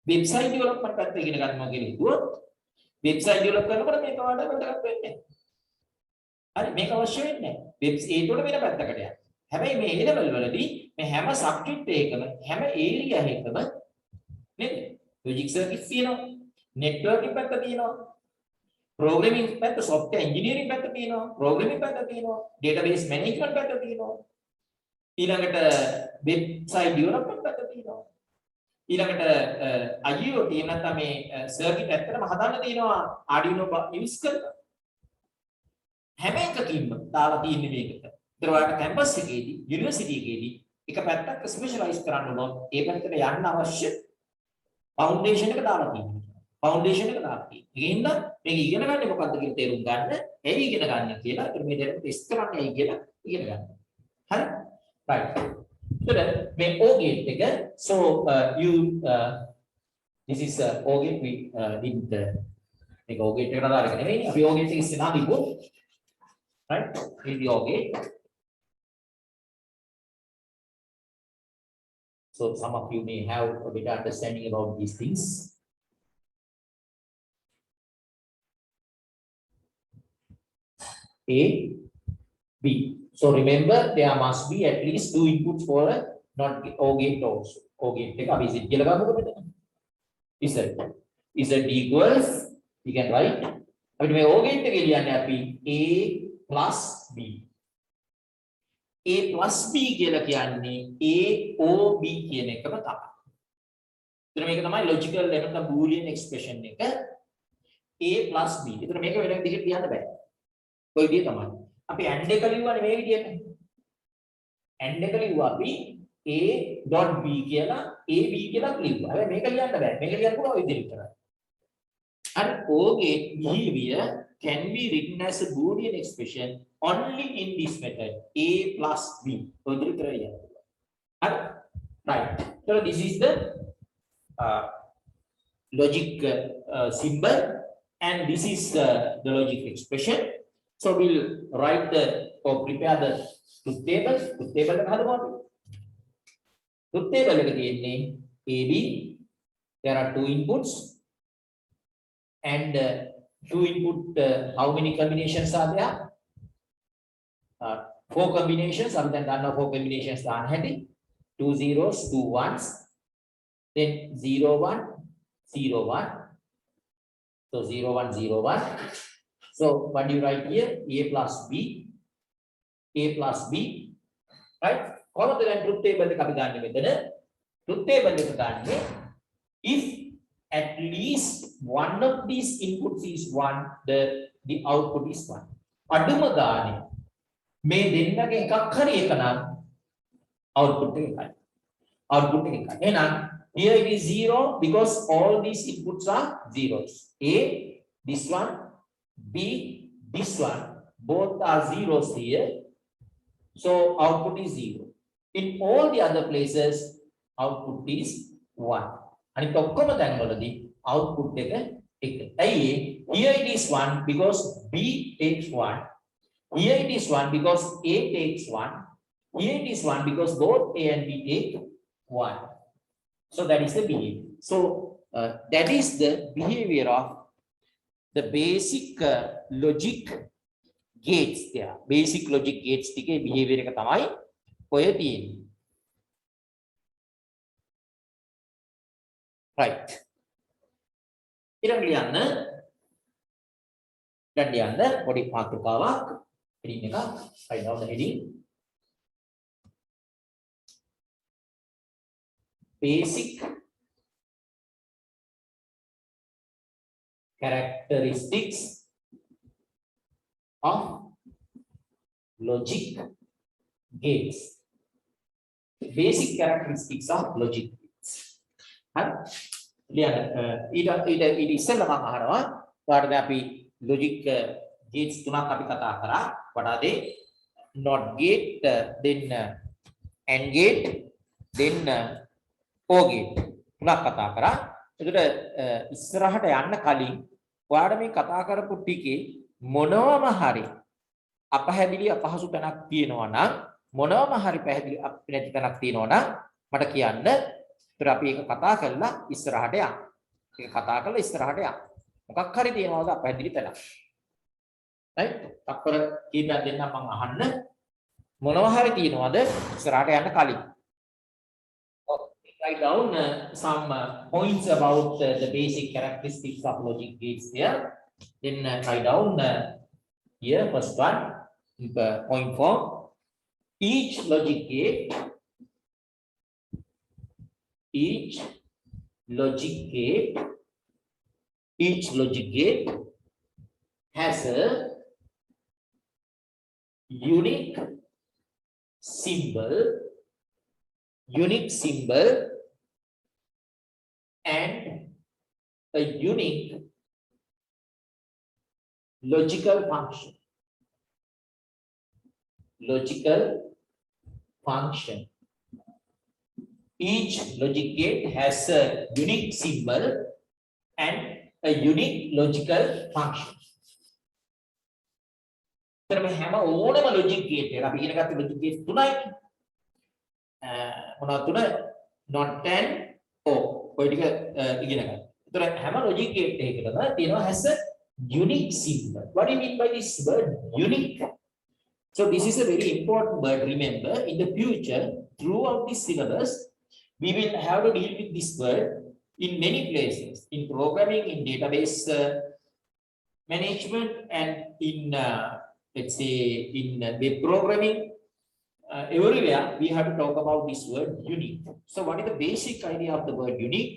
වෙබ්සයිට් ඩෙවලොප්මන්ට් පැත්ත ඉගෙන ගන්නවා කියලා හිතුවොත් වෙබ්සයිට් ඩෙවලොප් කරනකොට මේක වඩා වැදගත් වෙන්නේ නැහැ. හරි මේක අවශ්‍ය වෙන්නේ නැහැ. ඒ තුළ වෙන පැත්තකට යන්න. හැබැයි මේ A level වලදී මේ හැම සබ්ජෙක්ට් එකකම හැම ඒරියා එකකම නේද? ලොජික් සර්කිට්ස් තියෙනවා. නෙට්වර්කින් පැත්ත තියෙනවා. ප්‍රෝග්‍රෑමින් පැත්ත, software engineering පැත්ත තියෙනවා. ප්‍රෝග්‍රෑමින් පැත්ත තියෙනවා. database management පැත්ත තියෙනවා. ඊළඟට වෙබ්සයිට් ඩෙවලොප්මන්ට් පැත්ත තියෙනවා. ඊළඟට IoT නැත්නම් මේ සර්කිට් ඇත්තටම හදන්න තියෙනවා Arduino use කරලා. හැම එකකින්ම දාලා තියෙන්නේ මේකට. ඒතර ඔයාලට කැම්පස් එකේදී, යුනිවර්සිටි එකේදී එක පැත්තක් ස්පෙෂලායිස් කරන්න උනොත් ඒ පැත්තට යන්න අවශ්‍ය ෆවුන්ඩේෂන් එක දාලා තියෙනවා. ෆවුන්ඩේෂන් එක දාලා තියෙනවා. ඒකින්ද මේක ඉගෙන ගන්න මොකද්ද කියලා තේරුම් ගන්න. ඇයි ඉගෙන ගන්න කියලා. ඒතර මේ දෙයට ටෙස්ට් කරන්න ඇයි කියලා ඉගෙන ගන්න. හරි? right. So මේ O gate එක so this is O gate we did මේක O gate එකට දාලා නෙවෙයි අපි O gate එක ඉස්සෙල්ලා දීපු right this is O gate. So some of you may have a bit understanding about these things. A, B. So remember, there must be at least 2 inputs for a not O gate also. O gate එක අපි ඉතින් කියලා ගමුකෝ මෙතන. Z equals we can write. අපිට මේ O gate එක ලියන්නේ අපි A plus B. A plus B කියලා කියන්නේ A O B කියන එකම තමයි. එතන මේක තමයි logical නැත්නම් boolean expression එක A plus B. එතන මේක වෙන විදිහට ලියන්න බෑ. ඔය විදිහ තමයි. අපි AND එක ලියුවානේ මේ විදිහට. AND එක ලියුවා අපි A.B කියලා AB කියලා ලියුවා. හැබැයි මේක ලියන්න බෑ. මේක ලියන්න පුළුවන් ඔය විදිහට විතරයි. And O gate behavior can be written as a boolean expression only in this method A plus B. ඔය විදිහට විතරයි යන්නේ. හරි? Right. So this is the logic symbol and this is the logic expression. So we'll write the or prepare the truth table. Truth table එක හදමු අපි. Truth table එක තියෙන්නේ AB. There are 2 inputs and 2 input. How many combinations are there? 4 combinations. අපි දැන් දන්නවා 4 combinations දාන්න හැටි. 2 zeros, 2 ones, then 0 1 0 1. So 0 1 0 1. So what do you write here? A plus B, A plus B, right? කොහොමද දැන් truth table එක අපි ගන්න මෙතන? Truth table එක ගන්නේ if at least one of these inputs is 1, the output is 1. අඩුම ගානේ මේ දෙන්නගේ එකක් හරි එක නම් output එක එකයි. Output එක එකයි. එහෙනම් here it is 0 because all these inputs are zeros. A, this one, B, this one, both are zeros here. So output is 0. In all the other places, output is 1. And ඔක්කොම තැන්වලදී output එක 1. ඇයි here it is 1 because B takes 1. Here it is 1 because A takes 1. Here it is 1 because both A and B take 1. So that is the behavior. So that is the behavior of the basic logic gates there. Basic logic gates ටිකේ behavior එක තමයි ඔය තියෙන්නේ. Right. ඊළඟ ලියන්න පොඩි මාතෘකාවක් heading එක write down the heading. Basic characteristics of logic gates. Basic characteristics of logic gates. ඊට ඉස්සෙල්ලා මම අහනවා ඔයාලට අපි logic gates තුනක් අපි කතා කරා. what are they? not gate, then AND gate, then OR gate තුනක් කතා කරා. එතකොට ඉස්සරහට යන්න කලින් ඔයාලා මේ කතා කරපු ටිකේ මොනවම හරි අපහැදිලි අපහසු තැනක් තියෙනවා නම් මොනවම හරි පැහැදිලි නැති තැනක් තියෙනවා නම් මට කියන්න. ඒතර අපි ඒක කතා කරලා ඉස්සරහට යන්න. ඒක කතා කරලා ඉස්සරහට යන්න. මොකක් හරි තියෙනවද අපහැදිලි තැනක්? right? තප්පර කීපයක් දෙන්න මම අහන්න. මොනවා හරි තියෙනවද ඉස්සරහට යන්න කලින්? Write down some points about the basic characteristics of logic gates here. Then write down here first one, point form. Each logic gate has a unique symbol and a unique logical function. Each logic gate has a unique symbol and a unique logical function. तर मैं හැම ඕනම logic gate එක අපි ඉගෙන ගත්ත logic gate තුනයි. මොනවද තුන? not and o. ඔය ටික ඉගෙන ගන්න. ඒතර හැම logic gate එකකටම තියෙනවා has a unique symbol. What do you mean by this word unique? So this is a very important word. Remember, in the future, throughout this syllabus, we will have to deal with this word in many places, in programming, in database management, and in let's say in web programming. Everywhere we have to talk about this word unique. So what is the basic idea of the word unique?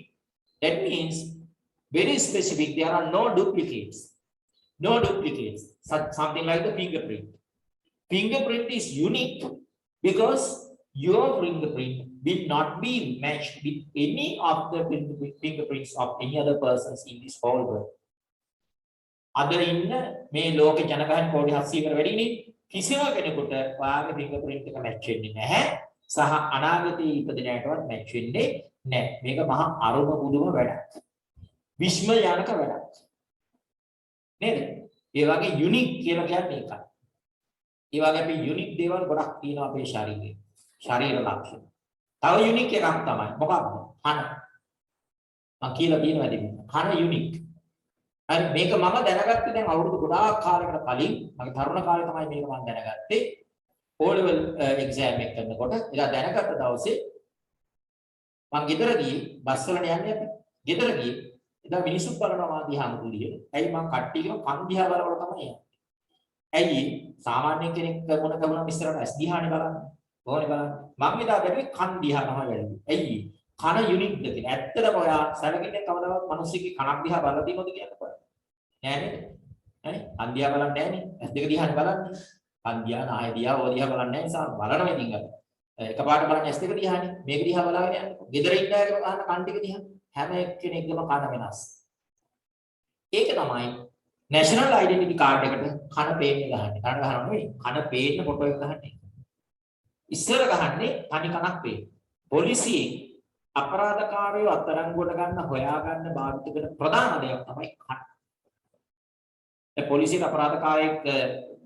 That means very specific. There are no duplicates. Something like the fingerprint. Fingerprint is unique because your fingerprint will not be matched with any of the fingerprints of any other persons in this whole world. Other in may loke ජනගහන කෝටි 700කට වැඩිනේ. කිසිම කෙනෙකුට ඔයාගේ fingerprint එක match වෙන්නේ නැහැ. සහ අනාගතයේ ඉපදෙනයටවත් match වෙන්නේ නැහැ. මේක මහා අරුම පුදුම වැඩක්. විශ්මයානක වැඩක්. නේද? ඒ වගේ unique කියලා කියන්නේ ඒකයි. ඒ වගේ අපි unique දේවල් ගොඩක් තියෙනවා අපේ ශරීරයේ. ශරීර ලක්ෂණ. තව unique එකක් තමයි. මොකක්ද? කන. මම කියලා තියෙනවා ඉතින්. කන unique. හරි මේක මම දැනගත්තේ දැන් අවුරුදු ගොඩාක් කාලයකට කලින්. මගේ තරුණ කාලේ තමයි මේක මම දැනගත්තේ. O level exam එක කරනකොට එදා දැනගත්ත දවසේ මම ගෙදර ගියේ බස් වලට යන්නේ අපි. ගෙදර ගියේ එදා මිනිස්සු බලනවා මා දිහා මුලියේ. ඇයි මම කට්ටියම කන් දිහා බලවල තමයි යන්නේ. ඇයි සාමාන්‍ය කෙනෙක් මොන ඉස්සරහට ඇස් දිහානේ බලන්නේ. කොහොමද බලන්නේ? මම එදා බැලුවේ කන් දිහා තමයි බැලුවේ. ඇයි? කන යුනික් ද කියලා. ඇත්තටම ඔයා සැලකින්නේ කවදාවත් මිනිස්සුගේ කනක් දිහා බලලා තියෙනවද කියන්න බෑ. නෑ නේද? නේ? කන් දිහා බලන්නේ නෑනේ. ඇස් දෙක දිහානේ බලන්නේ. කන් දිහා නාය දිහා ඕ දිහා බලන්නේ නෑ. නිසා බලනවා ඉතින් අර. එකපාරට බලන්නේ ඇස් දෙක දිහානේ. මේක දිහා බලාගෙන යන්නේ. ගෙදර ඉන්න අය අහන කන් ටික දිහා. හැම එක්කෙනෙක්ගේම කන වෙනස්. ඒක තමයි national identity card එකට කන පේන්නේ ගහන්නේ. කන ගහනවා නෙවෙයි. කන පේන්න ෆොටෝ එක ගහන්නේ. ඉස්සර ගහන්නේ තනි කනක් පේන්නේ. පොලිසියෙන් අපරාධකාරයෝ අත්අඩංගුවට ගන්න හොයා ගන්න භාවිත කරන ප්‍රධාන දෙයක් තමයි කන. ඒ පොලිසියට අපරාධකාරයෙක්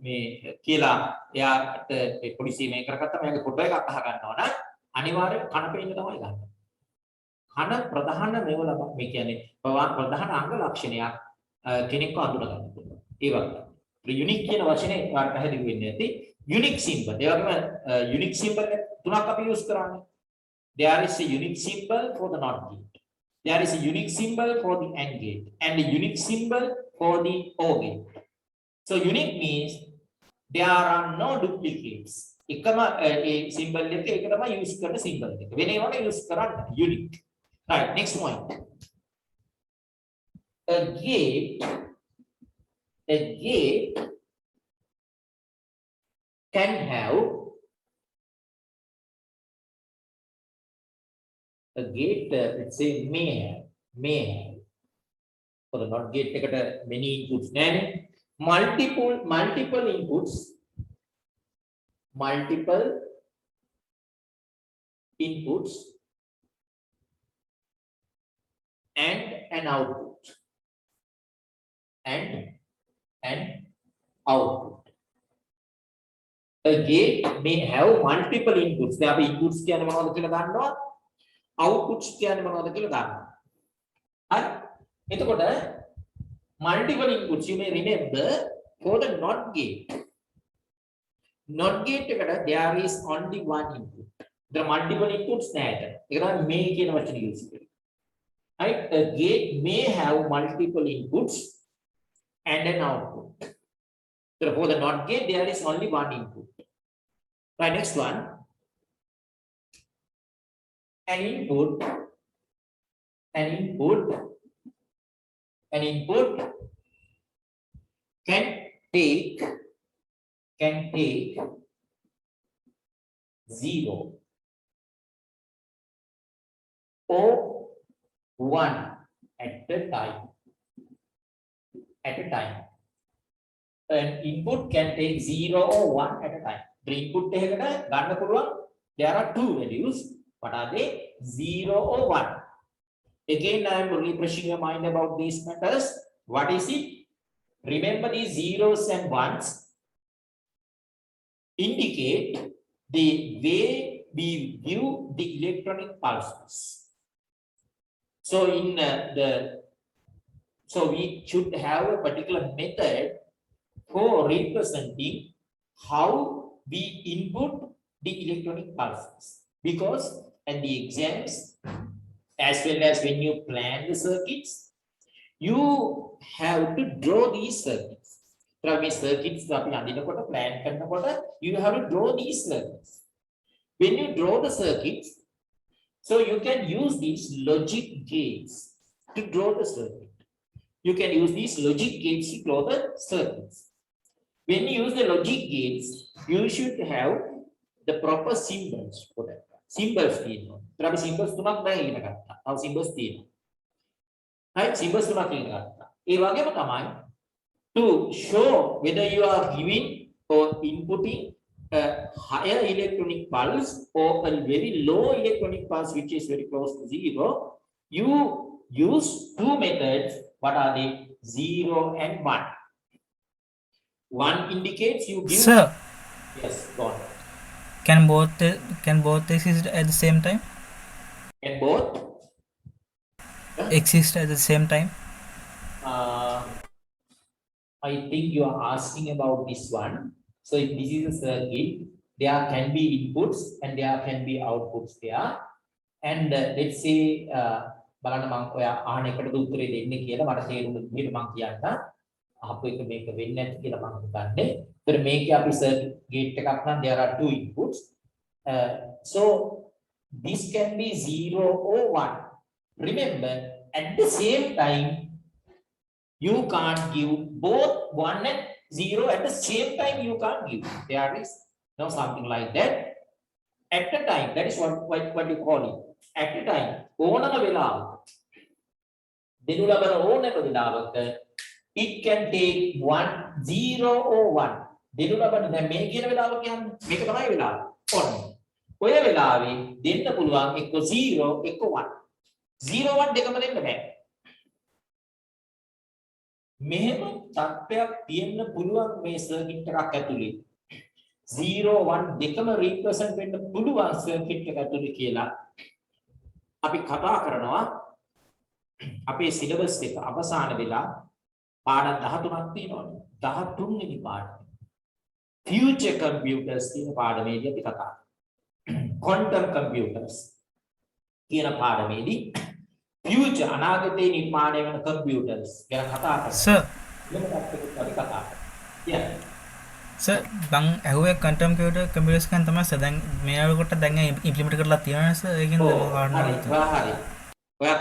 මේ කියලා එයාට ඒ පොලිසිය මේ කරගත්තම එයාගේ ෆොටෝ එකක් අහ ගන්නවා නම් අනිවාර්යෙන් කන පේන්න තමයි ගන්න. කන ප්‍රධාන මේවල මේ කියන්නේ ප්‍රධාන අංග ලක්ෂණයක් කෙනෙක්ව අඳුන ගන්න පුළුවන්. ඒ වගේ. යුනික් කියන වචනේ කාට පැහැදිලි වෙන්නේ නැති යුනික් සිම්බල්. ඒ වගේම යුනික් සිම්බල් තුනක් අපි යූස් කරන්නේ. There is a unique symbol for the NOT gate. There is a unique symbol for the AND gate and a unique symbol for the OR gate. So unique means there are no duplicates. එකම ඒ symbol එක ඒක තමයි use කරන symbol එක. වෙන ඒවාට use කරන්න unique. Right, next point. A gate can have a gate, let's say may may have. For the not gate එකට many inputs නැහැනේ. multiple inputs, multiple inputs and an output, and an output. A gate may have multiple inputs. දැන් අපි inputs කියන්නේ මොනවද කියලා දන්නවා, outputs කියන්නේ මොනවද කියලා දන්නවා. හරි. එතකොට multiple inputs, you may remember for the NOT gate. NOT gate එකට there is only one input. There are multiple inputs නැහැ. ඒක තමයි may කියන වචනේ use කරන්නේ. Right? A gate may have multiple inputs and an output. Therefore, the NOT gate there is only one input. Right, next one. An input can take 0 or 1 at a time. An input can take 0 or 1 at a time. The input එකකට ගන්න පුළුවන්, there are two values. What are they? 0 or 1. Again, I am refreshing your mind about these matters. What is it? Remember, these zeros and ones indicate the way we view the electronic pulses. So we should have a particular method for representing how we input the electronic pulses, because at the exams, as well as when you plan the circuits, you have to draw these circuits. Circuits plan, you have to draw these circuits. When you draw the circuits, so you can use these logic gates to draw the circuit. You can use these logic gates to draw the circuits. When you use the logic gates, you should have the proper symbols for that. Symbols තියෙනවා. අපි symbols තුනක් දැන් ඉගෙන ගත්තා. තව symbols තියෙනවා. right? Symbols තුනක් ඉගෙන ගත්තා. ඒ වගේම තමයි to show whether you are giving or inputting a higher electronic pulse or a very low electronic pulse which is very close to 0, you use two methods. What are they? 0 and 1. One indicates you give. Sir, yes, go on. can both exist at the same time? Can both Exist at the same time? I think you are asking about this one. So if this is a circuit, there can be inputs and there can be outputs there. And let's say බලන්න මම ඔයා අහන එකටද උත්තරේ දෙන්නේ කියලා මට තේරුණු විදිහට මම කියන්න. අහපු එක මේක වෙන්නේ නැති කියලා මම හිතන්නේ. ඒතර මේකේ අපි circuit gate එකක් නම් there are two inputs. So this can be 0 or 1. Remember, at the same time, you can't give both 1 and 0 at the same time. You can't give. There is no something like that. At a time, that is what you call it. At a time, ඕනම වෙලාවක දෙනු ලබන ඕනම වෙලාවක it can take 1, 0 or 1. දෙනු ලබන දැන් මේ කියන වෙලාව කියන්නේ මේක තමයි වෙලාව. ඔන්න. ඔය වෙලාවේ දෙන්න පුළුවන් එක්ක 0 එක්ක 1. 0 1 දෙකම දෙන්න බෑ. මෙහෙම තත්ත්වයක් තියෙන්න පුළුවන් මේ සර්කිට් එකක් ඇතුලේ. 0 1 දෙකම රිප්‍රසන්ට් වෙන්න පුළුවන් සර්කිට් එක ඇතුලේ කියලා අපි කතා කරනවා. අපේ සිලබස් එක අවසාන වෙලා පාඩම් 13ක් තියෙනවනේ. 13 වෙනි පාඩම future computers කියන පාඩමේදී අපි කතා quantum computers කියන පාඩමේදී future අනාගතයේ නිර්මාණය වෙන computers ගැන කතා කරනවා. Sir, අපි කතා කරනවා. yeah. Sir, බං ඇහුවේ quantum computers ගැන තමයි සර්. දැන් මේ වෙනකොට දැන් ඉම්ප්ලිමන්ට් කරලා තියෙනවා සර්. ඒකෙන් මම කාරණා හිතුවා. හරි. ඔයා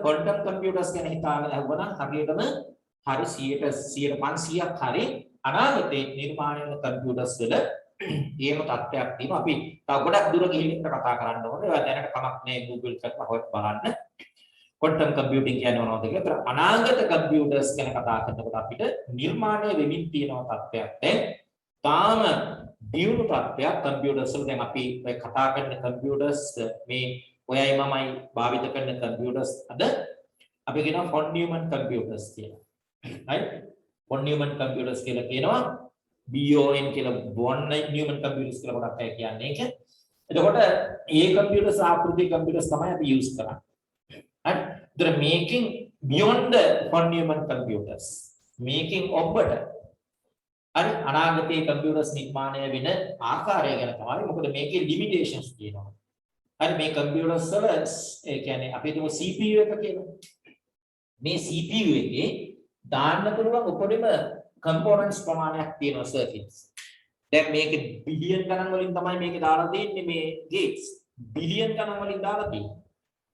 quantum computers ගැන හිතාගෙන ආවනම් හරියටම හරි 100% හරි අනාගතයේ නිර්මාණය වෙන computers වල එහෙම තත්ත්වයක් තියෙනවා. අපි තව ගොඩක් දුර ගිහින් කතා කරන්න ඕනේ. ඔයා දැනට කමක් නැහැ Google කරලා හොයලා බලන්න. quantum computing කියන්නේ මොනවද කියලා. ඒතර අනාගත computers ගැන කතා කරනකොට අපිට නිර්මාණය වෙමින් තියෙන තත්ත්වයක් දැන් තාම දියුණු තත්ත්වයක් computers වල දැන් අපි ඔය කතා කරන computers මේ ඔයයි මමයි භාවිත කරන computers අද අපි කියනවා von Neumann computers කියලා. right? von Neumann computers කියලා කියනවා BON කියලා von Neumann computers කියලා කොටක් අය කියන්නේ ඒක. එතකොට ඒ computers ආකෘති computers තමයි අපි use කරන්නේ. right? They're making beyond the von Neumann computers, making ඔබට හරි අනාගතයේ computers නිර්මාණය වෙන ආකාරය ගැන තමයි. මොකද මේකේ limitations තියෙනවා. හරි මේ computers වල ඒ කියන්නේ අපි හිතමු CPU එක කියලා. මේ CPU එකේ දාන්න පුළුවන් උපරිම components ප්‍රමාණයක් තියෙනවා circuits. දැන් මේකේ බිලියන් ගණන් වලින් තමයි මේකේ දාලා තියෙන්නේ මේ gates. බිලියන් ගණන් වලින් දාලා තියෙන්නේ.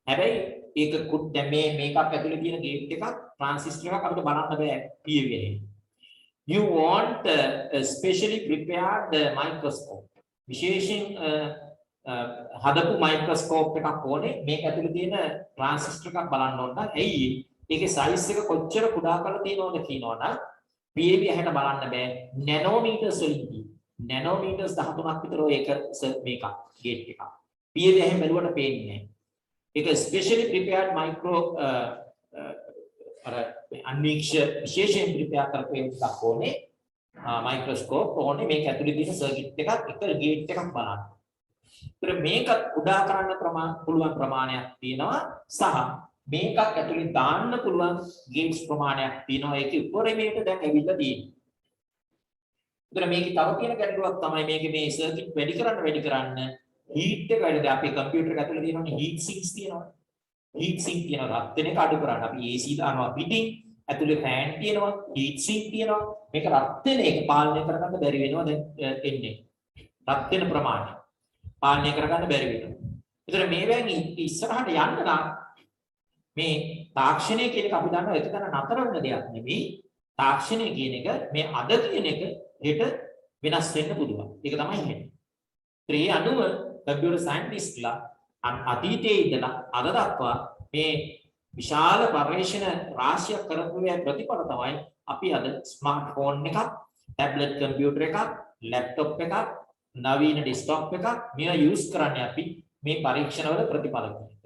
හැබැයි ඒක දැන් මේකක් ඇතුලේ තියෙන gate එකක් transistor එකක් අපිට බලන්න බෑ PV එකේ. You want a specially prepared microscope. විශේෂයෙන් හදපු microscope එකක් ඕනේ මේක ඇතුලේ තියෙන transistor එකක් බලන්න ඕන නම් ඇයි ඒකේ size එක කොච්චර කුඩා කරලා තියෙනවද කියනවනම් PV හැට බලන්න බෑ nanometers වලින් nanometers 13ක් විතර ඔය එක මේක gate එකක් PV හැම බැලුවට පේන්නේ නැහැ. ඒක specially prepared micro අර අන්වීක්ෂ විශේෂයෙන් ප්‍රිපෙයාර් කරපු එකක් ඕනේ මයික්‍රොස්කෝප් ඕනේ මේක ඇතුලේ තියෙන සර්කිට් එකක් එක ගේට් එකක් බලන්න. ඒතර මේක උදා කරන්න පුළුවන් ප්‍රමාණයක් තියෙනවා සහ මේකක් ඇතුලේ දාන්න පුළුවන් ගේට්ස් ප්‍රමාණයක් තියෙනවා ඒකේ උපරිමයට දැන් ඇවිල්ලා තියෙන්නේ. ඒතර මේකේ තව තියෙන ගැටලුවක් තමයි මේකේ මේ සර්කිට් වැඩි කරන්න හීට් එක වැඩිද අපේ කම්පියුටර් එක ඇතුලේ තියෙනවනේ හීට් සිංක්ස් තියෙනවා. heat sink තියෙනවා රත් වෙන එක අඩු කරන්න අපි AC දානවා පිටින් ඇතුලේ ෆෑන් තියෙනවා heat sink තියෙනවා මේක රත් වෙන එක පාලනය කරගන්න බැරි වෙනවා දැන් එන්නේ රත් වෙන ප්‍රමාණය පාලනය කරගන්න බැරි වෙනවා. ඒතර මේවෙන් ඉස්සරහට යන්න නම් මේ තාක්ෂණය කියන එක අපි දන්නවා ඒක තන නතර වෙන දෙයක් නෙමෙයි. තාක්ෂණය කියන එක මේ අද කියන එක හෙට වෙනස් වෙන්න පුළුවන්. ඒක තමයි වෙන්නේ. ඒ අනුව කම්පියුටර් සයන්ටිස්ට්ලා අතීතයේ ඉඳලා අද දක්වා මේ විශාල පරිශ්‍රණ රාශියක් කරපු ප්‍රතිඵල තමයි අපි අද ස්මාර්ට්ෆෝන් එකක්, ටැබ්ලට් කම්පියුටර් එකක්, ලැප්ටොප් එකක්, නවීන ඩෙස්ක්ටොප් එකක් මේවා යූස් කරන්නේ අපි මේ පරීක්ෂණවල ප්‍රතිඵල විදිහට.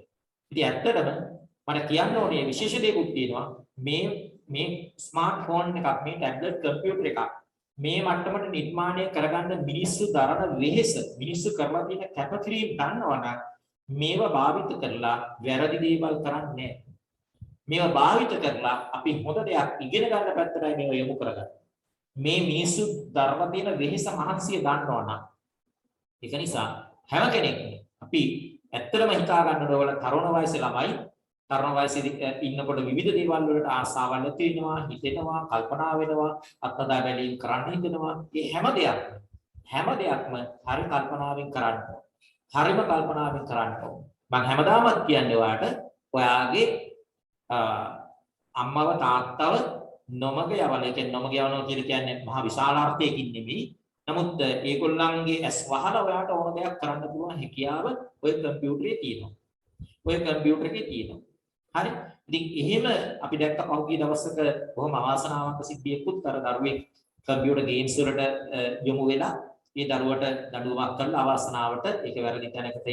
ඉතින් ඇත්තටම මට කියන්න ඕනේ විශේෂ දෙයක් තියෙනවා මේ ස්මාර්ට්ෆෝන් එකක්, මේ ටැබ්ලට් කම්පියුටර් එකක් මේ මට්ටමට නිර්මාණය කරගන්න මිනිස්සු දරන වෙහෙස, මිනිස්සු කරලා තියෙන කැපකිරීම දන්නවනම් මේවා භාවිත කරලා වැරදි දේවල් කරන්නේ නැහැ. මේවා භාවිත කරලා අපි හොඳ දෙයක් ඉගෙන ගන්න පැත්තටයි මේවා යොමු කරගන්නේ. මේ මිනිස්සු දරන තියෙන වෙහෙස මහන්සිය දන්නවනම් ඒක නිසා හැම කෙනෙක්ම අපි ඇත්තටම හිතා ගන්න ඕන තරුණ වයසේ ළමයි තරුණ වයසේ ඉන්නකොට විවිධ දේවල් වලට ආසාවල් තියෙනවා, හිතෙනවා, කල්පනා වෙනවා, අත්දැක බැලීම් කරන්න හිතෙනවා. මේ හැම දෙයක්ම හරි කල්පනාවෙන් කරන්න ඕන. හරිම කල්පනාවෙන් කරන්න ඕන. මම හැමදාමත් කියන්නේ ඔයාගේ අම්මව තාත්තව නොමග යවල. ඒ කියන්නේ නොමග යවනවා කියන්නේ මහා විශාල අර්ථයකින් නෙමෙයි. නමුත් ඒගොල්ලන්ගේ ඇස් වහලා ඔයාට ඕන දෙයක් කරන්න පුළුවන් හැකියාව ඔය කම්පියුටරේ තියෙනවා. ඔය කම්පියුටර් එකේ තියෙනවා. හරි. ඉතින් එහෙම අපි දැක්ක පහුගිය දවසක බොහොම අවාසනාවන්ත සිද්ධියකුත් අර දරුවෙක් කම්පියුටර් ගේම්ස් වලට යොමු වෙලා ඒ දරුවට දඬුවමක් කරලා අවාසනාවට ඒක වැරදි තැනකට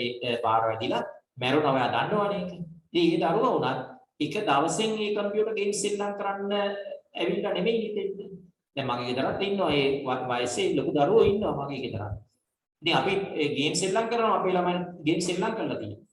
පාර වැදිලා මැරුණා. ඔයා දන්නවනේ ඒක. ඉතින් ඒ දරුවා උනත් එක දවසෙන් මේ කම්පියුටර් ගේම්ස් සෙල්ලම් කරන්න ඇවිල්ලා නෙමෙයි හිතෙන්නේ. දැන් මගේ ගෙදරත් ඉන්නවා ඒ වයසේ ලොකු දරුවෝ ඉන්නවා මගේ ගෙදරත්. ඉතින් අපි ගේම් සෙල්ලම් කරනවා අපේ ළමයි ගේම් සෙල්ලම් කරලා තියෙනවා.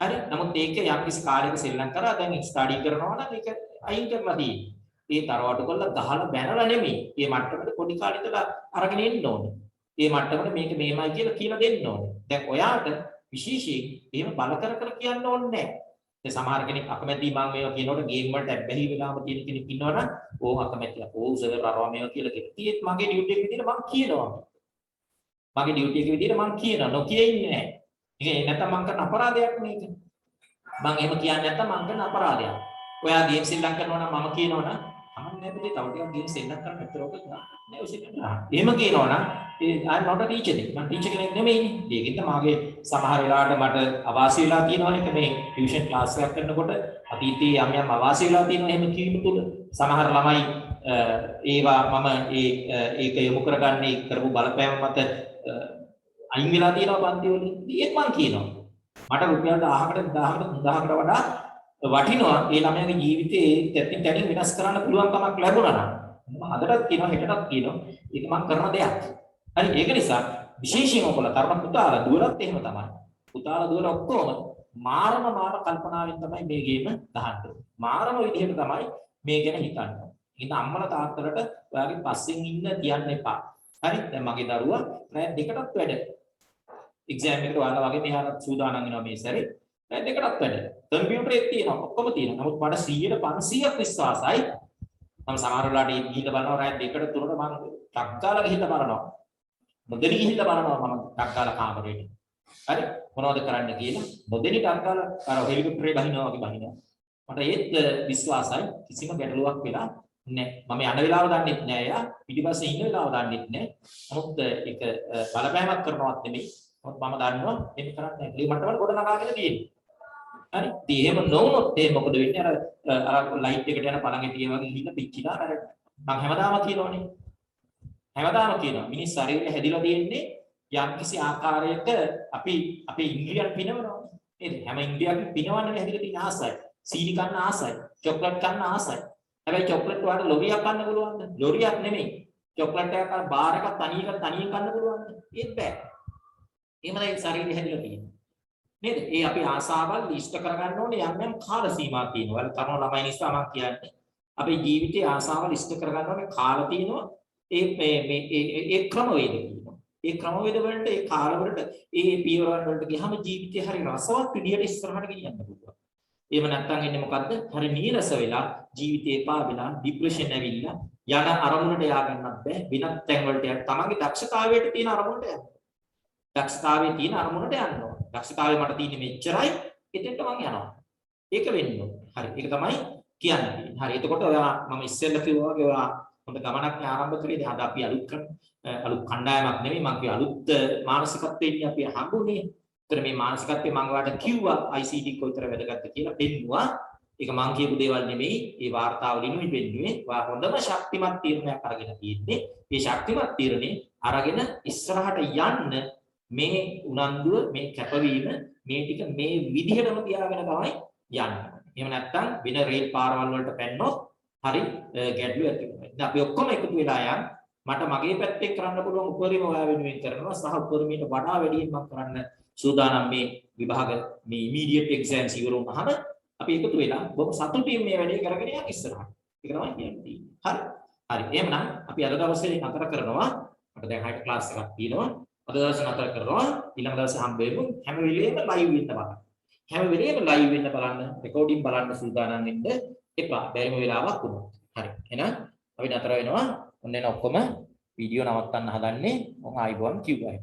හරි. නමුත් ඒක යම් කිසි කාලයක සෙල්ලම් කරා දැන් ස්ටඩි කරනවා නම් ඒක අයින් කරලා තියෙනවා. ඒ තරවටු කරලා ගහලා බැනලා නෙමෙයි. මේ මට්ටමට පොඩි කාලේ ඉඳලා අරගෙන එන්න ඕනේ. මේ මට්ටමට මේක මෙහෙමයි කියලා දෙන්න ඕනේ. දැන් ඔයාට විශේෂයෙන් එහෙම බල කර කියන්න ඕනේ නැහැ. දැන් සමහර කෙනෙක් අකමැති මම මේවා කියනකොට ගේම් වලට ඇබ්බැහි වෙලාම තියෙන කෙනෙක් ඉන්නවනම් ඕක අකමැතිලා ඕ සර් අරවා මේවා කියලා කිව්වොත් මගේ ඩියුටි එක විදිහට මම කියනවා. මගේ ඩියුටි එක විදිහට මම කියනවා. නොකිය ඉන්නේ නැහැ. ඒක නැත්තම් මම කරන අපරාධයක් මේක. මම එහෙම කියන්නේ නැත්තම් මම කරන අපරාධයක්. ඔයා ගේම් සෙල්ලම් කරනවා නම් මම කියනවා නම් අමන් නෑ පුතේ තව ටිකක් ගේම් සෙල්ලම් කරන්න විතරක් නෑ ඔය සෙල්ලම් කරා. එහෙම කියනවා නම් I'm not a teacher. මම ටීචර් කෙනෙක් නෙමෙයිනේ. ඒකින්ද මාගේ සමහර වෙලාවට මට අවාසි වෙලා තියෙනවා එක මේ ටියුෂන් ක්ලාස් එකක් කරනකොට අතීතයේ යම් යම් අවාසි වෙලා තියෙනවා එහෙම කීම තුල සමහර ළමයි ඒවා මම ඒක යොමු කරගන්නේ කරපු බලපෑම මත අයින් වෙලා තියෙනවා පන්ති වලින්. ඒත් මම කියනවා මට රුපියල් 1000කට 3000කට වඩා වටිනවා ඒ ළමයාගේ ජීවිතේ තැතින් තැනින් වෙනස් කරන්න පුළුවන් කමක් ලැබුණා නම් මම හදටත් කියනවා හෙටටත් කියනවා ඒක මම කරන දෙයක්. හරි ඒක නිසා විශේෂයෙන්ම ඔයගොල්ලෝ තරම පුතාලා දුවලත් එහෙම තමයි. පුතාලා දුවල ඔක්කොම මාරම කල්පනාවෙන් තමයි මේ ගේම ගහන්නේ. මාරම විදිහට තමයි මේ ගැන හිතන්නේ. ඉතින් අම්මලා තාත්තලට ඔයාගේ පස්සෙන් ඉන්න කියන්න එපා. හරි දැන් මගේ දරුවා රෑ දෙකටත් වැඩ. එක්සෑම් එකට ඔයාලා වගේ මෙයාට සූදානම් වෙනවා මේ සැරේ. රෑ දෙකටත් වැඩ. කම්පියුටරේ තියෙනවා ඔක්කොම තියෙනවා. නමුත් මට 100ට 500ක් විශ්වාසයි. මම සමහර වෙලාවට ගිහිල්ලා බලනවා රෑ දෙකට තුනට මම ටක් ගාලා ගිහිල්ලා බලනවා. නොදෙනී ගිහිල්ලා බලනවා මම ටක් ගාලා කාමරේට. හරි මොනවද කරන්න කියලා නොදෙනී ටක් ගාලා අර හෙලිකොප්ටරේ බහිනවා වගේ බහිනවා. මට ඒත් විශ්වාසයි කිසිම ගැටලුවක් වෙලා නැහැ. මම යන වෙලාව දන්නෙත් නැහැ. යා පිටිපස්සේ ඉන්න වෙලාව දන්නෙත් නැහැ. නමුත් ඒක බලපෑමක් කරනවත් නෙමෙයි. නමුත් මම දන්නවා මේක කරන්නේ නැහැ. මට වල ගොඩ නගාගෙන තියෙන්නේ. හරි ඉතින් එහෙම නොවුනොත් ඒ මොකද වෙන්නේ අර ලයිට් එකට යන පළඟටිය වගේ ගිහින් පිච්චිලා අර මම හැමදාම කියනෝනේ. හැමදාම කියනවා මිනිස් ශරීරය හැදිලා තියෙන්නේ යම්කිසි ආකාරයක අපි අපේ ඉන්ද්‍රියන් පිනවනවා නේද හැම ඉන්ද්‍රියක්ම පිනවන්නනේ හැදිලා තියෙන ආසයි සීනි කන්න ආසයි චොක්ලට් කන්න ආසයි හැබැයි චොක්ලට් වලට ලොරියක් කන්න පුළුවන්ද ලොරියක් නෙමෙයි චොක්ලට් එකක් අර බාර් එකක් තනියම කන්න පුළුවන්ද ඒත් බෑ එහෙමයි ශරීරය හැදිලා තියෙන්නේ නේද ඒ අපි ආසාවල් ඉෂ්ට කරගන්න ඕනේ යම් යම් කාල සීමා තියෙනවා වල තරුණ ළමයි නිසා මම කියන්නේ අපේ ජීවිතයේ ආසාවල් ඉෂ්ට කරගන්න ඕනේ කාල තියෙනවා ඒ ක්‍රමවේද කියනවා. ඒ ක්‍රමවේද වලට ඒ කාල වලට ඒ පියවරන් වලට ගියාම ජීවිතේ හරි රසවත් විදියට ඉස්සරහට ගෙනියන්න පුළුවන්. එහෙම නැත්නම් එන්නේ මොකද්ද? හරි නීරස වෙලා ජීවිතේ පාවෙලා ડિප්‍රෙෂන් ඇවිල්ලා යන අරමුණට ය아가න්නත් බෑ. වෙනත් තැන් වලට යන්න. තමන්ගේ දක්ෂතාවයට තියෙන අරමුණට යන්න. දක්ෂතාවයේ තියෙන අරමුණට යන්න ඕන. දක්ෂතාවය මට තියෙන්නේ මෙච්චරයි. එතෙන්ට මම යනවා. ඒක වෙන්න ඕන. හරි. ඒක තමයි කියන්නේ. හරි. එතකොට ඔයා මම ඉස්සෙල්ලා කිව්වා වගේ ඔයා හොඳ ගමනක් ආරම්භ කරේදී අද අපි අලුත් කණ්ඩායමක් නෙමෙයි මම කිය අලුත් මානසිකත්වයෙන් අපි හම්බුනේ. ඒතර මේ මානසිකත්වයේ මම ඔයාලට කිව්වා ICT කොයිතර වැදගත්ද කියලා පෙන්නුවා. ඒක මම කියපු දේවල් නෙමෙයි. ඒ වාර්තාවලිනුයි පෙන්නුවේ. ඔයා හොඳම ශක්තිමත් තීරණයක් අරගෙන තියෙන්නේ. මේ ශක්තිමත් තීරණේ අරගෙන ඉස්සරහට යන්න මේ උනන්දුව මේ කැපවීම මේ ටික මේ විදිහටම තියාගෙන තමයි යන්නේ. එහෙම නැත්නම් වෙන රේල් පාරවල් වලට පැන්නොත් හරි ගැටලු ඇති වෙනවා. ඉතින් අපි ඔක්කොම එකතු වෙලා යන් මට මගේ පැත්තෙන් කරන්න පුළුවන් උපරිම ඔයා වෙනුවෙන් කරනවා සහ උපරිමයට වඩා වැඩියෙන් මම කරන්න සූදානම් මේ විභාග මේ ඉමීඩියට් එක්සෑම්ස් ඉවර වුණාම අපි එකතු වෙලා බොහොම සතුටින් මේ වැඩේ කරගෙන යන්න ඉස්සරහට. ඒක තමයි කියන්නේ. හරි. හරි. එහෙමනම් අපි අද දවසේ නතර කරනවා. මට දැන් හයිට් ක්ලාස් එකක් තියෙනවා. අද දවසේ නතර කරනවා. ඊළඟ දවසේ හම්බ වෙමු. හැම වෙලෙම ලයිව් වෙන්න බලන්න. හැම වෙලෙම ලයිව් වෙන්න බලන්න. රෙකෝඩින් බලන්න සූදානම් වෙන්න. එපා බැරිම වෙලාවක් වුණා. හරි. එහෙනම් අපි නතර වෙනවා. ඔන්න එන ඔක්කොම වීඩියෝ නවත්තන්න හදන්නේ. මම ආයිබෝන් කිව්වා.